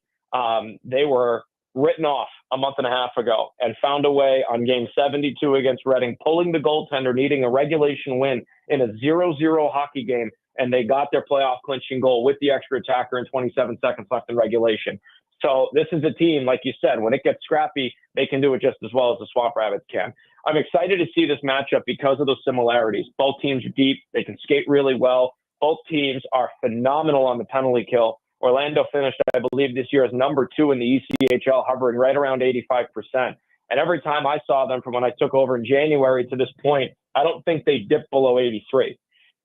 They were written off a month and a half ago and found a way on game 72 against Reading, pulling the goaltender, needing a regulation win in a 0-0 hockey game, and they got their playoff clinching goal with the extra attacker and 27 seconds left in regulation. So this is a team, like you said, when it gets scrappy, they can do it just as well as the Swamp Rabbits can. I'm excited to see this matchup because of those similarities. Both teams are deep. They can skate really well. Both teams are phenomenal on the penalty kill. Orlando finished, I believe, this year as number 2 in the ECHL, hovering right around 85%. And every time I saw them from when I took over in January to this point, I don't think they dipped below 83.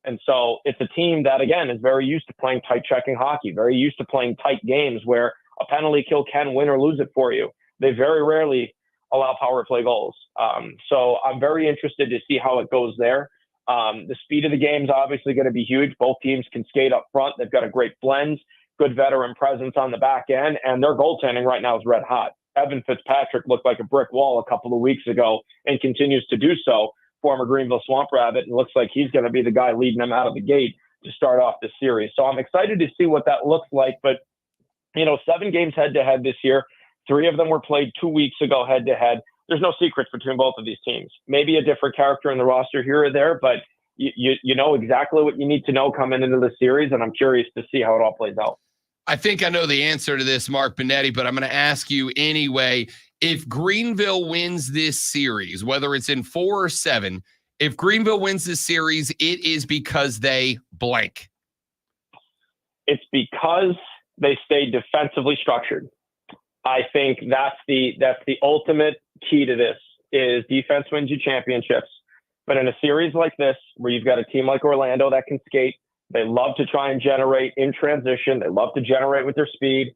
And so it's a team that, again, is very used to playing tight checking hockey, very used to playing tight games where a penalty kill can win or lose it for you. They very rarely allow power play goals. So I'm very interested to see how it goes there. The speed of the game is obviously going to be huge. Both teams can skate up front. They've got a great blend, good veteran presence on the back end, and their goaltending right now is red hot. Evan Fitzpatrick looked like a brick wall a couple of weeks ago and continues to do so. Former Greenville Swamp Rabbit, and looks like he's going to be the guy leading them out of the gate to start off the series. So I'm excited to see what that looks like. But, 7 games head-to-head this year. 3 of them were played 2 weeks ago head-to-head. There's no secrets between both of these teams. Maybe a different character in the roster here or there, but you know exactly what you need to know coming into the series, and I'm curious to see how it all plays out. I think I know the answer to this, Mark Benetti, but I'm going to ask you anyway. If Greenville wins this series, whether it's in 4 or 7, if Greenville wins this series, it is because they blank. It's because they stay defensively structured. I think that's the ultimate key to this is defense wins you championships. But in a series like this, where you've got a team like Orlando that can skate, they love to try and generate in transition. They love to generate with their speed.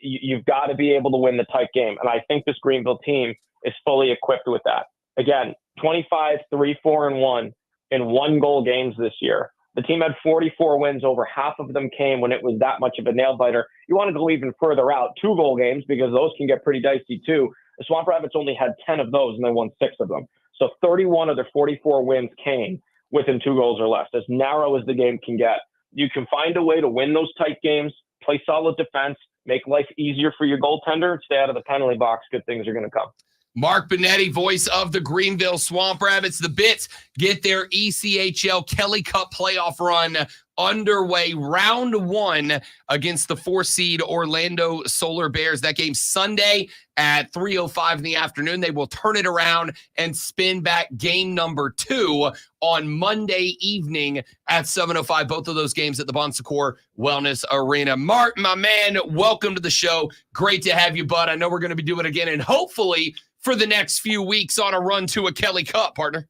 You've got to be able to win the tight game. And I think this Greenville team is fully equipped with that. Again, 25, 3, 4, and 1 in 1-goal games this year. The team had 44 wins. Over half of them came when it was that much of a nail biter. You want to go even further out, 2-goal games, because those can get pretty dicey too. The Swamp Rabbits only had 10 of those, and they won 6 of them. So 31 of their 44 wins came within 2 goals or less. As narrow as the game can get. You can find a way to win those tight games, play solid defense, make life easier for your goaltender, and stay out of the penalty box. Good things are going to come. Mark Benetti, voice of the Greenville Swamp Rabbits. The Bits get their ECHL Kelly Cup playoff run underway. Round 1 against the 4-seed Orlando Solar Bears. That game Sunday at 3:05 in the afternoon. They will turn it around and spin back game number 2 on Monday evening at 7:05. Both of those games at the Bon Secours Wellness Arena. Mark, my man, welcome to the show. Great to have you, bud. I know we're going to be doing it again, and hopefully for the next few weeks on a run to a Kelly Cup, partner.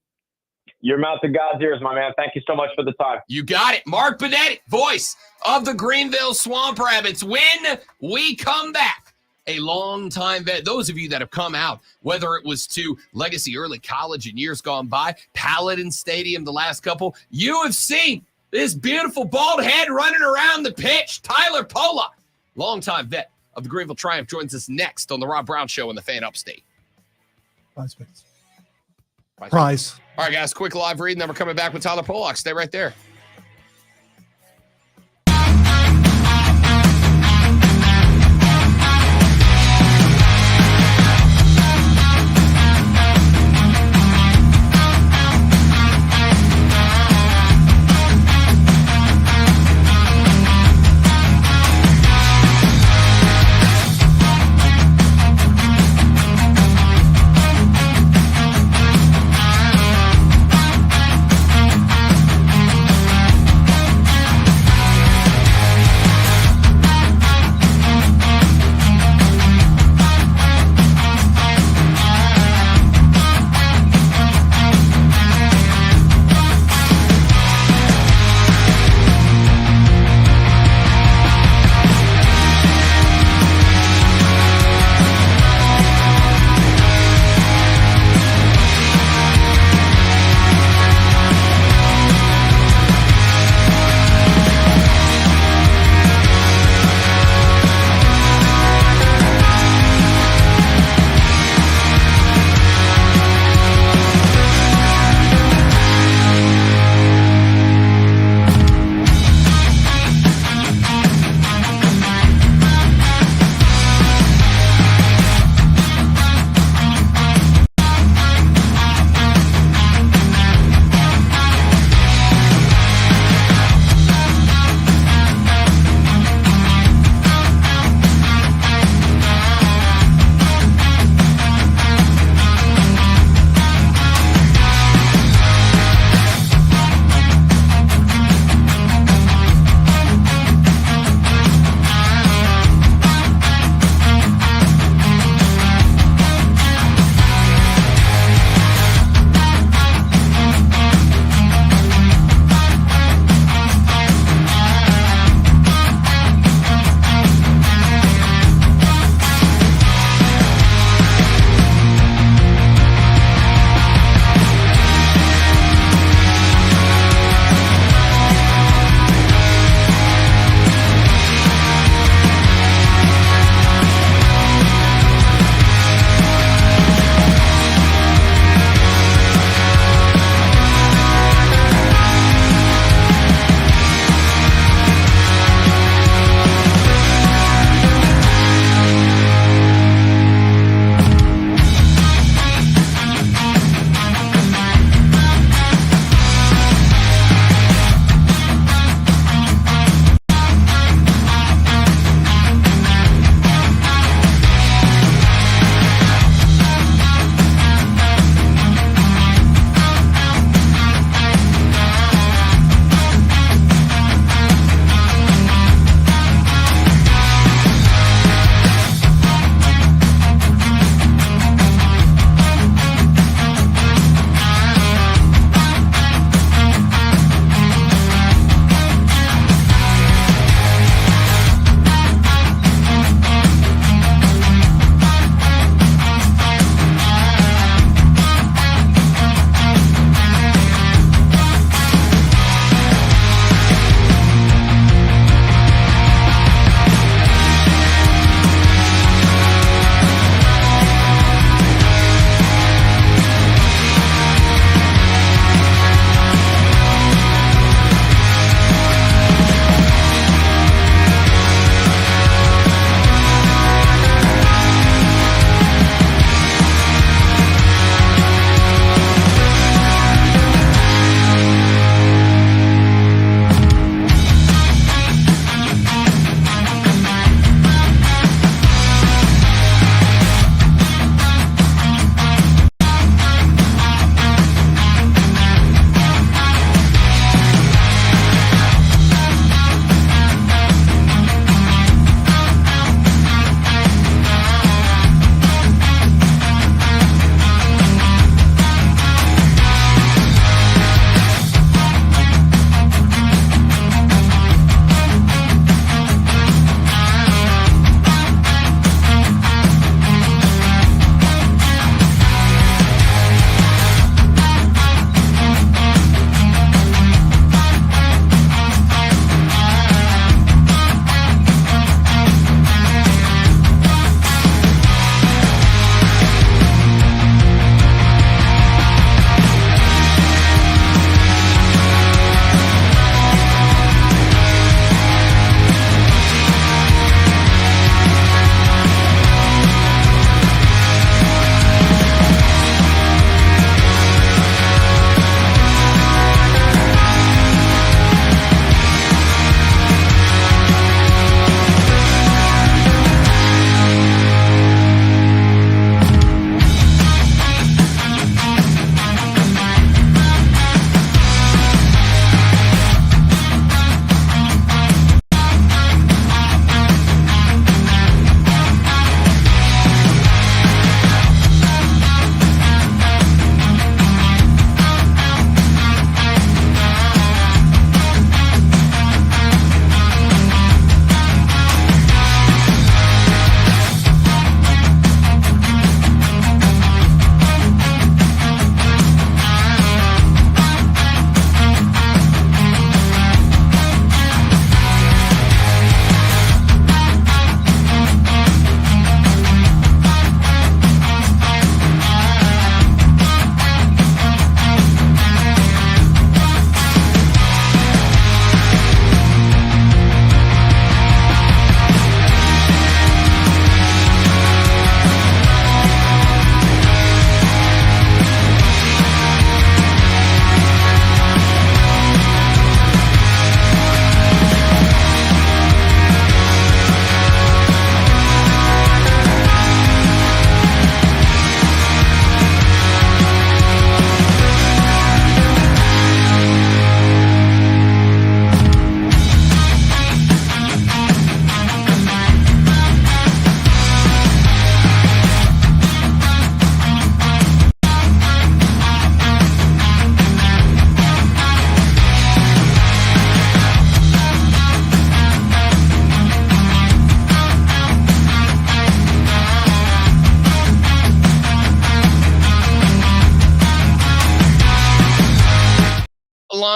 Your mouth to God's ears, my man. Thank you so much for the time. You got it. Mark Benetti, voice of the Greenville Swamp Rabbits. When we come back, a long-time vet. Those of you that have come out, whether it was to Legacy Early College in years gone by, Paladin Stadium the last couple, you have seen this beautiful bald head running around the pitch. Tyler Pollock, longtime vet of the Greenville Triumph, joins us next on the Rob Brown Show in the Fan Upstate. Prize. All right, guys, quick live read, and then we're coming back with Tyler Pollock. Stay right there.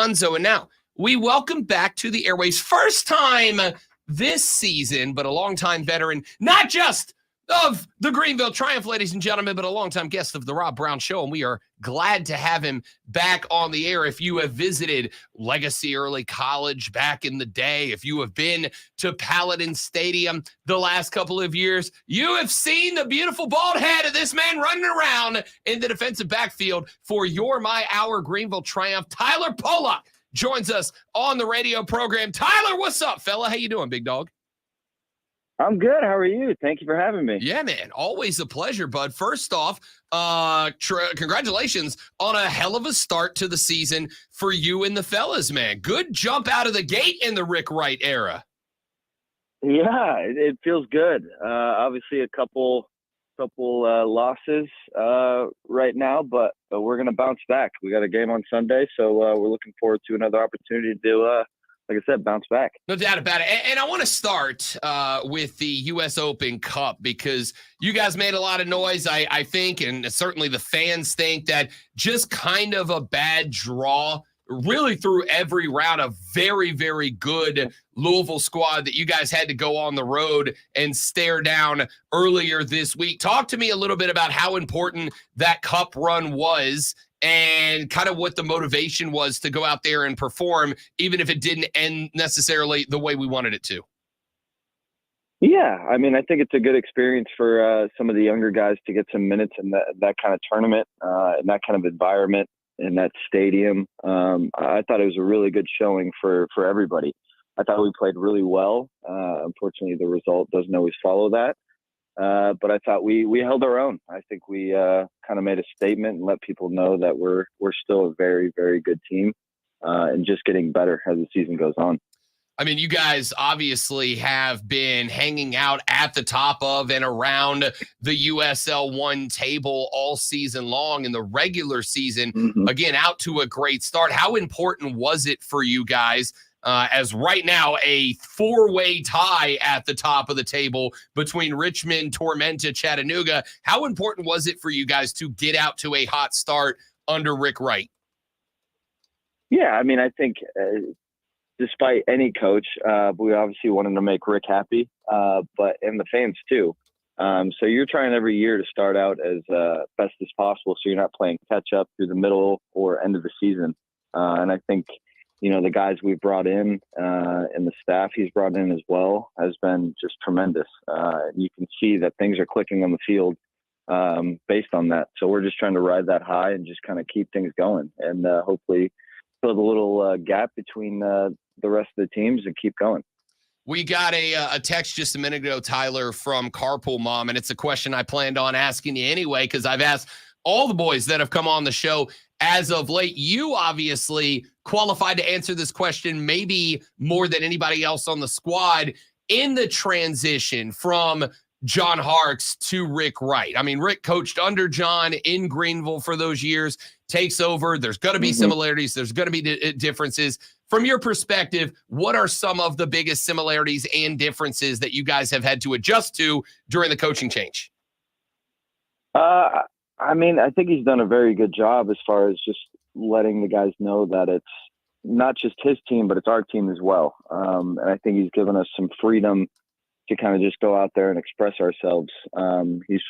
Dunzo. And now we welcome back to the airways, first time this season, but a longtime veteran, not just of the Greenville Triumph, ladies and gentlemen, but a longtime guest of the Rob Brown Show. And we are glad to have him back on the air. If you have visited Legacy Early College back in the day, if you have been to Paladin Stadium the last couple of years, you have seen the beautiful bald head of this man running around in the defensive backfield for your, my, our Greenville Triumph. Tyler Pollock joins us on the radio program. Tyler, what's up, fella? How you doing, big dog? I'm good. How are you? Thank you for having me. Yeah, man. Always a pleasure, bud. First off, congratulations on a hell of a start to the season for you and the fellas, man. Good jump out of the gate in the Rick Wright era. Yeah, it feels good. Obviously, a couple losses right now, but we're going to bounce back. We got a game on Sunday, so we're looking forward to another opportunity to like I said, bounce back. No doubt about it. And I want to start with the U.S. Open Cup because you guys made a lot of noise, I think, and certainly the fans think that just kind of a bad draw really through every round. A very, very good Louisville squad that you guys had to go on the road and stare down earlier this week. Talk to me a little bit about how important that Cup run was and kind of what the motivation was to go out there and perform, even if it didn't end necessarily the way we wanted it to. Yeah, I mean, I think it's a good experience for some of the younger guys to get some minutes in that kind of tournament, in that kind of environment, in that stadium. I thought it was a really good showing for everybody. I thought we played really well. Unfortunately, the result doesn't always follow that. But I thought we held our own. I think we kind of made a statement and let people know that we're still a very, very good team and just getting better as the season goes on. I mean, you guys obviously have been hanging out at the top of and around the USL 1 table all season long in the regular season. Again, out to a great start. How important was it for you guys as right now a 4-way tie at the top of the table between Richmond, Tormenta, Chattanooga? How important was it for you guys to get out to a hot start under Rick Wright? Yeah, I mean, I think despite any coach, we obviously wanted to make Rick happy, and the fans too. So you're trying every year to start out as best as possible so you're not playing catch up through the middle or end of the season. And I think, you know, the guys we've brought in and the staff he's brought in as well has been just tremendous. You can see that things are clicking on the field based on that. So we're just trying to ride that high and just kind of keep things going and hopefully fill the little gap between the rest of the teams and keep going. We got a text just a minute ago, Tyler, from Carpool Mom, and it's a question I planned on asking you anyway because I've asked all the boys that have come on the show as of late. You obviously qualified to answer this question maybe more than anybody else on the squad in the transition from John Harkes to Rick Wright. I mean, Rick coached under John in Greenville for those years, takes over. There's going to be similarities. There's going to be differences. From your perspective, what are some of the biggest similarities and differences that you guys have had to adjust to during the coaching change? I mean, I think he's done a very good job as far as just letting the guys know that it's not just his team, but it's our team as well. And I think he's given us some freedom to kind of just go out there and express ourselves. He's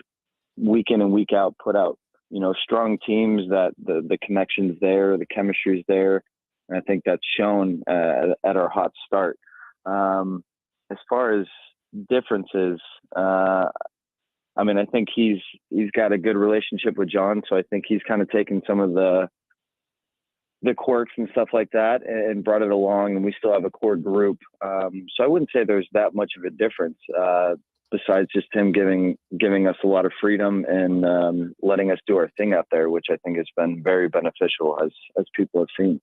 week in and week out put out, you know, strong teams that the connection's there, the chemistry's there. And I think that's shown at our hot start. As far as differences, I mean, I think he's got a good relationship with John, so I think he's kind of taken some of the quirks and stuff like that and brought it along, and we still have a core group. So I wouldn't say there's that much of a difference besides just him giving us a lot of freedom and letting us do our thing out there, which I think has been very beneficial as people have seen.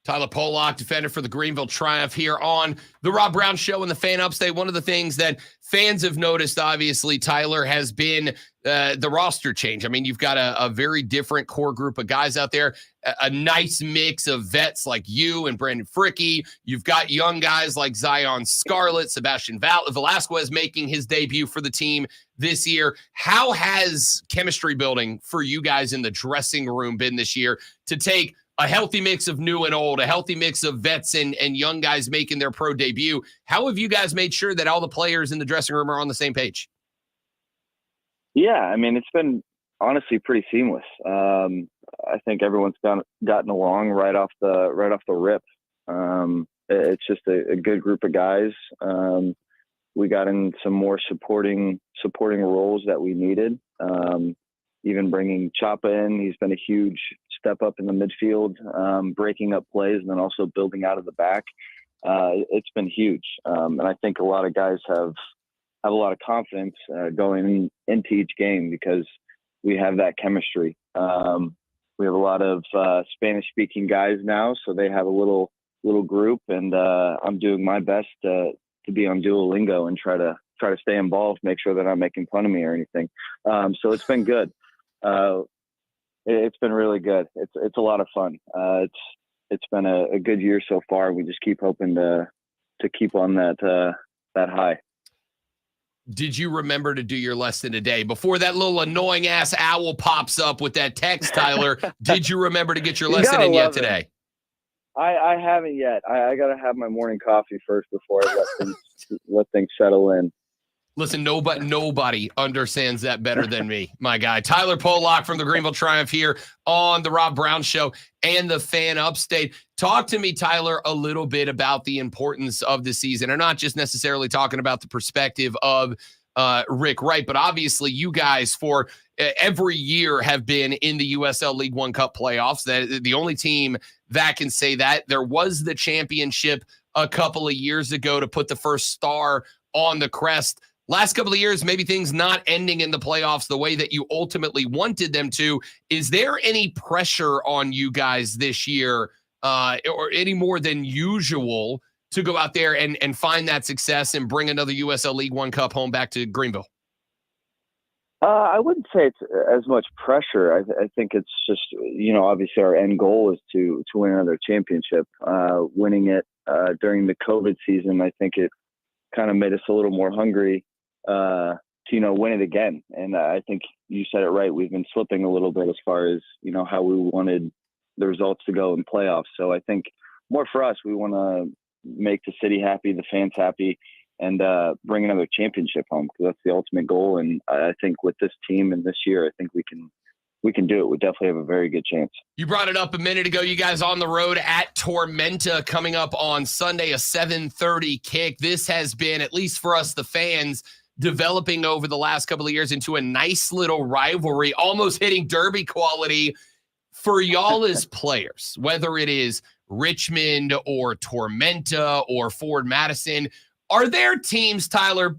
Tyler Pollock, defender for the Greenville Triumph here on the Rob Brown Show and the Fan Upstate. One of the things that fans have noticed, obviously, Tyler, has been the roster change. I mean, you've got a very different core group of guys out there, a nice mix of vets like you and Brandon Fricke. You've got young guys like Zion Scarlett, Sebastian Velasquez making his debut for the team this year. How has chemistry building for you guys in the dressing room been this year to take a healthy mix of new and old, a healthy mix of vets and young guys making their pro debut. How have you guys made sure that all the players in the dressing room are on the same page? Yeah, I mean, it's been honestly pretty seamless. I think everyone's gotten along right off the rip. It's just a good group of guys. We got in some more supporting roles that we needed. Even bringing Chapa in, he's been a huge step up in the midfield, breaking up plays and then also building out of the back. It's been huge. And I think a lot of guys have a lot of confidence going into each game because we have that chemistry. We have a lot of Spanish speaking guys now, so they have a little group, and I'm doing my best to be on Duolingo and try to stay involved, make sure they're not making fun of me or anything. So it's been good. It's been really good. It's a lot of fun. It's been a good year so far. We just keep hoping to keep on that high. Did you remember to do your lesson today? Before that little annoying ass owl pops up with that text, Tyler, did you remember to get your lesson in yet today? I haven't yet. I got to have my morning coffee first before I let things settle in. Listen, nobody understands that better than me, my guy. Tyler Polak from the Greenville Triumph here on the Rob Brown Show and the Fan Upstate. Talk to me, Tyler, a little bit about the importance of the season. I'm not just necessarily talking about the perspective of Rick Wright, but obviously you guys for every year have been in the USL League One Cup playoffs. That the only team that can say that. There was the championship a couple of years ago to put the first star on the crest. Last couple of years, maybe things not ending in the playoffs the way that you ultimately wanted them to. Is there any pressure on you guys this year or any more than usual to go out there and find that success and bring another USL League One Cup home back to Greenville? I wouldn't say it's as much pressure. I think it's just, obviously our end goal is to win another championship. Winning it during the COVID season, I think it kind of made us a little more hungry to win it again. And I think you said it right. We've been slipping a little bit as far as how we wanted the results to go in playoffs. So I think more for us, we want to make the city happy, the fans happy, and bring another championship home because that's the ultimate goal. And I think with this team and this year, I think we can do it. We definitely have a very good chance. You brought it up a minute ago. You guys on the road at Tormenta coming up on Sunday, a 7:30 kick. This has been, at least for us, the fans, developing over the last couple of years into a nice little rivalry, almost hitting derby quality for y'all as players, whether it is Richmond or Tormenta or Ford Madison. Are there teams, Tyler,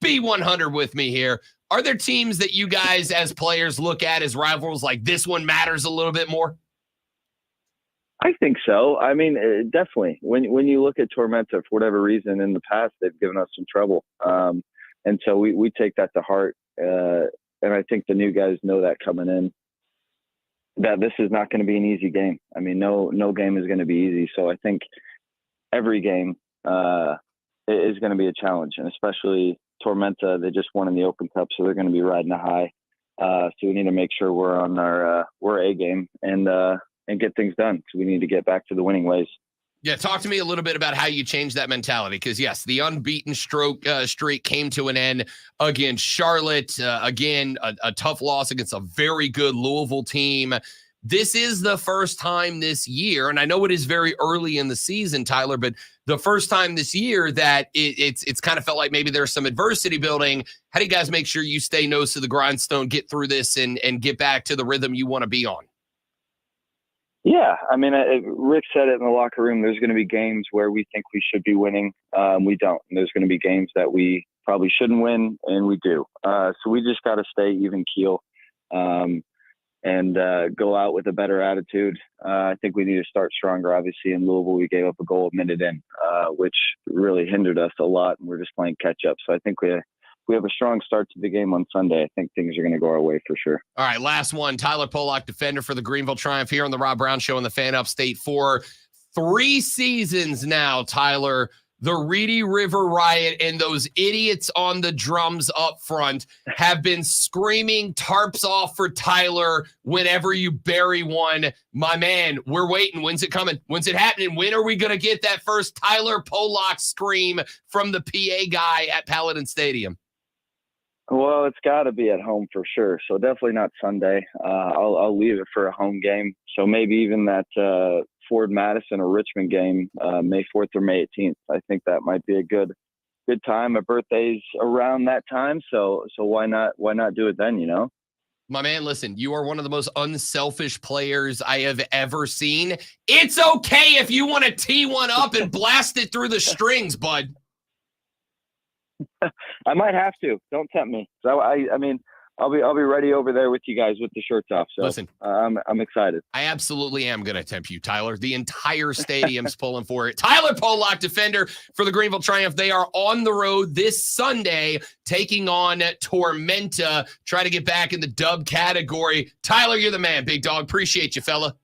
be 100 with me here, are there teams that you guys as players look at as rivals, like this one matters a little bit more? I think so. I mean, definitely. When you look at Tormenta, for whatever reason, in the past, they've given us some trouble. And so we take that to heart. And I think the new guys know that coming in, that this is not going to be an easy game. I mean, no game is going to be easy. So I think every game is going to be a challenge, and especially Tormenta. They just won in the Open Cup, so they're going to be riding a high. So we need to make sure we're on our A game and get things done. So we need to get back to the winning ways. Yeah, talk to me a little bit about how you changed that mentality. Because, yes, the unbeaten streak came to an end against Charlotte. Again, a tough loss against a very good Louisville team. This is the first time this year, and I know it is very early in the season, Tyler, but the first time this year that it's kind of felt like maybe there's some adversity building. How do you guys make sure you stay nose to the grindstone, get through this, and get back to the rhythm you want to be on? Yeah, I mean, Rick said it in the locker room. There's going to be games where we think we should be winning. We don't. And there's going to be games that we probably shouldn't win, and we do. So we just got to stay even keel and go out with a better attitude. I think we need to start stronger. Obviously, in Louisville, we gave up a goal a minute in, which really hindered us a lot, and we're just playing catch-up. So I think we have a strong start to the game on Sunday. I think things are going to go our way for sure. All right, last one. Tyler Polak, defender for the Greenville Triumph here on the Rob Brown Show and the Fan Upstate for 3 seasons now, Tyler. the Reedy River Riot and those idiots on the drums up front have been screaming tarps off for Tyler whenever you bury one. My man, we're waiting. When's it coming? When's it happening? When are we going to get that first Tyler Pollock scream from the PA guy at Paladin Stadium? Well, it's got to be at home for sure. So definitely not Sunday. I'll leave it for a home game. So maybe even that Ford Madison or Richmond game, May 4th or May 18th. I think that might be a good time. My birthday's around that time, so why not do it then? You know. My man, listen, you are one of the most unselfish players I have ever seen. It's okay if you want to tee one up and blast it through the strings, bud. I might have to. Don't tempt me. So I mean, I'll be ready over there with you guys with the shirts off. So listen, I'm excited. I absolutely am going to tempt you, Tyler. The entire stadium's pulling for it. Tyler Pollock, defender for the Greenville Triumph. They are on the road this Sunday, taking on Tormenta. Try to get back in the dub category. Tyler, you're the man, big dog. Appreciate you, fella.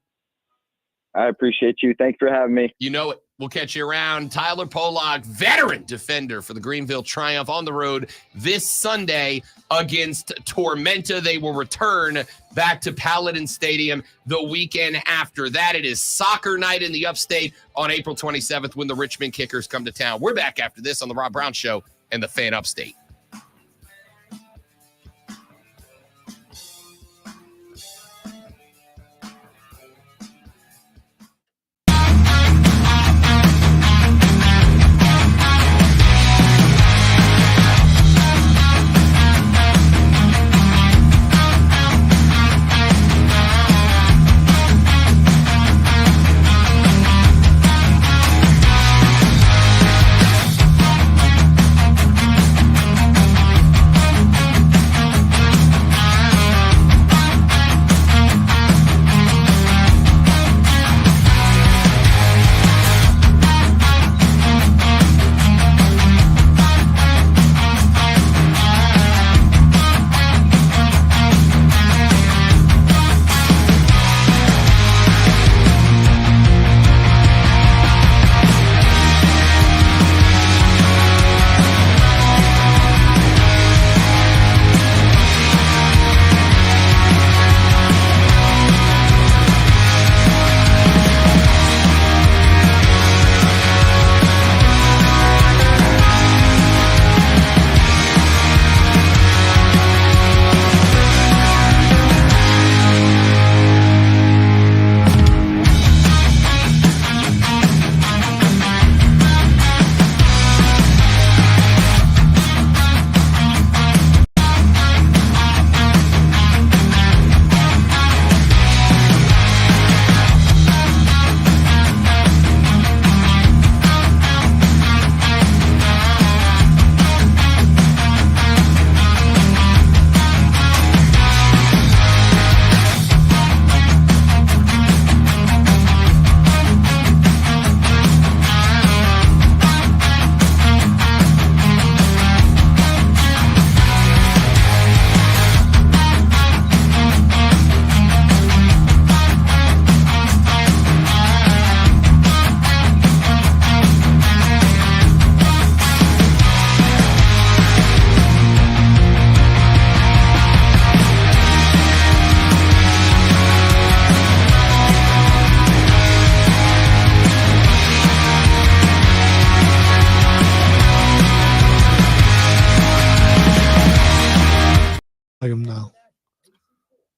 I appreciate you. Thanks for having me. You know it. We'll catch you around. Tyler Pollock, veteran defender for the Greenville Triumph, on the road this Sunday against Tormenta. They will return back to Paladin Stadium the weekend after that. It is soccer night in the Upstate on April 27th when the Richmond Kickers come to town. We're back after this on the Rob Brown Show and the Fan Upstate.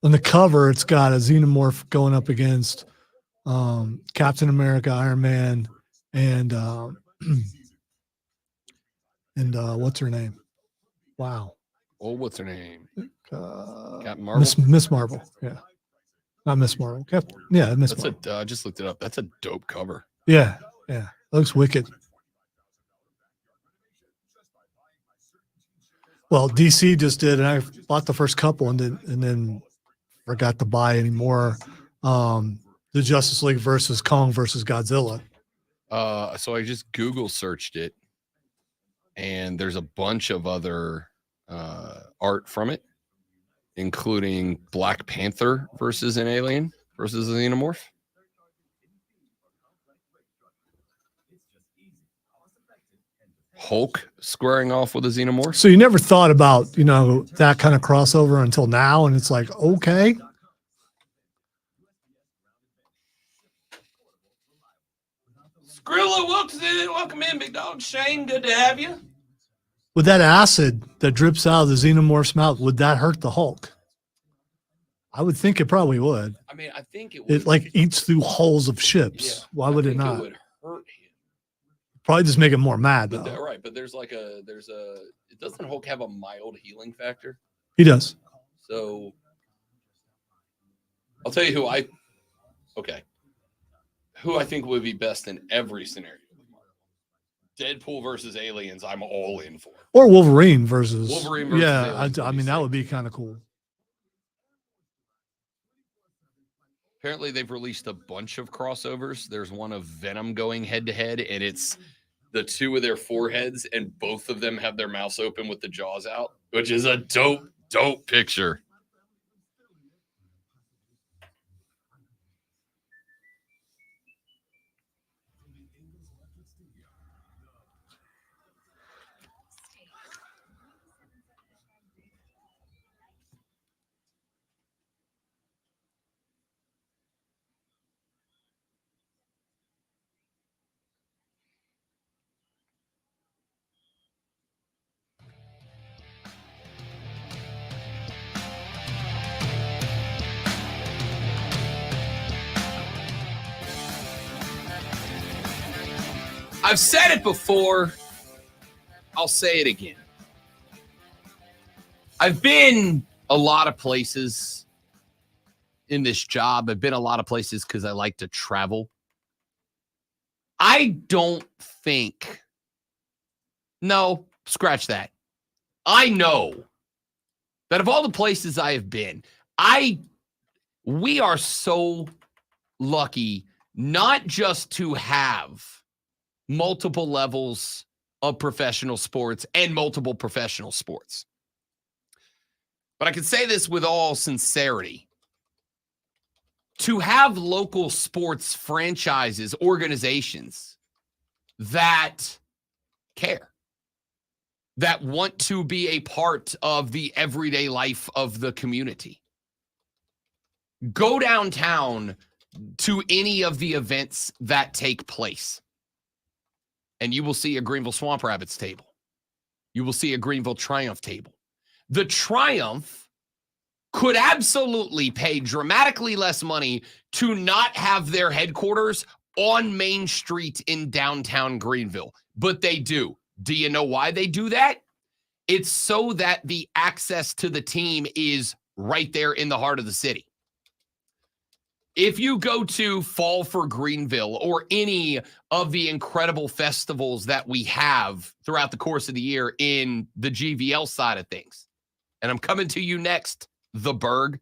On the cover, it's got a Xenomorph going up against Captain America, Iron Man, and what's her name? Wow. Oh, what's her name? Captain Marvel? Miss Marvel. Yeah. Not Miss Marvel. Miss Marvel. I just looked it up. That's a dope cover. Yeah. Yeah. Looks wicked. Well, DC just did, and I bought the first couple and then forgot to buy any more. The Justice League versus Kong versus Godzilla. So I just Google searched it, and there's a bunch of other art from it, including Black Panther versus an alien versus a Xenomorph. Hulk squaring off with a Xenomorph. So you never thought about, that kind of crossover until now, and it's like, okay. Skrilla Wilkes, welcome in, big dog. Shane, good to have you. With that acid that drips out of the Xenomorph's mouth, would that hurt the Hulk? I would think it probably would. I mean, I think it would. It like eats through hulls of ships. Yeah, Why would I it think not? It would hurt him. Probably just make him more mad, But though. right, but doesn't Hulk have a mild healing factor? He does. So I'll tell you who I think would be best in every scenario. Deadpool versus aliens, I'm all in for. Or Wolverine versus. Wolverine yeah, aliens I mean, that would be kind of cool. Apparently, they've released a bunch of crossovers. There's one of Venom going head to head, and it's the two of their foreheads, and both of them have their mouths open with the jaws out, which is a dope picture. I've said it before. I'll say it again. I've been a lot of places in this job. I've been a lot of places because I like to travel. I don't think. No, scratch that. I know that of all the places I have been, we are so lucky not just to have multiple levels of professional sports and multiple professional sports. But I can say this with all sincerity. To have local sports franchises, organizations that care, that want to be a part of the everyday life of the community. Go downtown to any of the events that take place, and you will see a Greenville Swamp Rabbits table. You will see a Greenville Triumph table. The Triumph could absolutely pay dramatically less money to not have their headquarters on Main Street in downtown Greenville, but they do. Do you know why they do that? It's so that the access to the team is right there in the heart of the city. If you go to Fall for Greenville or any of the incredible festivals that we have throughout the course of the year in the GVL side of things, and I'm coming to you next, the Berg.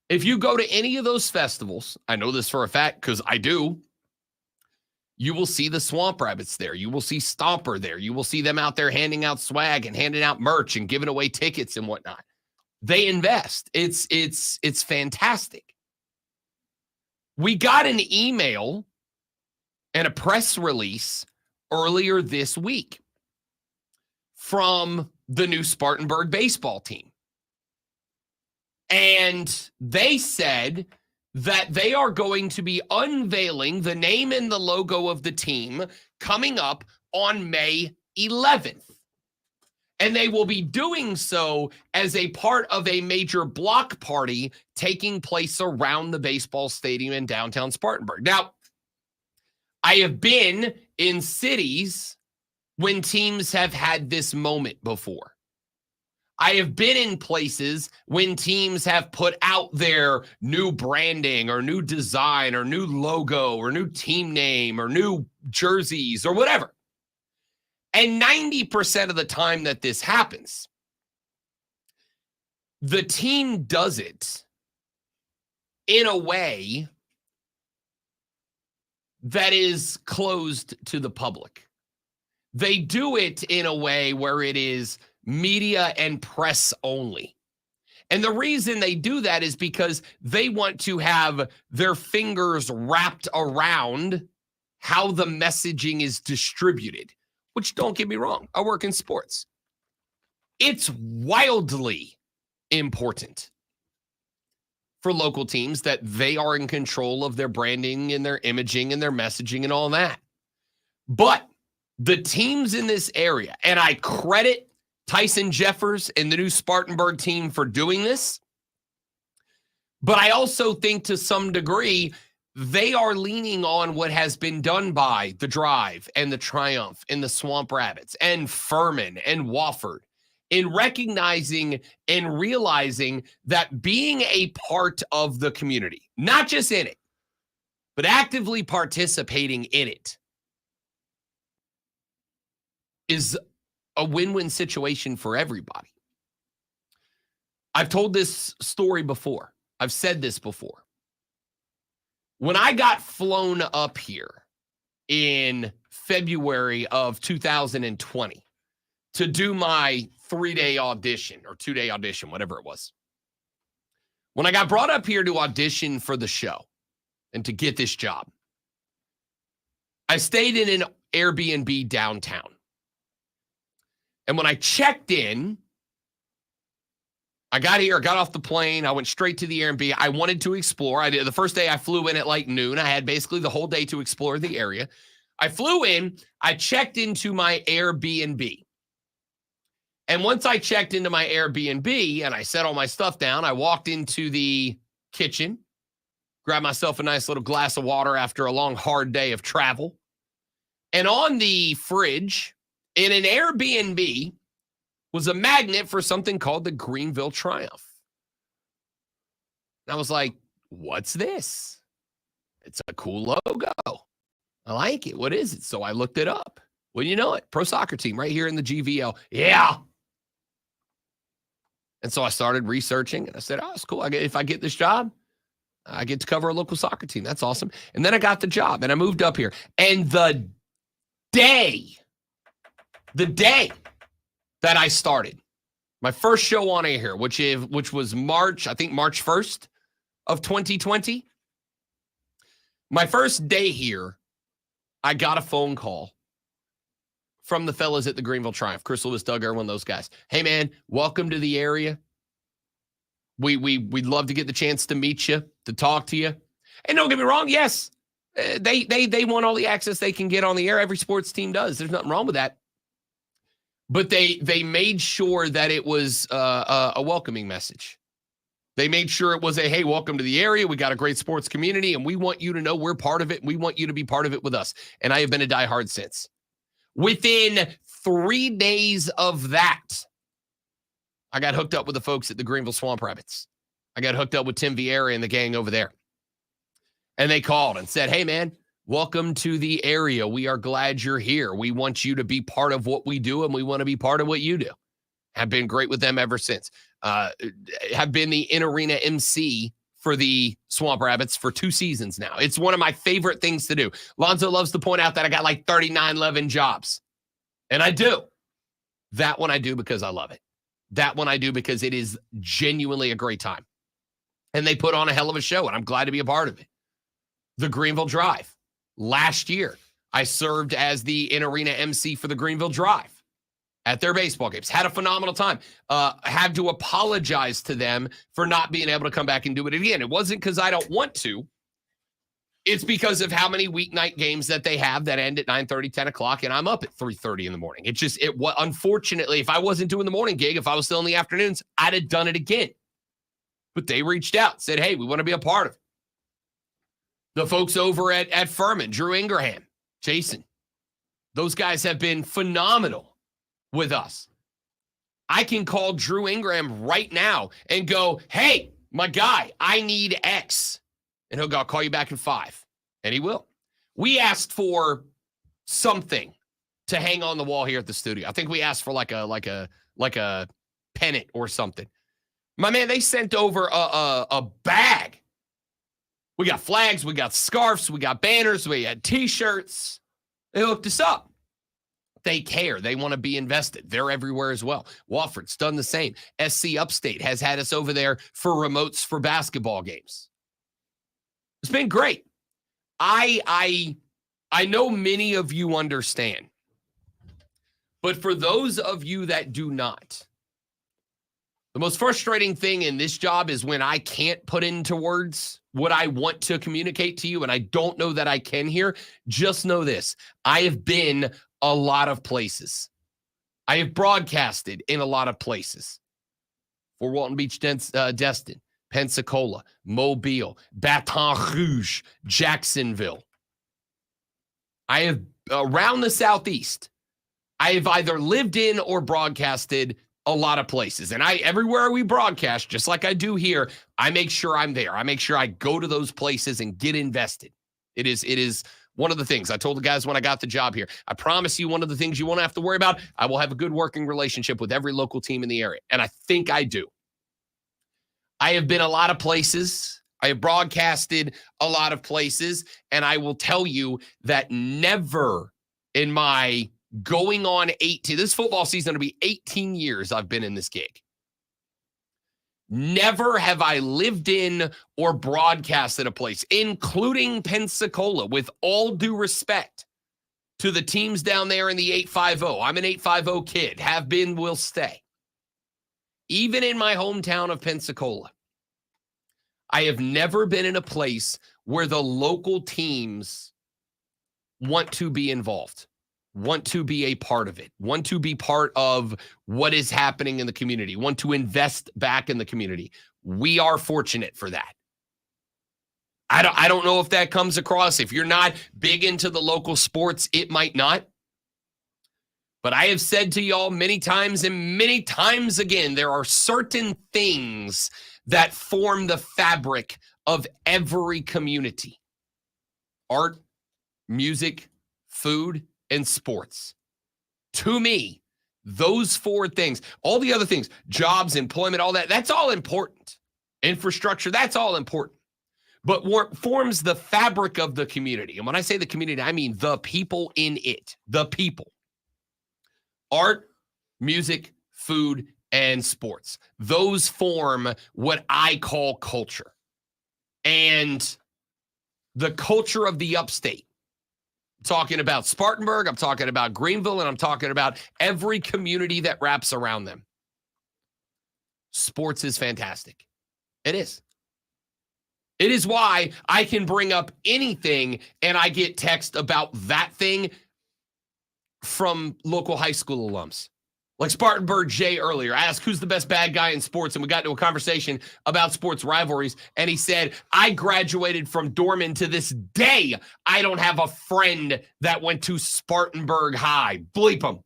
If you go to any of those festivals, I know this for a fact because I do, you will see the Swamp Rabbits there. You will see Stomper there. You will see them out there handing out swag and handing out merch and giving away tickets and whatnot. They invest. It's fantastic. We got an email and a press release earlier this week from the new Spartanburg baseball team. And they said that they are going to be unveiling the name and the logo of the team coming up on May 11th. And they will be doing so as a part of a major block party taking place around the baseball stadium in downtown Spartanburg. Now, I have been in cities when teams have had this moment before. I have been in places when teams have put out their new branding or new design or new logo or new team name or new jerseys or whatever. And 90% of the time that this happens, the team does it in a way that is closed to the public. They do it in a way where it is media and press only. And the reason they do that is because they want to have their fingers wrapped around how the messaging is distributed, which don't get me wrong, I work in sports. It's wildly important for local teams that they are in control of their branding and their imaging and their messaging and all that. But the teams in this area, and I credit Tyson Jeffers and the new Spartanburg team for doing this, but I also think to some degree, they are leaning on what has been done by the Drive and the Triumph and the Swamp Rabbits and Furman and Wofford in recognizing and realizing that being a part of the community, not just in it, but actively participating in it, is a win-win situation for everybody. I've told this story before. I've said this before. When I got flown up here in February of 2020 to do my 3-day audition or 2-day audition, whatever it was. When I got brought up here to audition for the show and to get this job, I stayed in an Airbnb downtown. And when I checked in, I got here, I got off the plane, I went straight to the Airbnb. I wanted to explore. I did the first day I flew in at like noon. I had basically the whole day to explore the area. I flew in, I checked into my Airbnb. And once I checked into my Airbnb and I set all my stuff down, I walked into the kitchen, grabbed myself a nice little glass of water after a long, hard day of travel. And on the fridge in an Airbnb was a magnet for something called the Greenville Triumph. And I was like, what's this? It's a cool logo. I like it. What is it? So I looked it up. Well, you know it. Pro soccer team right here in the GVL. Yeah. And so I started researching and I said, oh, it's cool. If I get this job, I get to cover a local soccer team. That's awesome. And then I got the job and I moved up here. And the day that I started my first show on air here, which was March 1st of 2020. My first day here, I got a phone call from the fellas at the Greenville Triumph, Chris Lewis, Doug Irwin, those guys. Hey man, welcome to the area. We'd love to get the chance to meet you, to talk to you. And don't get me wrong, yes, they want all the access they can get on the air. Every sports team does. There's nothing wrong with that. But they made sure that it was a welcoming message. They made sure it was hey, welcome to the area. We got a great sports community, and we want you to know we're part of it. We want you to be part of it with us. And I have been a diehard since. Within 3 days of that, I got hooked up with the folks at the Greenville Swamp Rabbits. I got hooked up with Tim Vieira and the gang over there. And they called and said, hey, man, welcome to the area. We are glad you're here. We want you to be part of what we do, and we want to be part of what you do. Have been great with them ever since. Have been the in-arena MC for the Swamp Rabbits for 2 seasons now. It's one of my favorite things to do. Lonzo loves to point out that I got like 39, 11 jobs. And I do. That one I do because I love it. That one I do because it is genuinely a great time. And they put on a hell of a show, and I'm glad to be a part of it. The Greenville Drive. Last year, I served as the in-arena MC for the Greenville Drive at their baseball games. Had a phenomenal time. Had to apologize to them for not being able to come back and do it again. It wasn't because I don't want to. It's because of how many weeknight games that they have that end at 9:30, 10 o'clock, and I'm up at 3:30 in the morning. Unfortunately, if I wasn't doing the morning gig, if I was still in the afternoons, I'd have done it again. But they reached out, said, hey, we want to be a part of it. The folks over at Furman, Drew Ingraham, Jason, those guys have been phenomenal with us. I can call Drew Ingraham right now and go, hey, my guy, I need X. And he'll go, I'll call you back in 5. And he will. We asked for something to hang on the wall here at the studio. I think we asked for like a pennant or something. My man, they sent over a bag. We got flags, we got scarves, we got banners, we had T-shirts. They hooked us up. They care. They want to be invested. They're everywhere as well. Wofford's done the same. SC Upstate has had us over there for remotes for basketball games. It's been great. I know many of you understand But for those of you that do not, the most frustrating thing in this job is when I can't put into words what I want to communicate to you, and I don't know that I can here. Just know this. I have been a lot of places. I have broadcasted in a lot of places. For Walton Beach, Destin, Pensacola, Mobile, Baton Rouge, Jacksonville. I have, around the Southeast, I have either lived in or broadcasted a lot of places. And everywhere we broadcast, just like I do here, I make sure I'm there. I make sure I go to those places and get invested. It is one of the things I told the guys when I got the job here. I promise you, one of the things you won't have to worry about, I will have a good working relationship with every local team in the area. And I think I do. I have been a lot of places. I have broadcasted a lot of places. And I will tell you that never in my going on 18, this football season will be 18 years I've been in this gig. Never have I lived in or broadcasted a place, including Pensacola, with all due respect to the teams down there in the 850. I'm an 850 kid, have been, will stay. Even in my hometown of Pensacola, I have never been in a place where the local teams want to be involved, want to be a part of it, want to be part of what is happening in the community, want to invest back in the community. We are fortunate for that. I don't know if that comes across. If you're not big into the local sports, it might not. But I have said to y'all many times and many times again, there are certain things that form the fabric of every community. Art, music, food, and sports. To me, those four things, all the other things, jobs, employment, all that, that's all important. Infrastructure, that's all important. But what forms the fabric of the community, and when I say the community, I mean the people in it, the people. Art, music, food, and sports. Those form what I call culture. And the culture of the upstate. I'm talking about Spartanburg, I'm talking about Greenville, and I'm talking about every community that wraps around them. Sports is fantastic. It is. It is why I can bring up anything and I get text about that thing from local high school alums. Like Spartanburg Jay earlier, I asked who's the best bad guy in sports, and we got into a conversation about sports rivalries, and he said, I graduated from Dorman. To this day, I don't have a friend that went to Spartanburg High. Bleep him.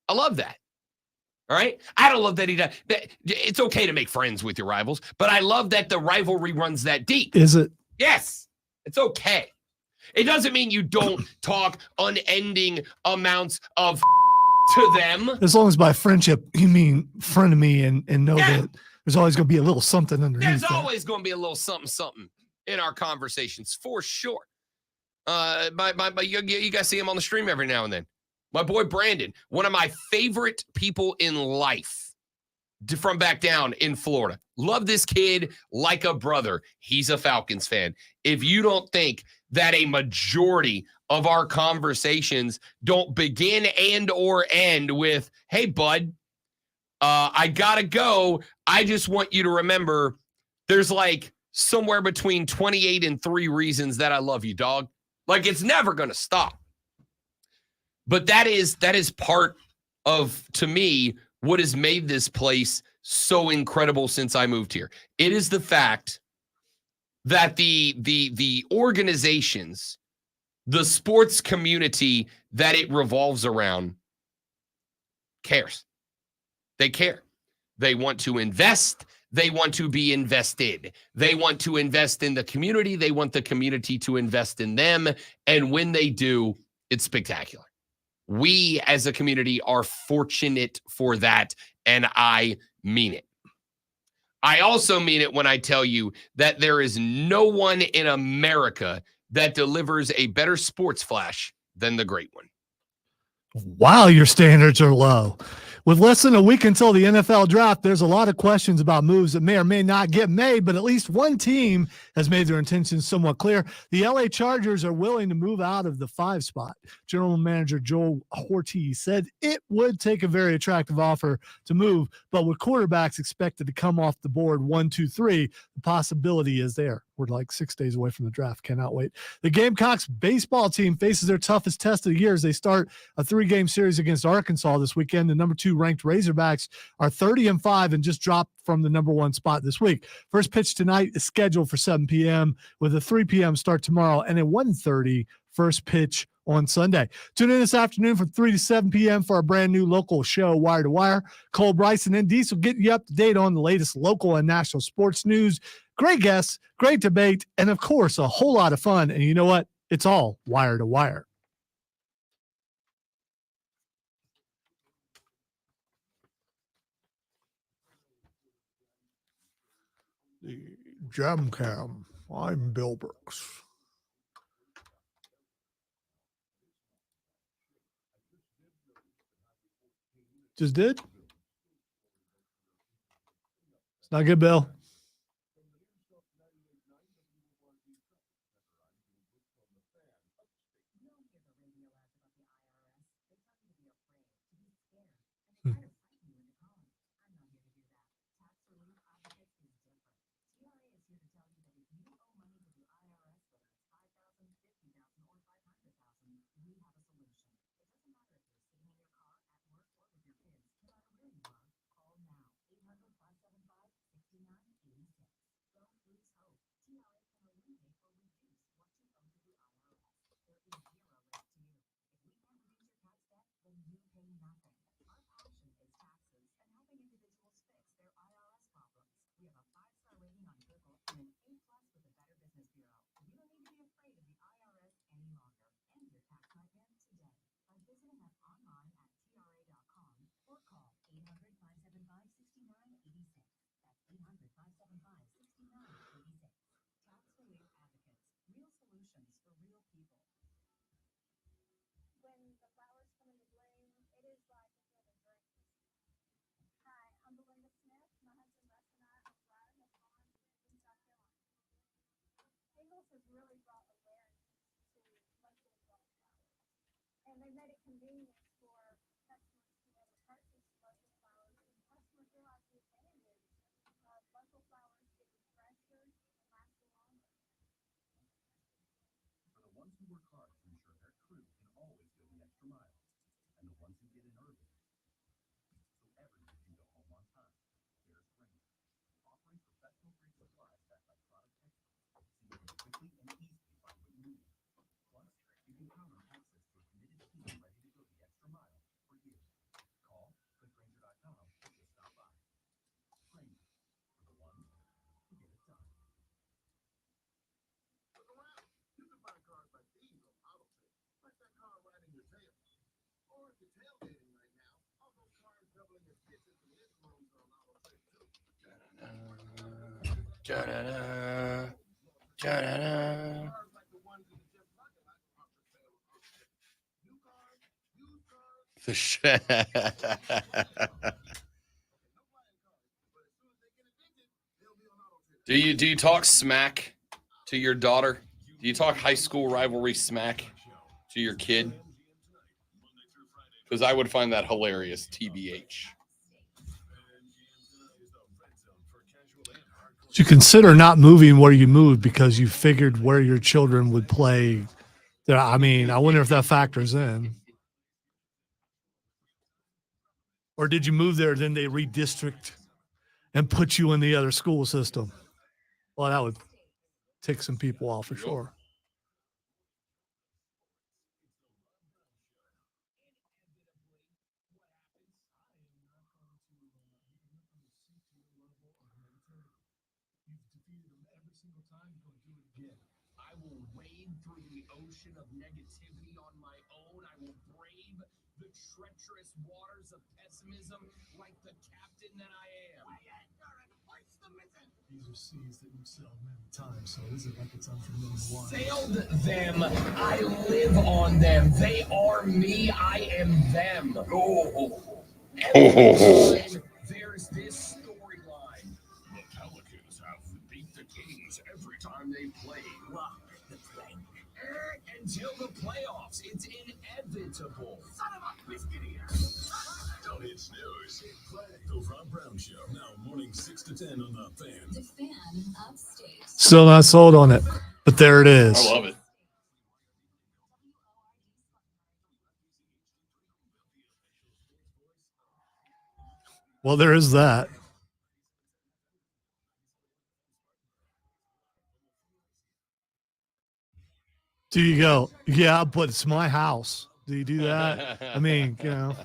I love that. All right? I don't love that he does. It's okay to make friends with your rivals, but I love that the rivalry runs that deep. Is it? Yes. It's okay. It doesn't mean you don't talk unending amounts of to them. As long as by friendship, you mean friend of me and know that there's always going to be a little something underneath. There's that. always going to be a little something in our conversations, for sure. You guys see him on the stream every now and then. My boy Brandon, one of my favorite people in life from back down in Florida. Love this kid like a brother. He's a Falcons fan. If you don't think that a majority of our conversations don't begin and or end with, hey, bud, I gotta go. I just want you to remember there's like somewhere between 28 and 3 reasons that I love you, dog. Like, it's never going to stop. But that is part of, to me, what has made this place so incredible since I moved here. It is the fact that the organizations, the sports community that it revolves around cares. They care. They want to invest. They want to be invested. They want to invest in the community. They want the community to invest in them. And when they do, it's spectacular. We as a community are fortunate for that, and I mean it. I also mean it when I tell you that there is no one in America that delivers a better sports flash than the great one. Wow, your standards are low. With less than a week until the NFL draft, there's a lot of questions about moves that may or may not get made, but at least one team has made their intentions somewhat clear. The LA Chargers are willing to move out of the 5 spot. General Manager Joe Hortiz said it would take a very attractive offer to move, but with quarterbacks expected to come off the board 1, 2, 3, the possibility is there. We're like 6 days away from the draft. Cannot wait. The Gamecocks baseball team faces their toughest test of the year as they start a 3-game series against Arkansas this weekend. The number 2 ranked Razorbacks are 30-5 and just dropped from the number 1 spot this week. First pitch tonight is scheduled for 7 p.m. with a 3 p.m. start tomorrow and a 1:30 first pitch on Sunday. Tune in this afternoon from 3 to 7 p.m. for our brand new local show, Wire to Wire. Cole Bryson and Diesel getting you up to date on the latest local and national sports news. Great guests, great debate, and of course, a whole lot of fun. And you know what? It's all Wire to Wire. The Jam Cam. I'm Bill Brooks. Just did? It's not good, Bill. And they made it convenient for customers to be able to purchase local flowers, and customers realize the advantage of local flowers getting fresher and lasting longer. For the ones who work hard to ensure their crew can always go the extra mile, and the ones who get in early, so everyone can go home on time. There's Grainger, offering professional-grade supplies backed by product experts, so you can quickly and easily find what you need. Plus, you can count on access to a committed team ready to go the extra mile for you. Call, click Grainger.com, or just stop by. Grainger, for the ones who get it done. Look around. You can find cars like these on AutoTech, like that car right in your tail. Or if you're tailgating right now, all those cars doubling as kitchens and living rooms are on AutoTech too. Da-da-da. Da-da-da. The Do you talk smack to your daughter? Do you talk high school rivalry smack to your kid? Because I would find that hilarious, TBH. You consider not moving where you moved because you figured where your children would play. I mean, I wonder if that factors in. Or did you move there, then they redistrict and put you in the other school system? Well, that would take some people off for sure. I will wade through the ocean of negativity on my own. I will brave the treacherous waters of pessimism like the captain that I am. These are seas that you've sailed many times, so this is like it's unfamiliar water. Sailed them. I live on them. They are me. I am them. Oh, There's this storyline. The Pelicans have beat the Kings every time they play. Until the playoffs, it's inevitable. Son of a biscuit eater. Don't hit snooze. The Rob Brown Show, now morning 6 to 10 on The Fan. The Fan Upstate. Still not sold on it, but there it is. I love it. Well, there is that. Do you go, yeah, but it's my house. Do you do that? I mean, you know.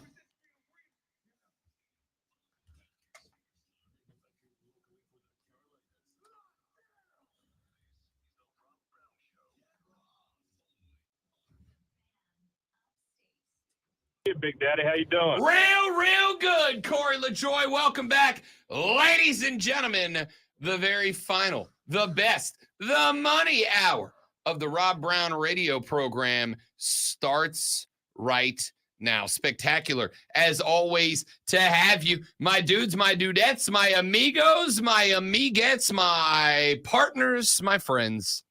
Hey, Big Daddy, how you doing? Real good, Corey LaJoy. Welcome back, ladies and gentlemen. The very final, the best, the money hour of the Rob Brown radio program starts right now. Spectacular, as always, to have you, my dudes, my dudettes, my amigos, my amiguettes, my partners, my friends,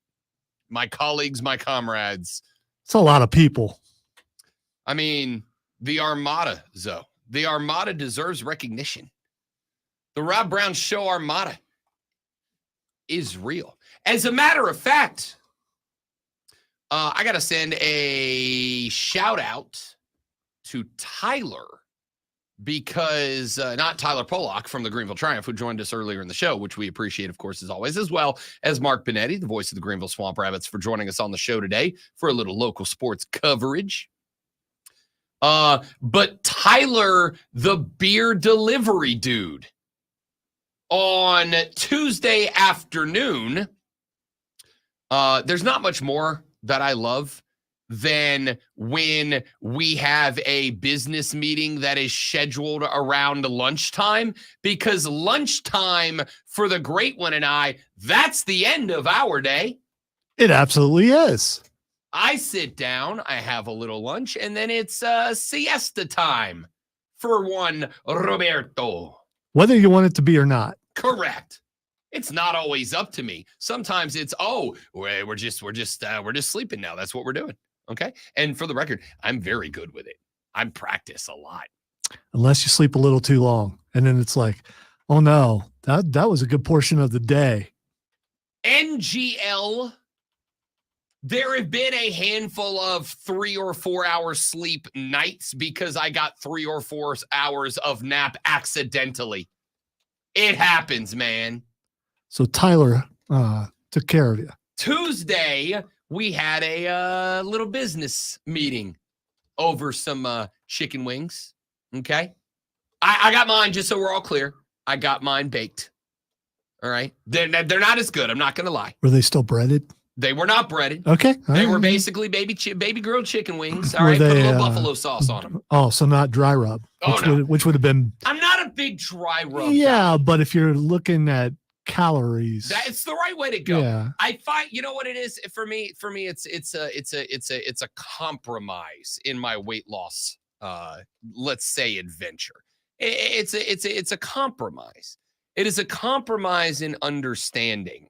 my colleagues, my comrades. It's a lot of people. I mean, the Armada, Zoe. The Armada deserves recognition. The Rob Brown Show Armada is real. As a matter of fact, I got to send a shout out to Tyler, because not Tyler Pollock from the Greenville Triumph, who joined us earlier in the show, which we appreciate, of course, as always, as well as Mark Benetti, the voice of the Greenville Swamp Rabbits, for joining us on the show today for a little local sports coverage. But Tyler, the beer delivery dude, on Tuesday afternoon, there's not much more that I love than when we have a business meeting that is scheduled around lunchtime, because lunchtime for the Great One and I, that's the end of our day. It absolutely is. I sit down, I have a little lunch, and then it's siesta time for one Roberto. Whether you want it to be or not. Correct. It's not always up to me. Sometimes it's, we're just sleeping now. That's what we're doing. Okay. And for the record, I'm very good with it. I practice a lot. Unless you sleep a little too long. And then it's like, oh no, that was a good portion of the day. NGL, there have been a handful of 3 or 4 hour sleep nights because I got 3 or 4 hours of nap accidentally. It happens, man. So Tyler took care of you. Tuesday, we had a little business meeting over some chicken wings. Okay. I got mine, just so we're all clear. I got mine baked. All right. They're not as good. I'm not going to lie. Were they still breaded? They were not breaded. Okay. They were basically baby grilled chicken wings. All right. Put a little buffalo sauce on them. Oh, so not dry rub. Which would have been. I'm not a big dry rub. Yeah, but if you're looking at calories, that's the right way to go. Yeah. I find, you know what it is for me, it's a compromise in my weight loss, let's say, adventure. It's a compromise. It is a compromise in understanding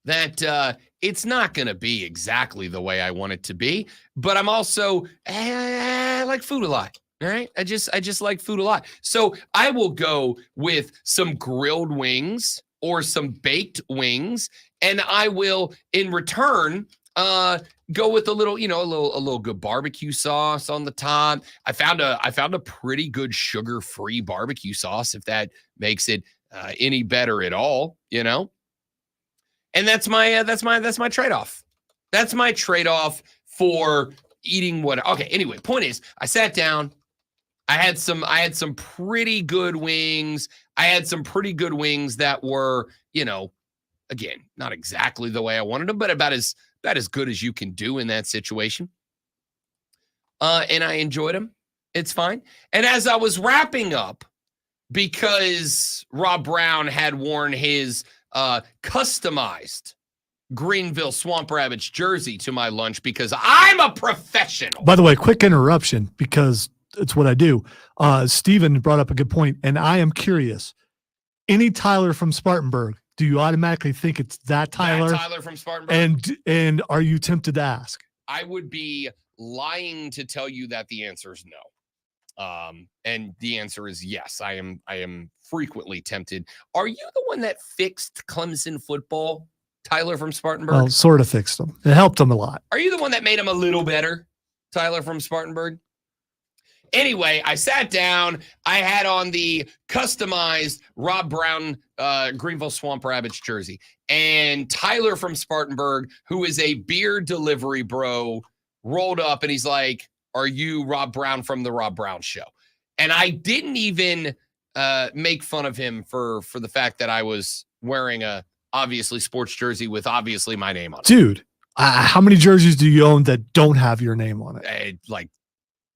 that it's not going to be exactly the way I want it to be, but I'm also I like food a lot. All right. I just like food a lot. So I will go with some grilled wings or some baked wings, and I will in return go with a little good barbecue sauce on the top. I found a pretty good sugar-free barbecue sauce, if that makes it any better at all, you know. And that's my trade-off. That's my trade-off for eating what. Okay, anyway, point is, I sat down. I had some pretty good wings. I had some pretty good wings that were, again, not exactly the way I wanted them, but about as good as you can do in that situation. And I enjoyed them. It's fine. And as I was wrapping up, because Rob Brown had worn his customized Greenville Swamp Rabbits jersey to my lunch because I'm a professional. By the way, quick interruption, because it's what I do. Steven brought up a good point, and I am curious. Any Tyler from Spartanburg, do you automatically think it's that Tyler? That Tyler from Spartanburg? And are you tempted to ask? I would be lying to tell you that the answer is no. And the answer is yes. I am frequently tempted. Are you the one that fixed Clemson football, Tyler from Spartanburg? Well, sort of fixed them. It helped them a lot. Are you the one that made him a little better, Tyler from Spartanburg? Anyway, I sat down. I had on the customized Rob Brown Greenville Swamp Rabbits jersey. And Tyler from Spartanburg, who is a beer delivery bro, rolled up and he's like, "Are you Rob Brown from the Rob Brown Show?" And I didn't even make fun of him for the fact that I was wearing a obviously sports jersey with obviously my name on it. Dude, how many jerseys do you own that don't have your name on it? Like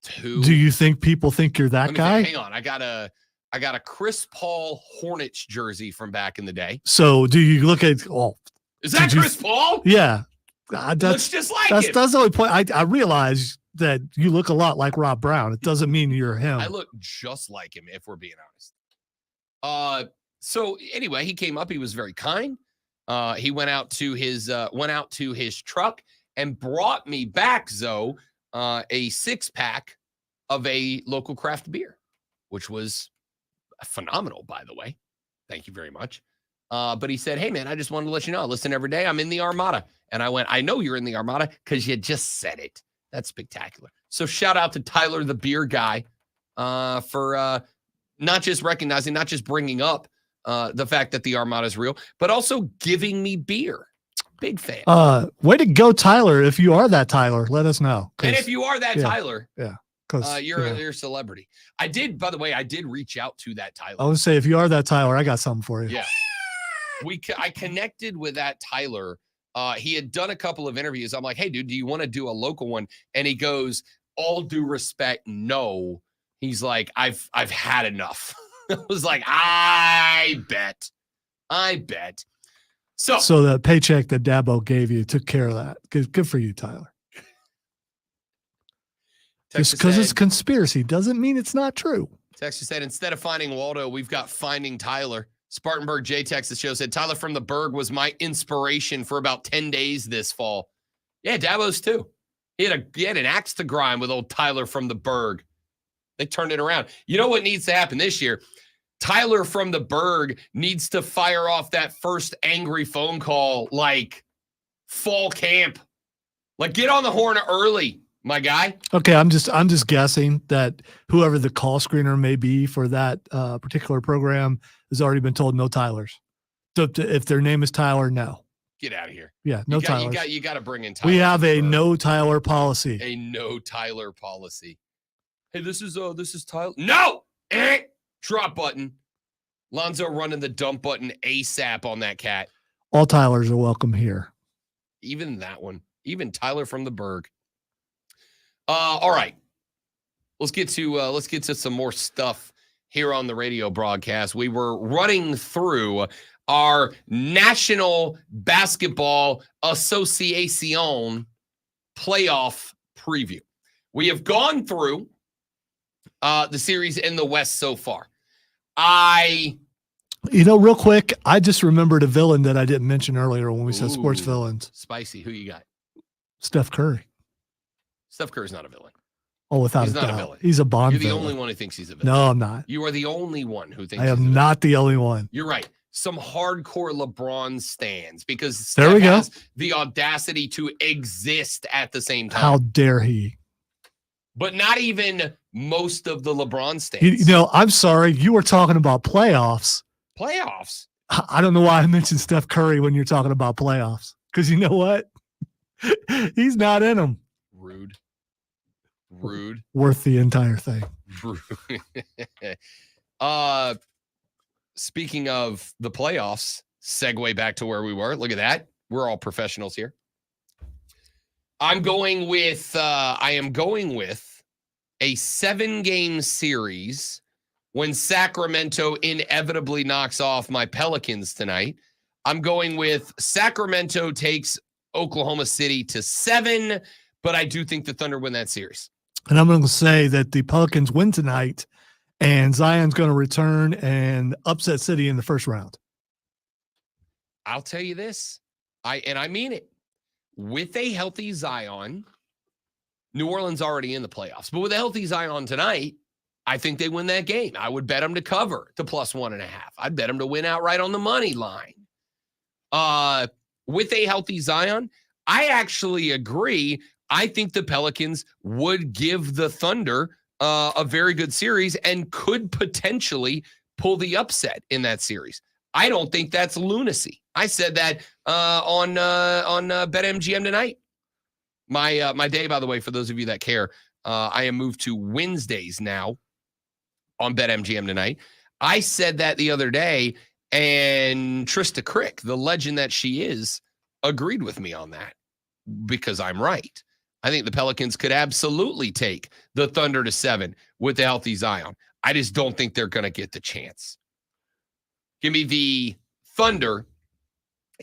2. Do you think people think you're that guy? Hang on. I got a Chris Paul Hornets jersey from back in the day. So do you look at, Is that Chris Paul? Yeah. Looks just like him. That's the only point. I realize that you look a lot like Rob Brown. It doesn't mean you're him. I look just like him, if we're being honest. So anyway, he came up. He was very kind. He went out to his truck and brought me back, Zoe, a 6-pack of a local craft beer, which was phenomenal, by the way. Thank you very much. But he said, "Hey man, I just wanted to let you know, I listen every day. I'm in the Armada." And I went, "I know you're in the Armada because you just said it." That's spectacular. So shout out to Tyler, the beer guy, for not just recognizing, not just bringing up the fact that the Armada is real, but also giving me beer. Big fan. Way to go, Tyler. If you are that Tyler, let us know. And if you are that Tyler, because you're a celebrity. I did reach out to that Tyler. I would say if you are that Tyler, I got something for you. Yeah. I connected with that Tyler. He had done a couple of interviews. I'm like, "Hey, dude, do you want to do a local one?" And he goes, "All due respect, no." He's like, I've had enough. I was like, I bet. So the paycheck that Dabo gave you took care of that. Good for you, Tyler. Just because it's conspiracy doesn't mean it's not true. Texas said, "Instead of finding Waldo, we've got finding Tyler." Spartanburg J Texas Show said, "Tyler from the Berg was my inspiration for about 10 days this fall." Yeah, Dabo's too. He had an axe to grind with old Tyler from the Berg. They turned it around. You know what needs to happen this year? Tyler from the Berg needs to fire off that first angry phone call like fall camp. Like, get on the horn early, my guy. Okay, I'm just guessing that whoever the call screener may be for that particular program has already been told no Tylers. So if their name is Tyler, no. Get out of here. Yeah, no Tylers. You got to bring in Tyler. We have a no Tyler policy. A no Tyler policy. Hey, this is Tyler. No! Drop button. Lonzo running the dump button ASAP on that cat. All Tylers are welcome here. Even that one. Even Tyler from the Berg. All right. Let's get to some more stuff here on the radio broadcast. We were running through our National Basketball Association playoff preview. We have gone through the series in the West so far. Real quick, I just remembered a villain that I didn't mention earlier when we said sports villains. Spicy. Who you got? Steph Curry. Steph Curry's not a villain. Oh, without he's a not doubt. a villain. He's a Bond villain. You're the villain. only one who thinks he's a villain. No, I'm not. You are the only one who thinks I am not the only one. You're right. Some hardcore LeBron stands because Steph has the audacity to exist at the same time. How dare he? But not even most of the LeBron stands. I'm sorry. You were talking about playoffs. Playoffs? I don't know why I mentioned Steph Curry when you're talking about playoffs. Because you know what? He's not in them. Rude. Worth the entire thing. Speaking of the playoffs, segue back to where we were. Look at that. We're all professionals here. I am going with a 7-game series when Sacramento inevitably knocks off my Pelicans tonight. I'm going with Sacramento takes Oklahoma City to 7, but I do think the Thunder win that series. And I'm going to say that the Pelicans win tonight, and Zion's going to return and upset City in the first round. I'll tell you this, I mean it. With a healthy Zion, New Orleans already in the playoffs, but with a healthy Zion tonight, I think they win that game. I would bet them to cover to +1.5. I'd bet them to win outright on the money line. With a healthy Zion, I actually agree. I think the Pelicans would give the Thunder a very good series and could potentially pull the upset in that series. I don't think that's lunacy. I said that on BetMGM tonight. My day, by the way, for those of you that care, I am moved to Wednesdays now on BetMGM tonight. I said that the other day, and Trista Crick, the legend that she is, agreed with me on that because I'm right. I think the Pelicans could absolutely take the Thunder to 7 with the healthy Zion. I just don't think they're going to get the chance. Give me the Thunder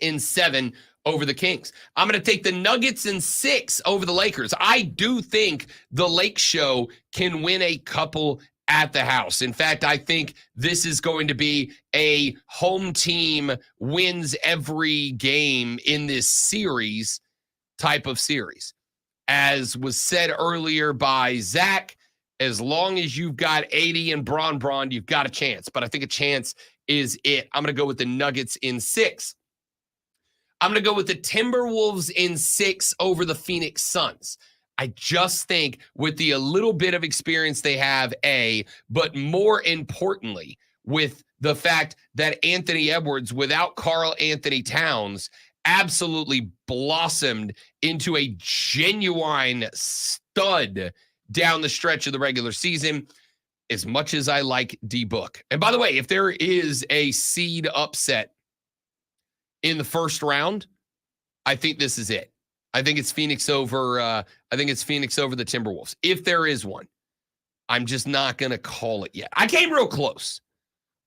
in 7 over the Kings. I'm going to take the Nuggets in 6 over the Lakers. I do think the Lake Show can win a couple at the house. In fact, I think this is going to be a home team wins every game in this series type of series. As was said earlier by Zach, as long as you've got 80 and Braun, you've got a chance. But I think a chance is it. I'm going to go with the Nuggets in 6. I'm going to go with the Timberwolves in 6 over the Phoenix Suns. I just think with the a little bit of experience they have, but more importantly, with the fact that Anthony Edwards, without Karl Anthony Towns, absolutely blossomed into a genuine stud down the stretch of the regular season, as much as I like D-Book. And by the way, if there is a seed upset in the first round, I think this is it. I think it's Phoenix over the Timberwolves. If there is one, I'm just not going to call it yet. I came real close.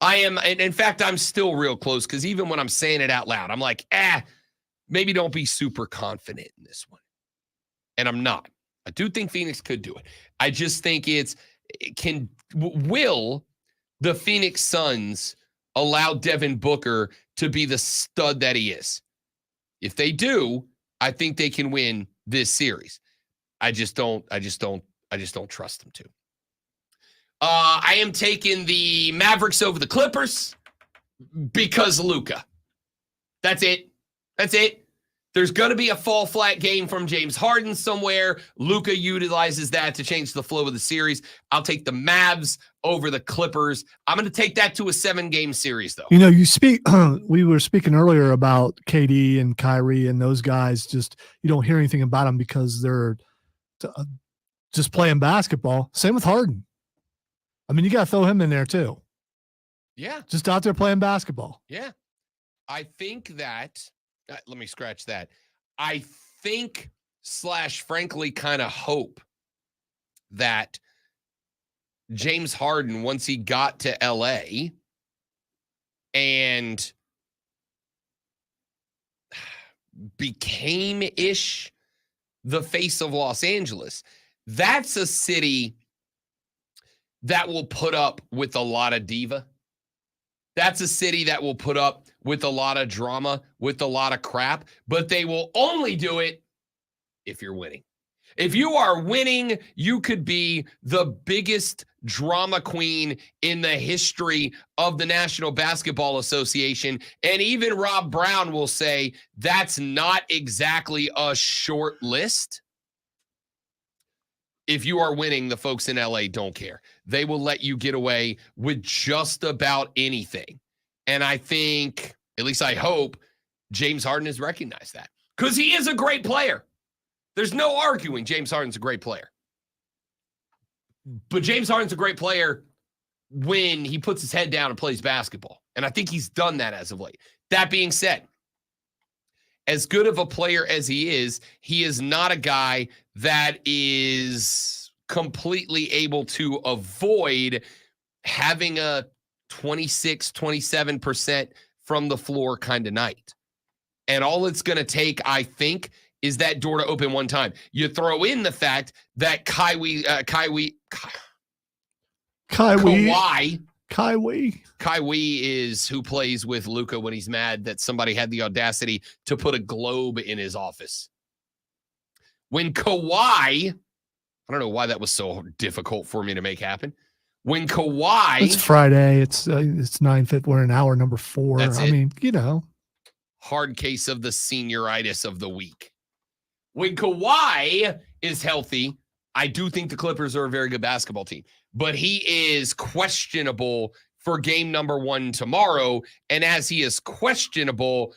I am, and in fact, I'm still real close because even when I'm saying it out loud, I'm like, maybe don't be super confident in this one. And I'm not. I do think Phoenix could do it. I just think will the Phoenix Suns allow Devin Booker to be the stud that he is? If they do, I think they can win this series. I just don't trust them to. I am taking the Mavericks over the Clippers because Luka. That's it. There's going to be a fall flat game from James Harden somewhere. Luka utilizes that to change the flow of the series. I'll take the Mavs over the Clippers. I'm going to take that to a 7-game series, though. You know, we were speaking earlier about KD and Kyrie and those guys. Just you don't hear anything about them because they're just playing basketball. Same with Harden. I mean, you got to throw him in there too. Yeah. Just out there playing basketball. Yeah. I think that, let me scratch that. I think / frankly kind of hope that James Harden, once he got to LA and became-ish the face of Los Angeles, that's a city that will put up with a lot of diva. That's a city that will put up with a lot of drama, with a lot of crap, but they will only do it if you're winning. If you are winning, you could be the biggest drama queen in the history of the National Basketball Association. And even Rob Brown will say that's not exactly a short list. If you are winning, the folks in LA don't care. They will let you get away with just about anything. And I think, at least I hope, James Harden has recognized that. Because he is a great player. There's no arguing James Harden's a great player. But James Harden's a great player when he puts his head down and plays basketball. And I think he's done that as of late. That being said, as good of a player as he is not a guy that is completely able to avoid having a 26, 27% from the floor kind of night. And all it's going to take, I think, is that door to open one time. You throw in the fact that Kawhi is who plays with Luka when he's mad that somebody had the audacity to put a globe in his office. When Kawhi, I don't know why that was so difficult for me to make happen. When Kawhi, it's Friday. It's 9:50. We're in hour number 4. That's I it. mean, you know, hard case of the senioritis of the week. When Kawhi is healthy, I do think the Clippers are a very good basketball team, but he is questionable for game number 1 tomorrow. And as he is questionable,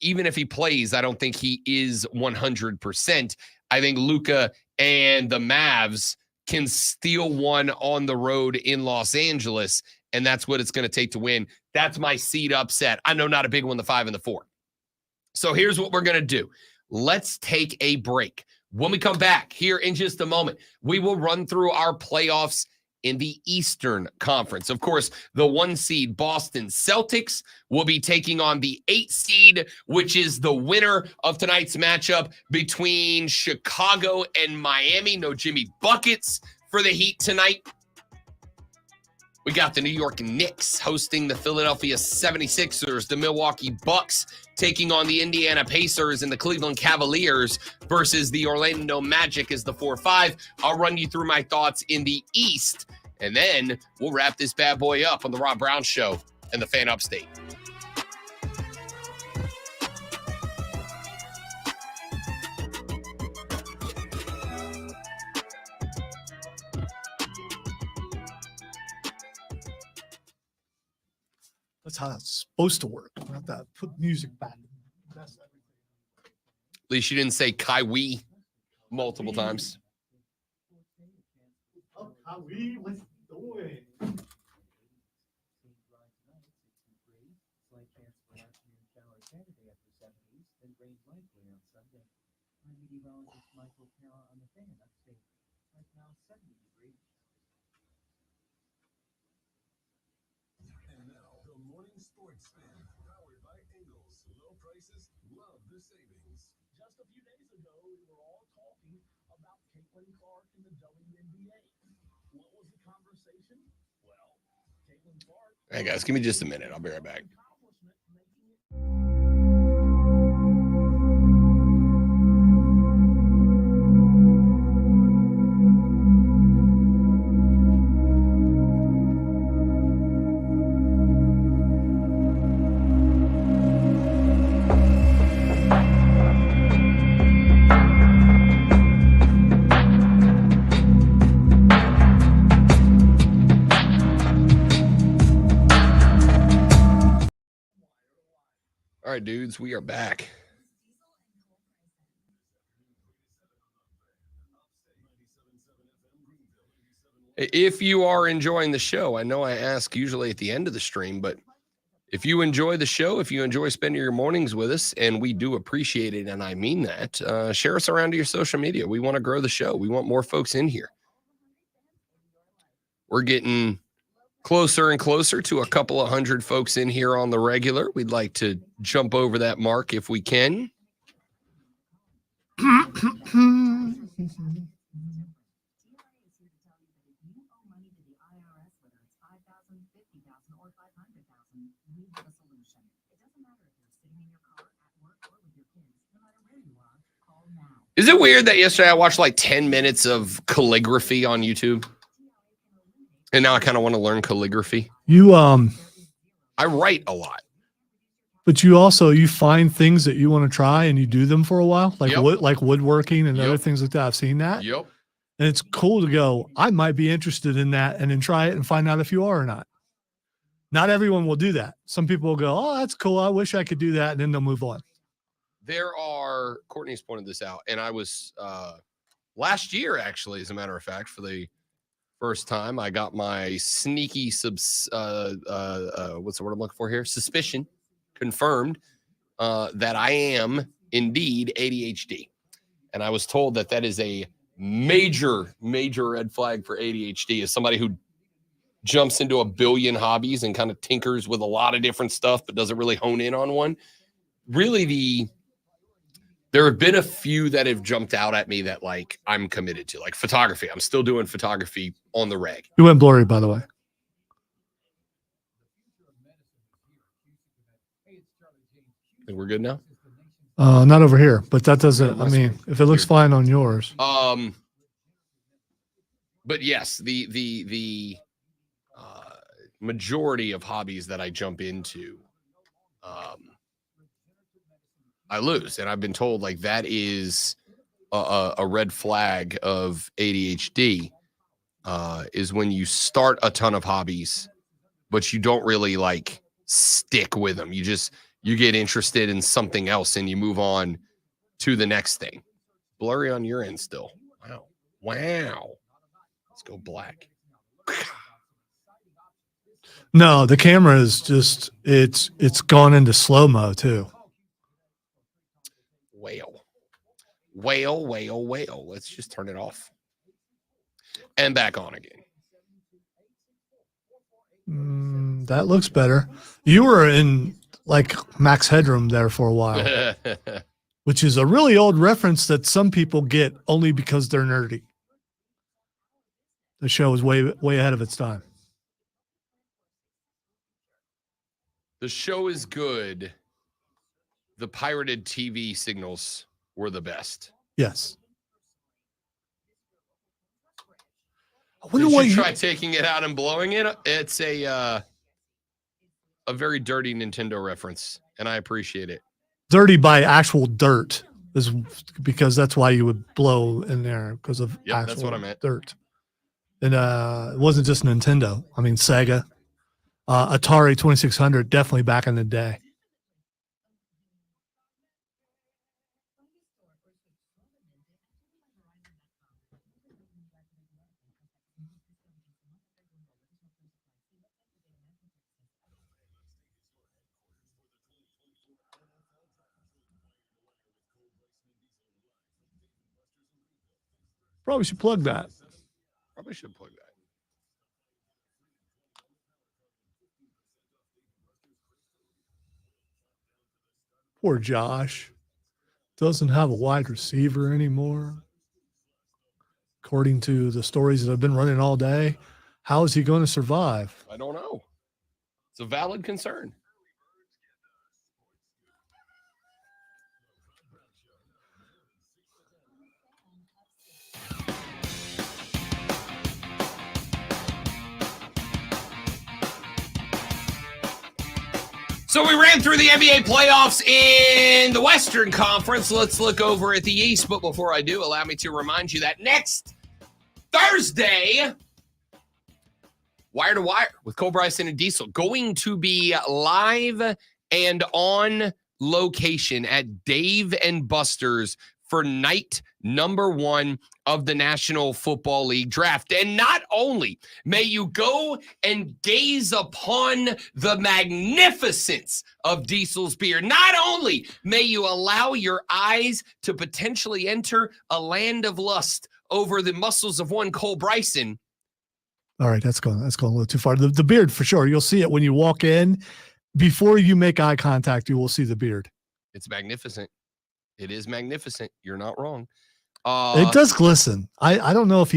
even if he plays, I don't think he is 100%. I think Luka and the Mavs can steal one on the road in Los Angeles, and that's what it's going to take to win. That's my seed upset. I know not a big one, the 5 and the 4. So here's what we're going to do. Let's take a break. When we come back here in just a moment, we will run through our playoffs in the Eastern Conference. Of course, the 1 seed Boston Celtics will be taking on the 8 seed, which is the winner of tonight's matchup between Chicago and Miami. No Jimmy Buckets for the Heat tonight. We got the New York Knicks hosting the Philadelphia 76ers, the Milwaukee Bucks taking on the Indiana Pacers, and the Cleveland Cavaliers versus the Orlando Magic as the 4-5. I'll run you through my thoughts in the East, and then we'll wrap this bad boy up on the Rob Brown Show and the Fan Upstate. that's how it's supposed to work. We have to put music back. That's everything. At least you didn't say Kawhi multiple times. Oh, Kawhi, let's do it. Slight chance for afternoon shower Saturday after 70s, then rain likely on Sunday. I'm meteorologist Michael Carroll on the Fan Upstate. Right now, 70 degrees. And now, the Morning Sports Fan, powered by Ingles. Low prices, love the savings. Just a few days ago, we were all talking about Caitlin Clark in the WNBA. What was the conversation? Well, Caitlin Clark. Hey, guys, give me just a minute. I'll be right back. All right, dudes, we are back. If you are enjoying the show, I know I ask usually at the end of the stream, but if you enjoy the show, if you enjoy spending your mornings with us, and we do appreciate it, and I mean that, share us around to your social media. We want to grow the show. We want more folks in here. We're getting closer and closer to a couple of hundred folks in here on the regular. We'd like to jump over that mark if we can. Is it weird that yesterday I watched like 10 minutes of calligraphy on YouTube? And now I kind of want to learn calligraphy. You I write a lot. But you find things that you want to try and you do them for a while, like like woodworking and other things like that. I've seen that. Yep. And it's cool to go, I might be interested in that, and then try it and find out if you are or not. Not everyone will do that. Some people will go, oh, that's cool. I wish I could do that. And then they'll move on. Courtney's pointed this out, and I was last year, actually, as a matter of fact, for the first time, I got my sneaky what's the word I'm looking for here? Suspicion confirmed that I am indeed ADHD. And I was told that is a major red flag for ADHD, as somebody who jumps into a billion hobbies and kind of tinkers with a lot of different stuff, but doesn't really hone in on one. Really, the There have been a few that have jumped out at me that like I'm committed to, like photography. I'm still doing photography on the reg. You went blurry, by the way. Think we're good now? Not over here, but that doesn't. I mean, if it looks fine on yours. But yes, the majority of hobbies that I jump into, I lose, and I've been told like that is a red flag of ADHD. Is when you start a ton of hobbies, but you don't really like stick with them. You get interested in something else and you move on to the next thing. Blurry on your end still. Wow. Let's go black. No, the camera is just it's gone into slow-mo too. Whale. Let's just turn it off. And back on again. That looks better. You were in like max headroom there for a while, which is a really old reference that some people get only because they're nerdy. The show is way ahead of its time. The show is good. The pirated TV signals were the best. Yes. Did you try taking it out and blowing it? It's a very dirty Nintendo reference, and I appreciate it. Dirty by actual dirt is because that's why you would blow in there because of actual that's what I meant. Dirt. And it wasn't just Nintendo. I mean, Sega, Atari 2600, definitely back in the day. Probably should plug that. Probably should plug that. Poor Josh. Doesn't have a wide receiver anymore. According to the stories that have been running all day, how is he going to survive? I don't know. It's a valid concern. So we ran through the NBA playoffs in the Western Conference. Let's look over at the East. But before I do, allow me to remind you that next Thursday, Wire to Wire with Cole Bryson and Diesel going to be live and on location at Dave and Buster's for night number 1 of the National Football League draft. And not only may you go and gaze upon the magnificence of Diesel's beer, not only may you allow your eyes to potentially enter a land of lust over the muscles of one Cole Bryson. All right, that's going a little too far. The beard, for sure. You'll see it when you walk in. Before you make eye contact, you will see the beard. It's magnificent. It is magnificent. You're not wrong. It does glisten. I don't know if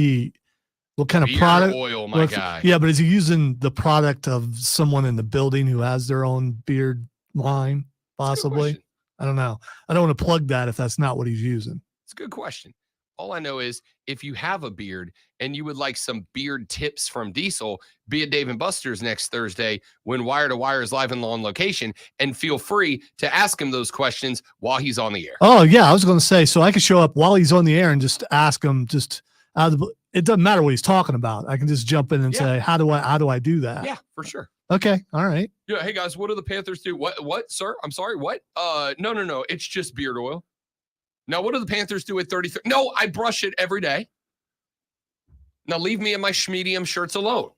what kind of beard product oil, my guy. Yeah, but is he using the product of someone in the building who has their own beard line? Possibly. I don't know. I don't want to plug that if that's not what he's using. It's a good question. All I know is if you have a beard and you would like some beard tips from Diesel, be at Dave & Buster's next Thursday when Wire to Wire is live and on location, and feel free to ask him those questions while he's on the air. Oh, yeah. I was going to say, so I could show up while he's on the air and just ask him it doesn't matter what he's talking about. I can just jump in and say, how do I do that? Yeah, for sure. Okay. All right. Yeah. Hey guys, what do the Panthers do? What, sir? I'm sorry. What? No. It's just beard oil. Now, what do the Panthers do at 33? No, I brush it every day. Now, leave me and my schmedium shirts alone.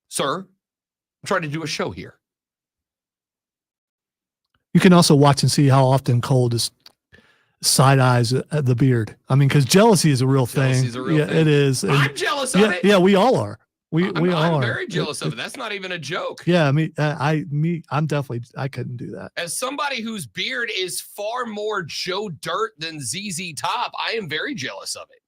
Sir, I'm trying to do a show here. You can also watch and see how often Cole just side eyes at the beard. I mean, because jealousy is a real thing. Jealousy's a real thing. It is. I'm jealous of it. Yeah, we all are. We I'm are very jealous of it. That's not even a joke. Yeah, I'm definitely. I couldn't do that. As somebody whose beard is far more Joe Dirt than ZZ Top, I am very jealous of it.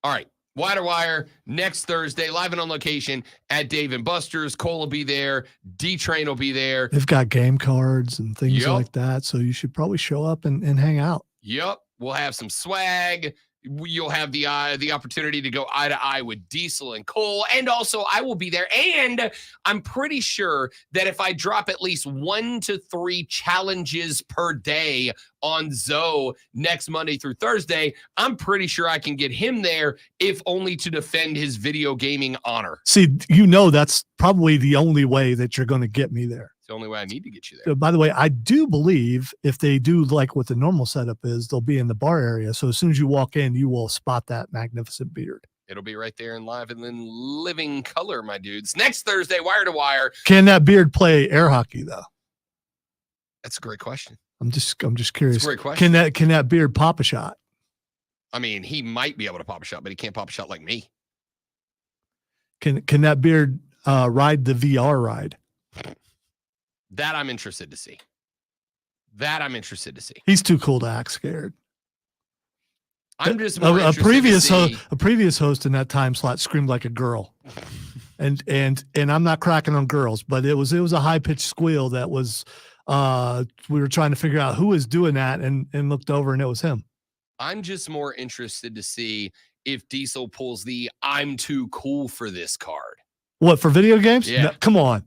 All right. Wire to Wire next Thursday, live and on location at Dave & Buster's. Cole will be there. D-Train will be there. They've got game cards and things Yep. like that, so you should probably show up and hang out. Yep. We'll have some swag. You'll have the opportunity to go eye to eye with Diesel and Cole. And also, I will be there. And I'm pretty sure that if I drop at least 1 to 3 challenges per day on Zoe next Monday through Thursday, I'm pretty sure I can get him there, if only to defend his video gaming honor. See, that's probably the only way that you're going to get me there. It's the only way I need to get you there. By the way, I do believe if they do like what the normal setup is, they'll be in the bar area. So as soon as you walk in, you will spot that magnificent beard. It'll be right there in live and in living color, my dudes. Next Thursday, Wire to Wire. Can that beard play air hockey though? That's a great question. I'm just curious. It's a great question. Can that beard pop a shot? I mean, he might be able to pop a shot, but he can't pop a shot like me. Can that beard ride the VR ride? That I'm interested to see. He's too cool to act scared. I'm just more a interested previous to see. host. A previous host in that time slot screamed like a girl, and I'm not cracking on girls, but it was a high pitched squeal that was. We were trying to figure out who was doing that, and looked over, and it was him. I'm just more interested to see if Diesel pulls the "I'm too cool for this" card. What, for video games? Yeah. No, come on.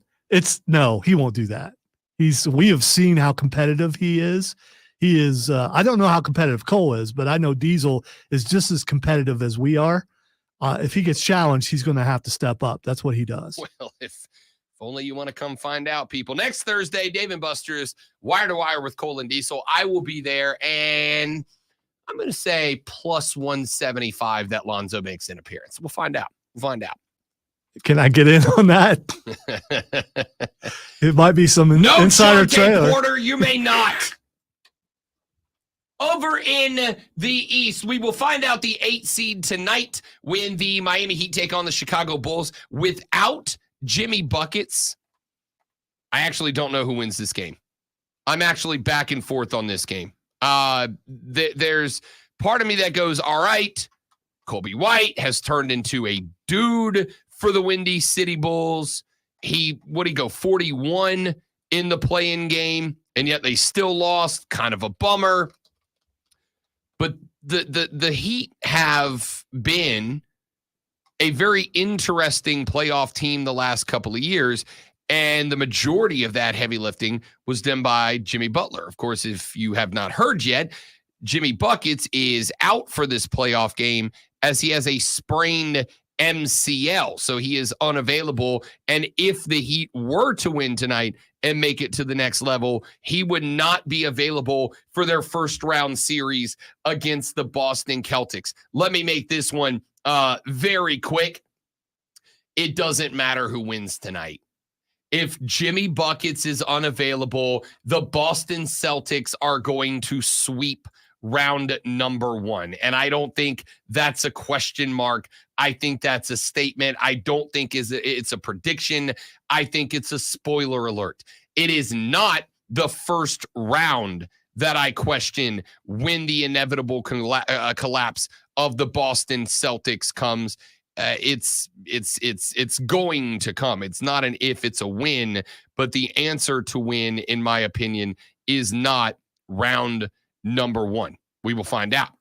No, he won't do that. We have seen how competitive he is. He is, I don't know how competitive Cole is, but I know Diesel is just as competitive as we are. If he gets challenged, he's going to have to step up. That's what he does. Well, if only you want to come find out, people. Next Thursday, Dave & Buster's, Wire to Wire with Cole and Diesel. I will be there, and I'm going to say plus 175 that Lonzo makes an appearance. We'll find out. Can I get in on that? It might be some insider trailer. Porter, you may not. Over in the East, we will find out the 8 seed tonight when the Miami Heat take on the Chicago Bulls. Without Jimmy Buckets, I actually don't know who wins this game. I'm actually back and forth on this game. There's part of me that goes, all right, Kobe White has turned into a dude for the Windy City Bulls. What'd he go, 41 in the play-in game, and yet they still lost. Kind of a bummer. But the Heat have been a very interesting playoff team the last couple of years, and the majority of that heavy lifting was done by Jimmy Butler. Of course, if you have not heard yet, Jimmy Buckets is out for this playoff game as he has a sprained MCL, so he is unavailable. And if the Heat were to win tonight and make it to the next level, he would not be available for their first round series against the Boston Celtics. Let me make this one very quick. It doesn't matter who wins tonight. If Jimmy Buckets is unavailable, the Boston Celtics are going to sweep round number 1. And I don't think that's a question mark. I think that's a statement. I don't think it's a prediction. I think it's a spoiler alert. It is not the first round that I question when the inevitable collapse of the Boston Celtics comes. It's going to come. It's not an if, it's a when. But the answer to win, in my opinion, is not round number 1. We will find out.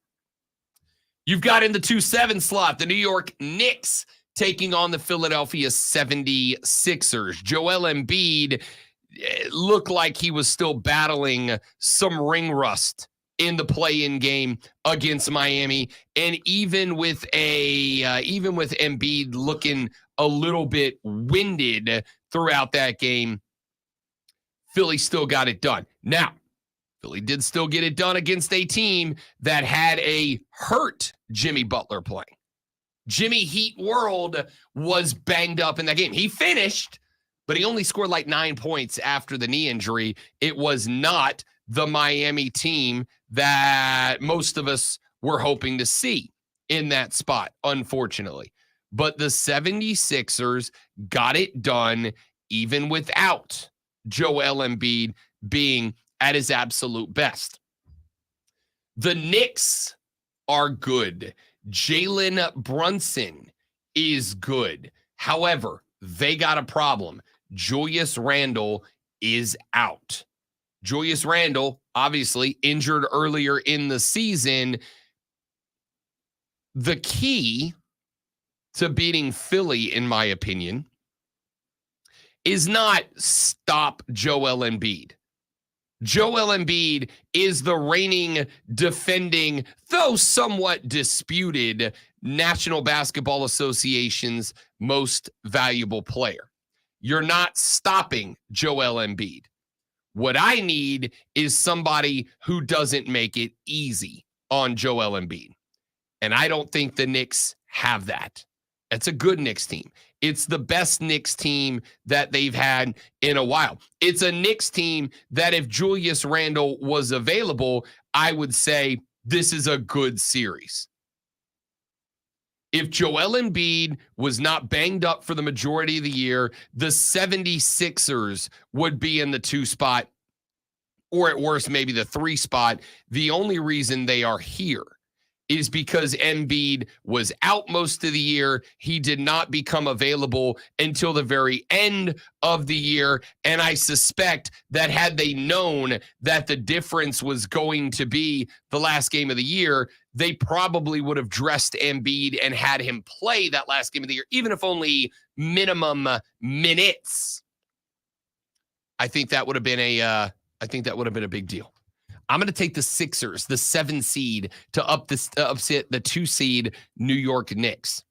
You've got in the 2-7 slot, the New York Knicks taking on the Philadelphia 76ers. Joel Embiid looked like he was still battling some ring rust in the play-in game against Miami. And even with Embiid looking a little bit winded throughout that game, Philly still got it done. Now, Philly did still get it done against a team that had a hurt Jimmy Butler playing. Jimmy Heat World was banged up in that game. He finished, but he only scored like 9 points after the knee injury. It was not the Miami team that most of us were hoping to see in that spot, unfortunately. but the 76ers got it done even without Joel Embiid being at his absolute best. The Knicks are good. Jalen Brunson is good. However, they got a problem. Julius Randle is out. Julius Randle, obviously injured earlier in the season. The key to beating Philly, in my opinion, is not stop Joel Embiid. Joel Embiid is the reigning, defending, though somewhat disputed, National Basketball Association's most valuable player. You're not stopping Joel Embiid. What I need is somebody who doesn't make it easy on Joel Embiid. And I don't think the Knicks have that. It's a good Knicks team. It's the best Knicks team that they've had in a while. It's a Knicks team that if Julius Randle was available, I would say this is a good series. If Joel Embiid was not banged up for the majority of the year, the 76ers would be in the 2 spot, or at worst, maybe the 3 spot. The only reason they are here is because Embiid was out most of the year. He did not become available until the very end of the year. And I suspect that had they known that the difference was going to be the last game of the year, they probably would have dressed Embiid and had him play that last game of the year, even if only minimum minutes. I think that would have been a big deal. I'm going to take the Sixers, the 7 seed, to upset the 2 seed New York Knicks.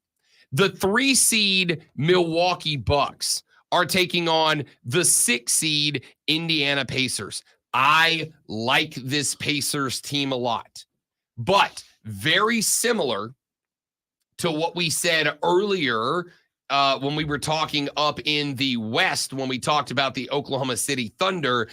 The 3 seed Milwaukee Bucks are taking on the 6 seed Indiana Pacers. I like this Pacers team a lot, but very similar to what we said earlier when we were talking up in the West, when we talked about the Oklahoma City Thunder.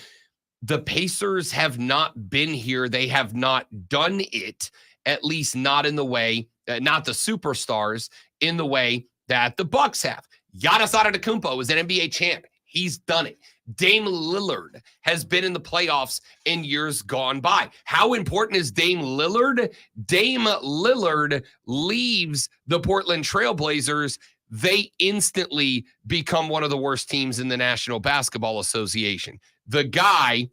The Pacers have not been here. They have not done it, at least not in the way, not the superstars, in the way that the Bucks have. Giannis Antetokounmpo is an NBA champ. He's done it. Dame Lillard has been in the playoffs in years gone by. How important is Dame Lillard? Dame Lillard leaves the Portland Trailblazers. They instantly become one of the worst teams in the National Basketball Association. The guy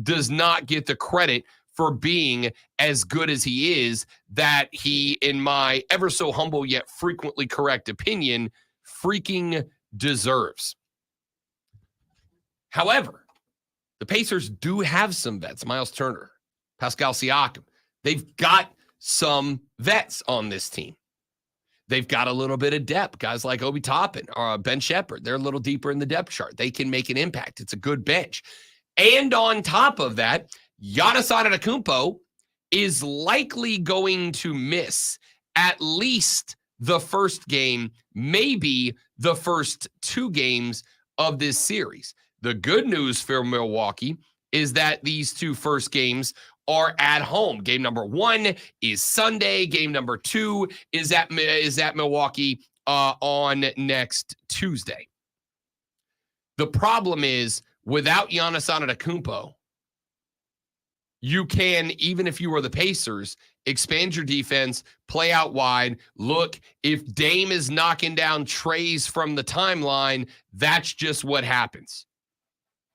does not get the credit for being as good as he is, that he, in my ever so humble yet frequently correct opinion, freaking deserves. However, the Pacers do have some vets. Miles Turner, Pascal Siakam. They've got some vets on this team. They've got a little bit of depth. Guys like Obi Toppin or Ben Shepherd, they're a little deeper in the depth chart. They can make an impact. It's a good bench. And on top of that, Giannis Antetokounmpo is likely going to miss at least the first game, maybe the first 2 games of this series. The good news for Milwaukee is that these 2 first games are at home. Game number 1 is Sunday. Game number 2 is at Milwaukee on next Tuesday. The problem is, without Giannis Antetokounmpo, you can, even if you were the Pacers, expand your defense, play out wide. Look, if Dame is knocking down trays from the timeline, that's just what happens.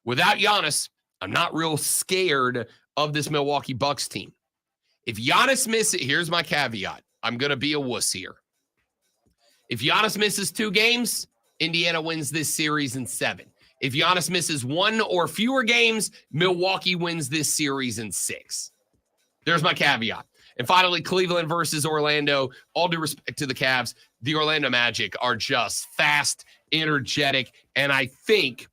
Without Giannis, I'm not real scared of this Milwaukee Bucks team. If Giannis misses, here's my caveat. I'm going to be a wuss here. If Giannis misses 2 games, Indiana wins this series in 7. If Giannis misses 1 or fewer games, Milwaukee wins this series in 6. There's my caveat. And finally, Cleveland versus Orlando. All due respect to the Cavs, the Orlando Magic are just fast, energetic, and I think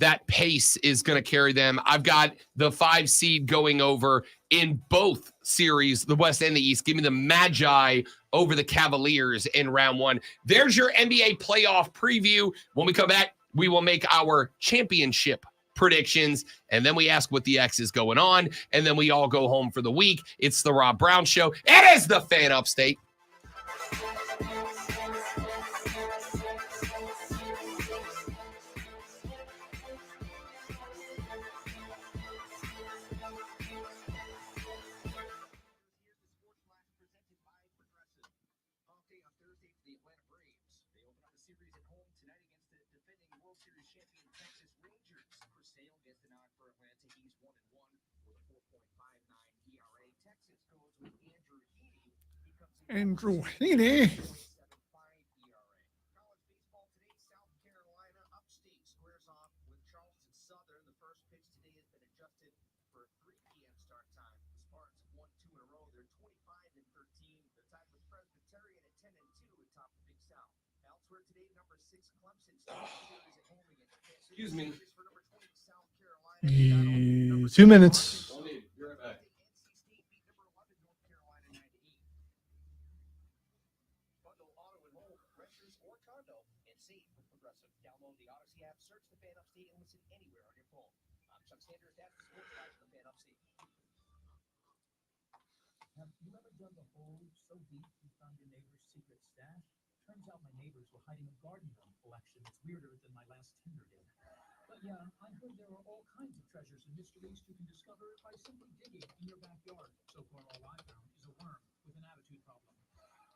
that pace is going to carry them. I've got the 5 seed going over in both series, the West and the East. Give me the Magi over the Cavaliers in round 1. There's your NBA playoff preview. When we come back, we will make our championship predictions, and then we ask what the X is going on, and then we all go home for the week. It's the Rob Brown Show. It is the Fan Upstate. Andrew Heaney. Excuse me. 2 minutes. Have you ever dug a hole so deep you found your neighbor's secret stash? Turns out my neighbors were hiding a garden gnome collection that's weirder than my last Tinder date. But yeah, I heard there are all kinds of treasures and mysteries you can discover by simply digging in your backyard. So far, all I found is a worm with an attitude problem.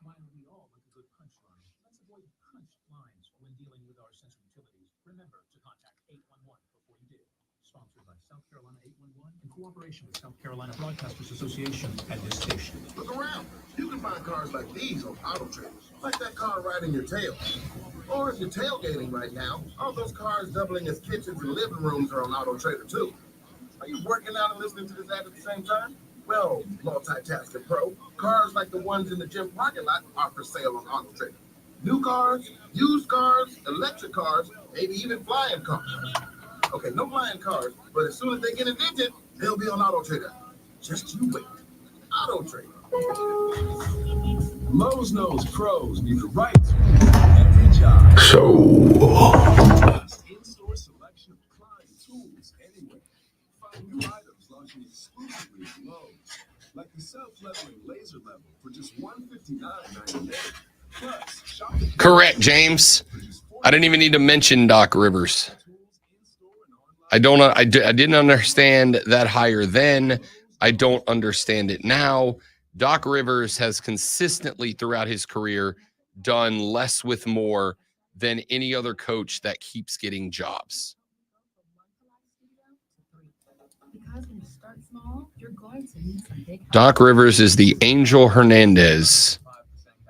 While we all like a good punchline, let's avoid punched lines when dealing with our sense of utilities. Remember to contact 811 before you dig. Sponsored by South Carolina 811 in cooperation with South Carolina Broadcasters Association and this station. Look around. You can find cars like these on Auto Trader, like that car riding your tail. Or if you're tailgating right now, all those cars doubling as kitchens and living rooms are on Auto Trader too. Are you working out and listening to this ad at the same time? Well, multitasking pro, cars like the ones in the gym parking lot are for sale on Auto Trader. New cars, used cars, electric cars, maybe even flying cars. Okay, no flying cars, but as soon as they get invented, they'll be on Auto Trader. Just you wait. Auto Trader. Lowe's knows pros need the right tool for every job. In-store selection of Klein tools anywhere. Find new items launching exclusively at Lowe's, like the self-leveling laser level for just $159.98. Plus, shop the Correct, James. I didn't even need to mention Doc Rivers. I didn't understand that higher then. I don't understand it now. Doc Rivers has consistently throughout his career done less with more than any other coach that keeps getting jobs. Doc Rivers is the Angel Hernandez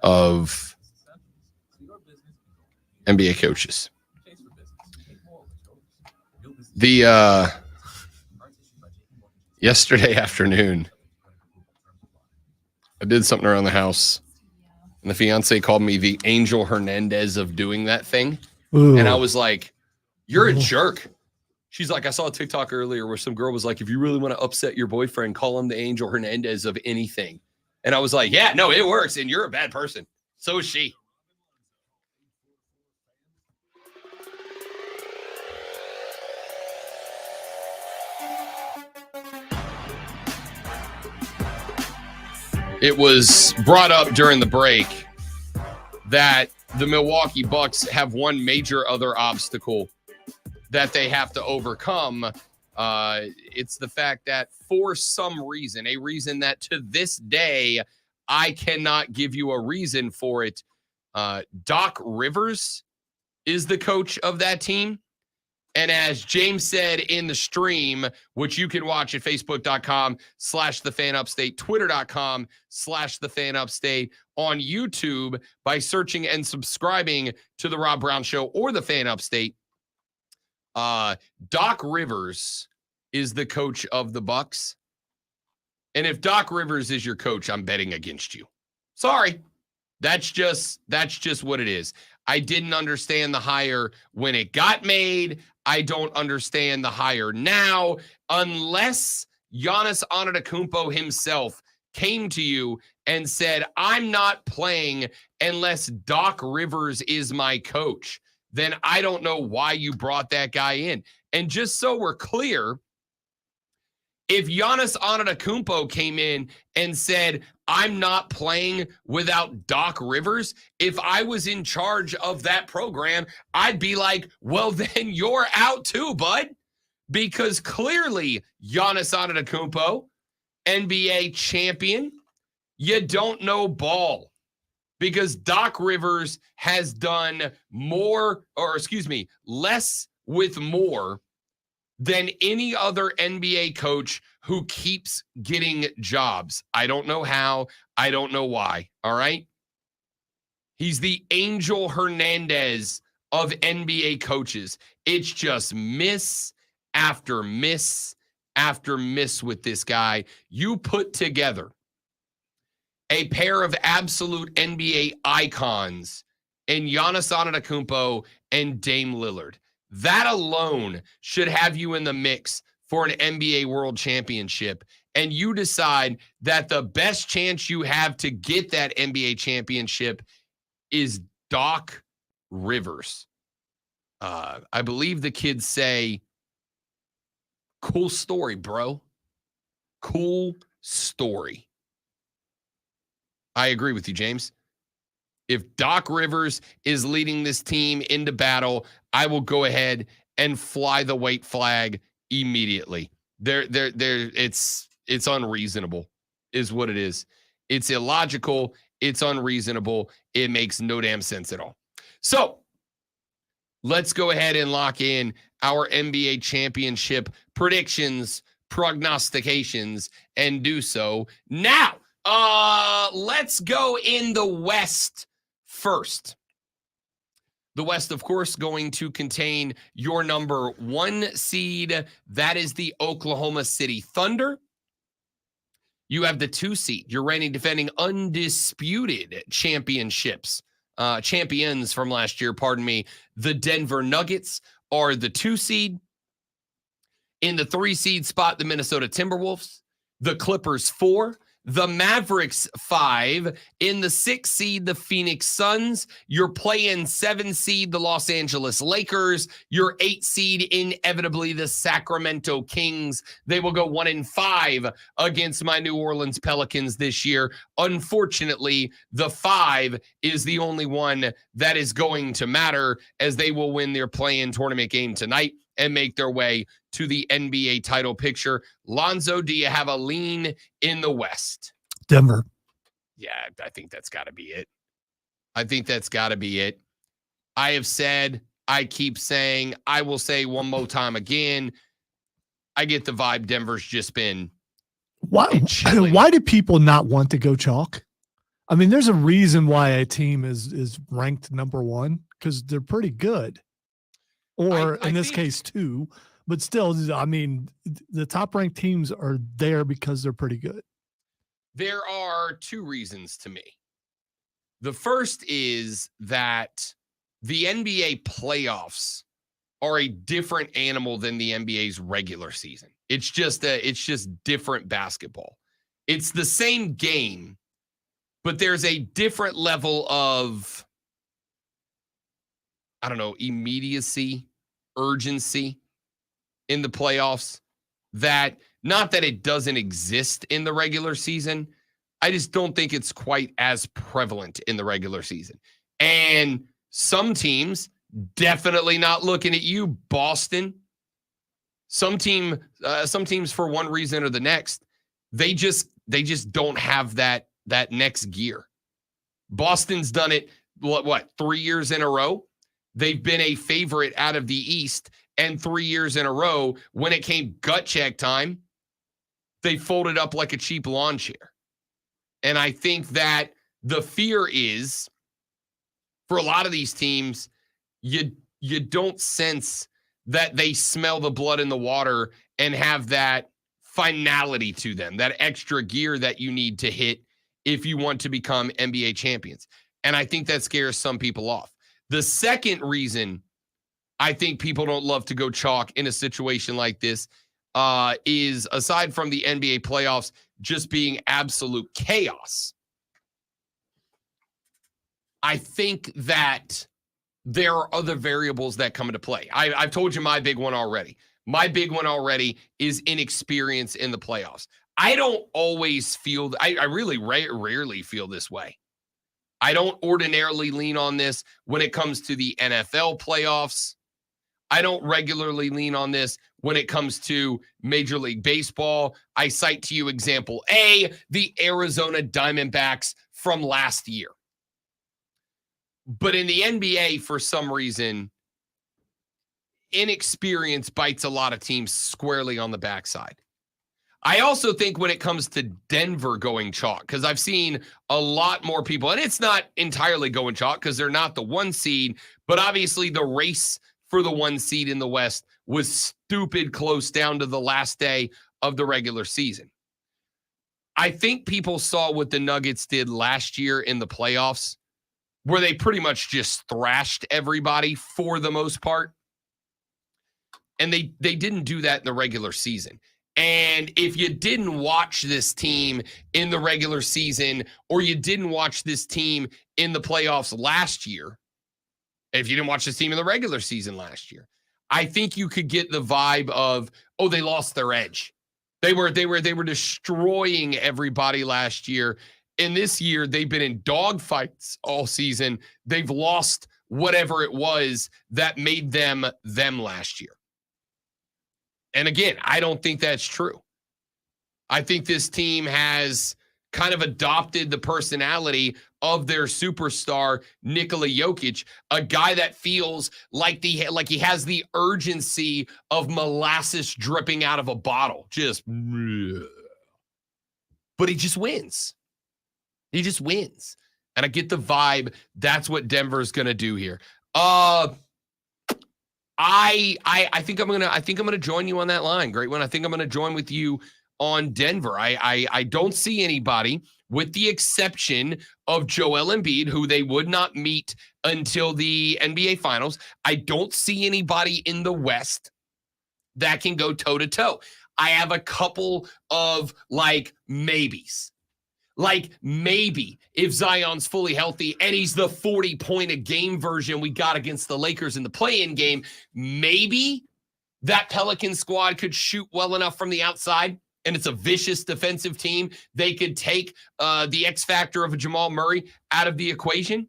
of NBA coaches. The yesterday afternoon, I did something around the house, and the fiance called me the Angel Hernandez of doing that thing. Ooh. And I was like, you're a jerk. She's like, I saw a TikTok earlier where some girl was like, if you really want to upset your boyfriend, call him the Angel Hernandez of anything. And I was like, yeah, no, it works. And you're a bad person. So is she. It was brought up during the break that the Milwaukee Bucks have one major other obstacle that they have to overcome. It's the fact that for some reason, a reason that to this day, I cannot give you a reason for it. Doc Rivers is the coach of that team. And as James said in the stream, which you can watch at facebook.com/thefanupstate, twitter.com/thefanupstate, on YouTube by searching and subscribing to the Rob Brown Show or the Fan Upstate, Doc Rivers is the coach of the Bucks. And if Doc Rivers is your coach, I'm betting against you. Sorry. That's just what it is. I didn't understand the hire when it got made. I don't understand the hire now, unless Giannis Antetokounmpo himself came to you and said, I'm not playing unless Doc Rivers is my coach. Then I don't know why you brought that guy in. And just so we're clear, if Giannis Antetokounmpo came in and said, I'm not playing without Doc Rivers, if I was in charge of that program, I'd be like, well, then you're out too, bud. Because clearly, Giannis Antetokounmpo, NBA champion, you don't know ball. Because Doc Rivers has done less with more than any other NBA coach who keeps getting jobs. I don't know how. I don't know why. All right. He's the Angel Hernandez of NBA coaches. It's just miss after miss after miss with this guy. You put together a pair of absolute NBA icons in Giannis Antetokounmpo and Dame Lillard. That alone should have you in the mix for an NBA World Championship. And you decide that the best chance you have to get that NBA championship is Doc Rivers. I believe the kids say, cool story, bro. Cool story. I agree with you, James. If Doc Rivers is leading this team into battle, I will go ahead and fly the white flag immediately. It's unreasonable, is what it is. It's illogical. It's unreasonable. It makes no damn sense at all. So let's go ahead and lock in our NBA championship predictions, prognostications, and do so now. Let's go in the West first. The West, of course, going to contain your number 1 seed. That is the Oklahoma City Thunder. You have the 2 seed, your reigning defending undisputed champions from last year, pardon me. The Denver Nuggets are the 2 seed. In the 3 seed spot, the Minnesota Timberwolves, the Clippers 4, the Mavericks 5, in the 6 seed, the Phoenix Suns, your play-in 7 seed, the Los Angeles Lakers, your 8 seed, inevitably the Sacramento Kings. They will go 1-5 against my New Orleans Pelicans this year. Unfortunately, the 5 is the only one that is going to matter, as they will win their play-in tournament game tonight and make their way to the NBA title picture. Lonzo, do you have a lean in the West? Denver. Yeah, I think that's got to be it. I have said, I keep saying, I will say one more time again, I get the vibe Denver's just been Why do people not want to go chalk? I mean, there's a reason why a team is ranked number 1, because they're pretty good. Or in this case, 2. But still, I mean, the top-ranked teams are there because they're pretty good. There are 2 reasons to me. The first is that the NBA playoffs are a different animal than the NBA's regular season. It's just different basketball. It's the same game, but there's a different level of, immediacy, urgency in the playoffs, that not that it doesn't exist in the regular season. I just don't think it's quite as prevalent in the regular season. And some teams definitely not looking at you, Boston. Some teams for one reason or the next, they just don't have that next gear. Boston's done it, 3 years in a row? They've been a favorite out of the East, and 3 years in a row, when it came gut check time, they folded up like a cheap lawn chair. And I think that the fear is, for a lot of these teams, you don't sense that they smell the blood in the water and have that finality to them, that extra gear that you need to hit if you want to become NBA champions. And I think that scares some people off. The second reason I think people don't love to go chalk in a situation like this is, aside from the NBA playoffs just being absolute chaos, I think that there are other variables that come into play. I've told you my big one already. My big one already is inexperience in the playoffs. I don't always feel, I really rarely feel this way. I don't ordinarily lean on this when it comes to the NFL playoffs. I don't regularly lean on this when it comes to Major League Baseball. I cite to you example A, the Arizona Diamondbacks from last year. But in the NBA, for some reason, inexperience bites a lot of teams squarely on the backside. I also think when it comes to Denver going chalk, because I've seen a lot more people, and it's not entirely going chalk because they're not the 1 seed, but obviously the race for the 1 seed in the West was stupid close down to the last day of the regular season. I think people saw what the Nuggets did last year in the playoffs, where they pretty much just thrashed everybody for the most part. And they didn't do that in the regular season. And if you didn't watch this team in the regular season, or you didn't watch this team in the playoffs last year, if you didn't watch this team in the regular season last year, I think you could get the vibe of, oh, they lost their edge. They were destroying everybody last year. And this year, they've been in dogfights all season. They've lost whatever it was that made them last year. And again, I don't think that's true. I think this team has kind of adopted the personality of their superstar, Nikola Jokic, a guy that feels like he has the urgency of molasses dripping out of a bottle. But he just wins. He just wins. And I get the vibe that's what Denver's going to do here. I think I'm gonna join you on that line. Great one. I think I'm gonna join with you on Denver. I don't see anybody, with the exception of Joel Embiid, who they would not meet until the NBA Finals. I don't see anybody in the West that can go toe to toe. I have a couple of maybes. Like maybe if Zion's fully healthy and he's the 40-point-a-game version we got against the Lakers in the play-in game, maybe that Pelican squad could shoot well enough from the outside, and it's a vicious defensive team. They could take the X factor of a Jamal Murray out of the equation.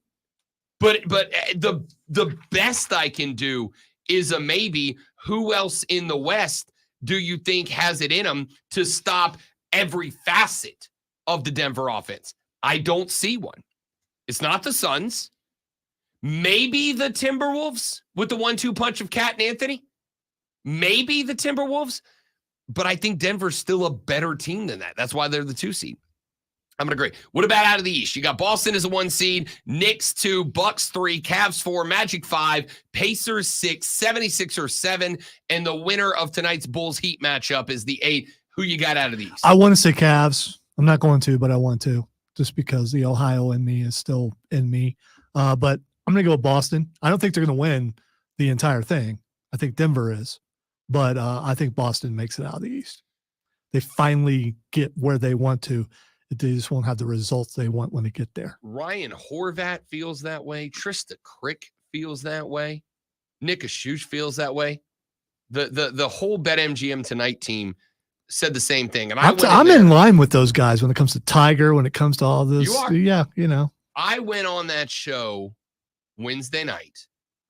But the best I can do is a maybe. Who else in the West do you think has it in them to stop every facet of the Denver offense? I don't see one. It's not the Suns. Maybe the Timberwolves with the 1-2 punch of Cat and Anthony. Maybe the Timberwolves. But I think Denver's still a better team than that. That's why they're the 2 seed. I'm going to agree. What about out of the East? You got Boston as a 1 seed, Knicks 2, Bucks 3, Cavs 4, Magic 5, Pacers 6, 76ers 7, and the winner of tonight's Bulls-Heat matchup is the 8. Who you got out of the East? I want to say Cavs. I'm not going to, but I want to, just because the Ohio in me is still in me. But I'm going to go with Boston. I don't think they're going to win the entire thing. I think Denver is. But I think Boston makes it out of the East. They finally get where they want to. They just won't have the results they want when they get there. Ryan Horvat feels that way. Trista Crick feels that way. Nick Ashush feels that way. The whole BetMGM Tonight team said the same thing. And I'm in line with those guys when it comes to Tiger, when it comes to all this. You are. Yeah, you know. I went on that show Wednesday night,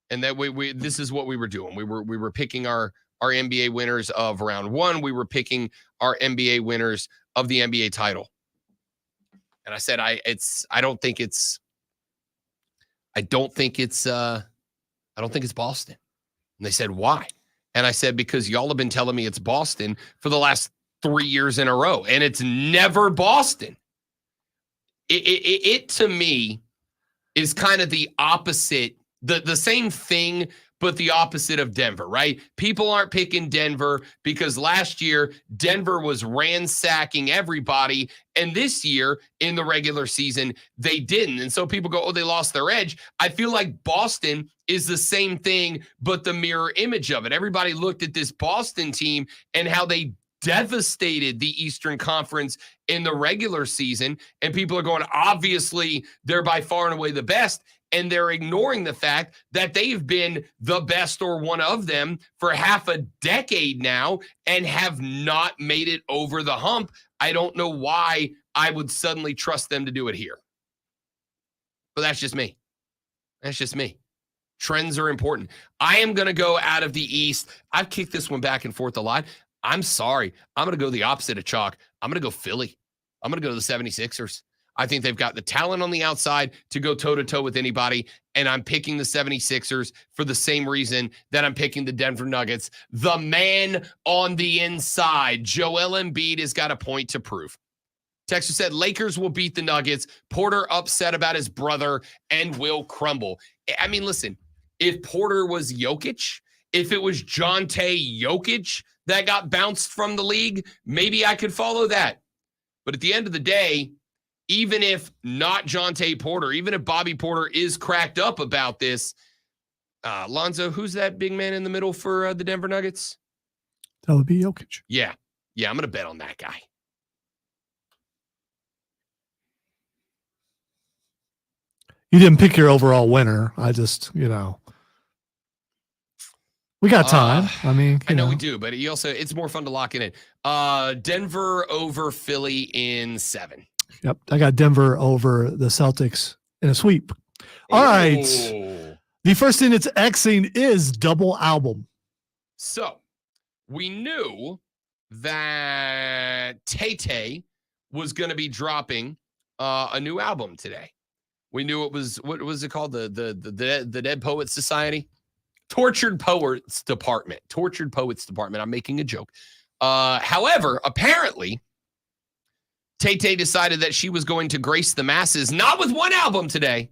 and that we this is what we were doing. We were picking our NBA winners of round 1. We were picking our NBA winners of the NBA title. And I said, I don't think it's Boston. And they said, why? And I said, because y'all have been telling me it's Boston for the last 3 years in a row, and it's never Boston. It to me is kind of the opposite, the same thing, but the opposite of Denver, right? People aren't picking Denver because last year Denver was ransacking everybody, and this year in the regular season they didn't. And so people go, oh, they lost their edge. I feel like Boston is the same thing, but the mirror image of it. Everybody looked at this Boston team and how they devastated the Eastern Conference in the regular season, and people are going, obviously they're by far and away the best. And they're ignoring the fact that they've been the best or one of them for half a decade now and have not made it over the hump. I don't know why I would suddenly trust them to do it here. But that's just me. That's just me. Trends are important. I am going to go out of the East. I've kicked this one back and forth a lot. I'm sorry. I'm going to go the opposite of chalk. I'm going to go Philly. I'm going to go to the 76ers. I think they've got the talent on the outside to go toe-to-toe with anybody, and I'm picking the 76ers for the same reason that I'm picking the Denver Nuggets. The man on the inside, Joel Embiid, has got a point to prove. Texas said Lakers will beat the Nuggets. Porter upset about his brother and will crumble. I mean, listen, if Porter was Jokic, if it was Jonte Jokic that got bounced from the league, maybe I could follow that. But at the end of the day, even if not Jonte Porter, even if Bobby Porter is cracked up about this, Lonzo, who's that big man in the middle for the Denver Nuggets? That would be Jokic. Yeah, I'm going to bet on that guy. You didn't pick your overall winner. I just, we got time. I mean, I know we do, but it's more fun to lock it in. Denver over Philly in 7. Yep. I got Denver over the Celtics in a sweep. All right. The first thing that's Xing is double album. So we knew that Tay-Tay was going to be dropping a new album today. We knew it was, what was it called? The Dead Poets Society? Tortured Poets Department. I'm making a joke. However, apparently, Tay-Tay decided that she was going to grace the masses, not with one album today,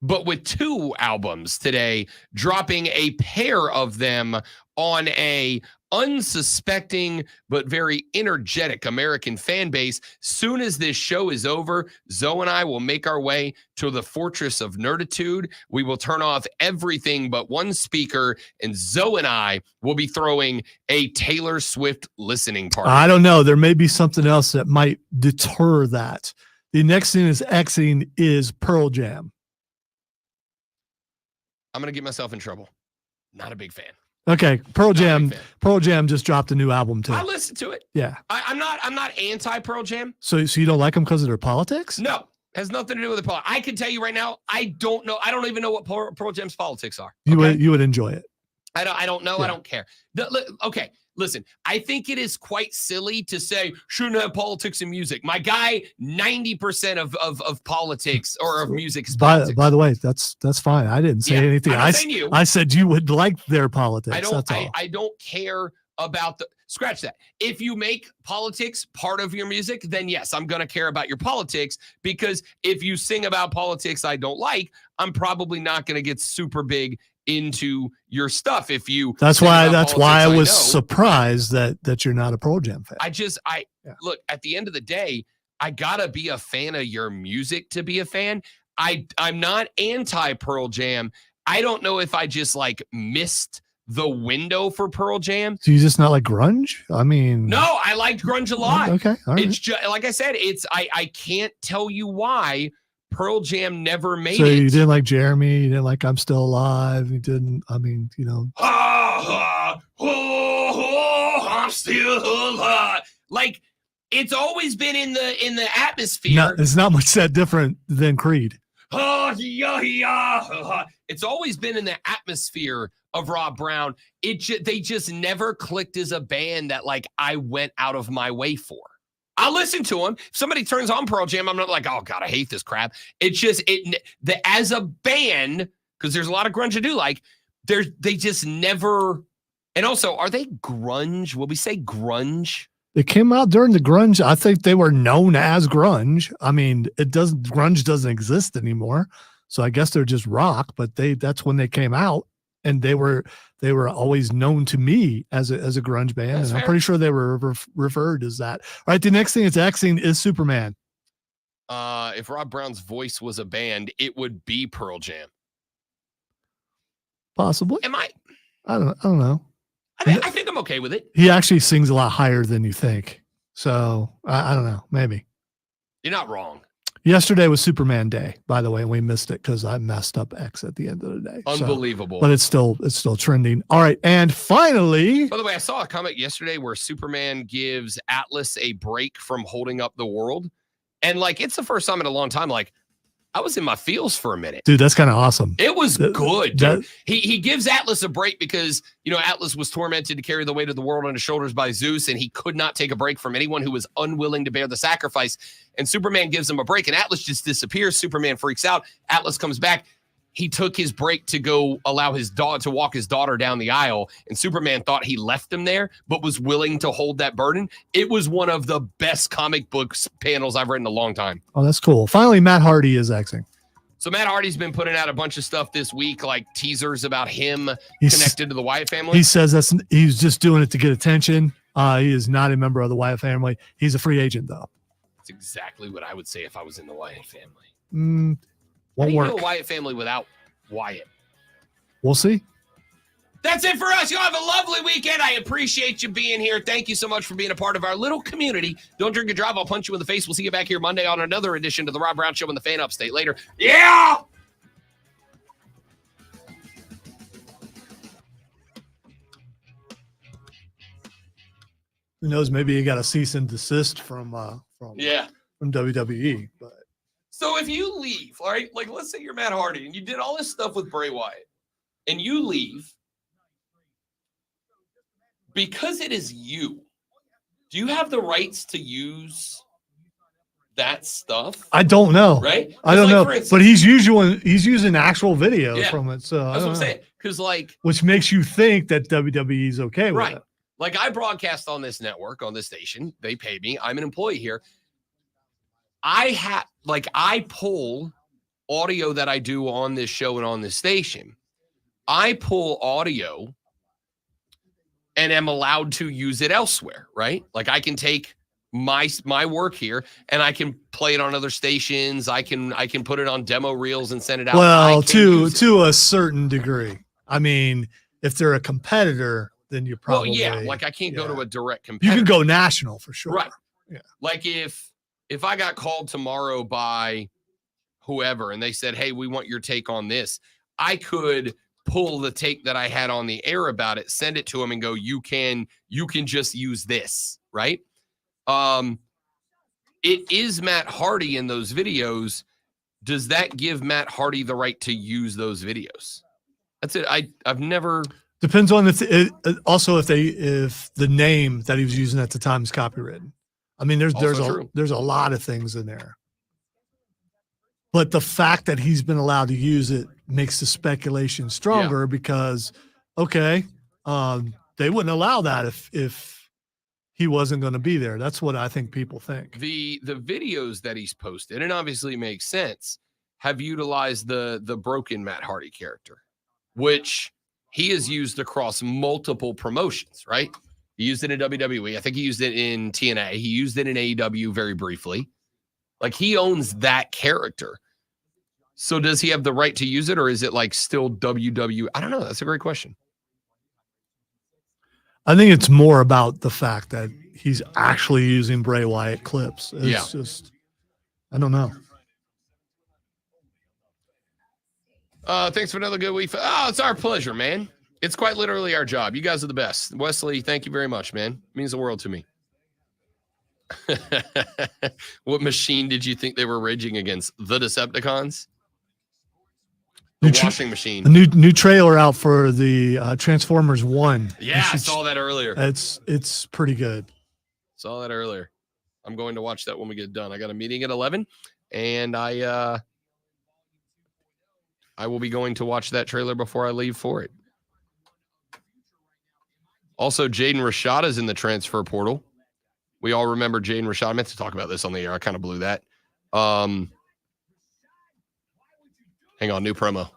but with 2 albums today, dropping a pair of them on a unsuspecting but very energetic American fan base. Soon as this show is over, Zoe and I will make our way to the Fortress of Nerditude. We will turn off everything but one speaker, and Zoe and I will be throwing a Taylor Swift listening party. I don't know. There may be something else that might deter that. The next thing is Xing is Pearl Jam. I'm going to get myself in trouble. Not a big fan. Okay, Pearl Jam just dropped a new album too. I listened to it. Yeah. I'm not anti Pearl Jam. So you don't like them because of their politics? No, has nothing to do with the politics. I can tell you right now, I don't know. I don't even know what Pearl Jam's politics are. Okay? You would enjoy it. I don't know. Yeah. I don't care. Okay, listen. I think it is quite silly to say shouldn't have politics in music. My guy, 90% of politics or of music is politics. By the way, that's fine. I didn't say anything. I said you would like their politics. I don't care about scratch that. If you make politics part of your music, then yes, I'm going to care about your politics, because if you sing about politics I don't like, I'm probably not going to get super big into your stuff. If you that's why I was surprised that you're not a Pearl Jam fan. Look, at the end of the day, I gotta be a fan of your music to be a fan. I'm not anti Pearl Jam. I don't know if I just missed the window for Pearl Jam. So you just not like grunge? I mean, no, I liked grunge a lot. Okay, all right. It's just like I said, I can't tell you why Pearl Jam never made so it. You didn't like Jeremy, you didn't like I'm Still Alive, you didn't, I'm still alive. Like, it's always been in the atmosphere. No, it's not much that different than Creed. It's always been in the atmosphere of Rob Brown. They just never clicked as a band that I went out of my way for. I'll listen to them. If somebody turns on Pearl Jam, I'm not like, oh God, I hate this crap. It's just as a band, because there's a lot of grunge I do like. They just never. And also, are they grunge? Will we say grunge? They came out during the grunge. I think they were known as grunge. I mean, grunge doesn't exist anymore. So I guess they're just rock, but that's when they came out, and they were always known to me as a grunge band. That's and I'm fair. pretty sure they were referred as that. All right. The next thing it's Xing is Superman. If Rob Brown's voice was a band, it would be Pearl Jam. Possibly. I don't know. I think I'm okay with it. He actually sings a lot higher than you think. So I don't know. Maybe. You're not wrong. Yesterday was Superman Day, by the way, and we missed it because I messed up X at the end of the day. Unbelievable. But it's still trending. All right. And finally. By the way, I saw a comment yesterday where Superman gives Atlas a break from holding up the world. And it's the first time in a long time, I was in my feels for a minute. Dude, that's kind of awesome. It was good. that- Dude. He gives Atlas a break because, Atlas was tormented to carry the weight of the world on his shoulders by Zeus, and he could not take a break from anyone who was unwilling to bear the sacrifice. And Superman gives him a break, and Atlas just disappears. Superman freaks out. Atlas comes back. He took his break to go allow his daughter to walk his daughter down the aisle, and Superman thought he left him there, but was willing to hold that burden. It was one of the best comic books panels I've read in a long time. Oh, that's cool. Finally, Matt Hardy is acting. So Matt Hardy's been putting out a bunch of stuff this week, like teasers about him He's- connected to the Wyatt family. He says he's just doing it to get attention. He is not a member of the Wyatt family. He's a free agent, though. That's exactly what I would say if I was in the Wyatt family. How Won't do you work. know a Wyatt family without Wyatt? We'll see. That's it for us. Y'all have a lovely weekend. I appreciate you being here. Thank you so much for being a part of our little community. Don't drink and drive. I'll punch you in the face. We'll see you back here Monday on another edition of the Rob Brown Show in the Fan Upstate. Later. Yeah! Who knows? Maybe he got a cease and desist from Yeah. WWE. But So if you leave, all right, like let's say you're Matt Hardy and you did all this stuff with Bray Wyatt and you leave because it is you, do you have the rights to use that stuff? I don't know. Right? I don't Like, know. for instance- But he's using actual video Yeah. from it. So I That's what don't I'm know. saying. Because like Which makes you think that WWE is okay with Right. it. Like I broadcast on this network, on this station. They pay me. I'm an employee here. I pull audio that I do on this show and on this station. I pull audio and am allowed to use it elsewhere, right? Like I can take my work here and I can play it on other stations. I can put it on demo reels and send it out. I Well, can use it. to a certain degree. I mean, if they're a competitor, then you're probably Well, yeah, like I can't go to a direct you competitor. can go national for sure. Right. Yeah. Like if I got called tomorrow by whoever and they said, "Hey, we want your take on this," I could pull the take that I had on the air about it, send it to them and go, you can just use this, right? It is Matt Hardy in those videos. Does that give Matt Hardy the right to use those videos? That's it. I've never. Depends on if the name that he was using at the time is copywritten. I mean, there's Also a lot of things in there. But the fact that he's been allowed to use it makes the speculation stronger because, okay, they wouldn't allow that if he wasn't going to be there. That's what I think people think. The videos that he's posted, and obviously makes sense, have utilized the broken Matt Hardy character, which he has used across multiple promotions, right? He used it in WWE. I think he used it in TNA. He used it in AEW very briefly. Like he owns that character. So does he have the right to use it, or is it like still WWE? I don't know. That's a great question. I think it's more about the fact that he's actually using Bray Wyatt clips. It's just, I don't know. Thanks for another good week. Oh, it's our pleasure, man. It's quite literally our job. You guys are the best. Wesley, thank you very much, man. It means the world to me. What machine did you think they were raging against? The Decepticons? The washing machine. A new trailer out for the Transformers 1. Yeah, I saw that earlier. It's pretty good. Saw that earlier. I'm going to watch that when we get done. I got a meeting at 11, and I will be going to watch that trailer before I leave for it. Also, Jaden Rashad is in the transfer portal. We all remember Jaden Rashad. I meant to talk about this on the air. I kind of blew that. Hang on, new promo.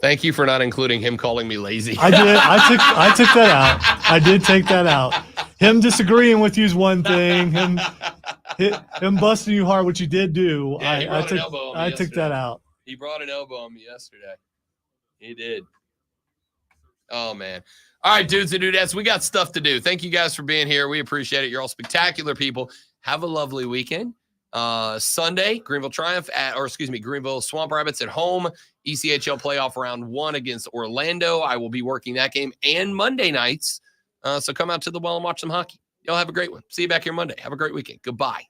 Thank you for not including him calling me lazy. I did. I took that out. I did take that out. Him disagreeing with you is one thing. Him him busting you hard, which you did do. Yeah, he I brought an elbow on me took that yesterday. out. He brought an elbow on me yesterday. He did. Oh, man. All right, dudes and dudettes, we got stuff to do. Thank you guys for being here. We appreciate it. You're all spectacular people. Have a lovely weekend. Sunday, Greenville Greenville Swamp Rabbits at home. ECHL playoff round 1 against Orlando. I will be working that game and Monday nights. So come out to the well and watch some hockey. Y'all have a great one. See you back here Monday. Have a great weekend. Goodbye.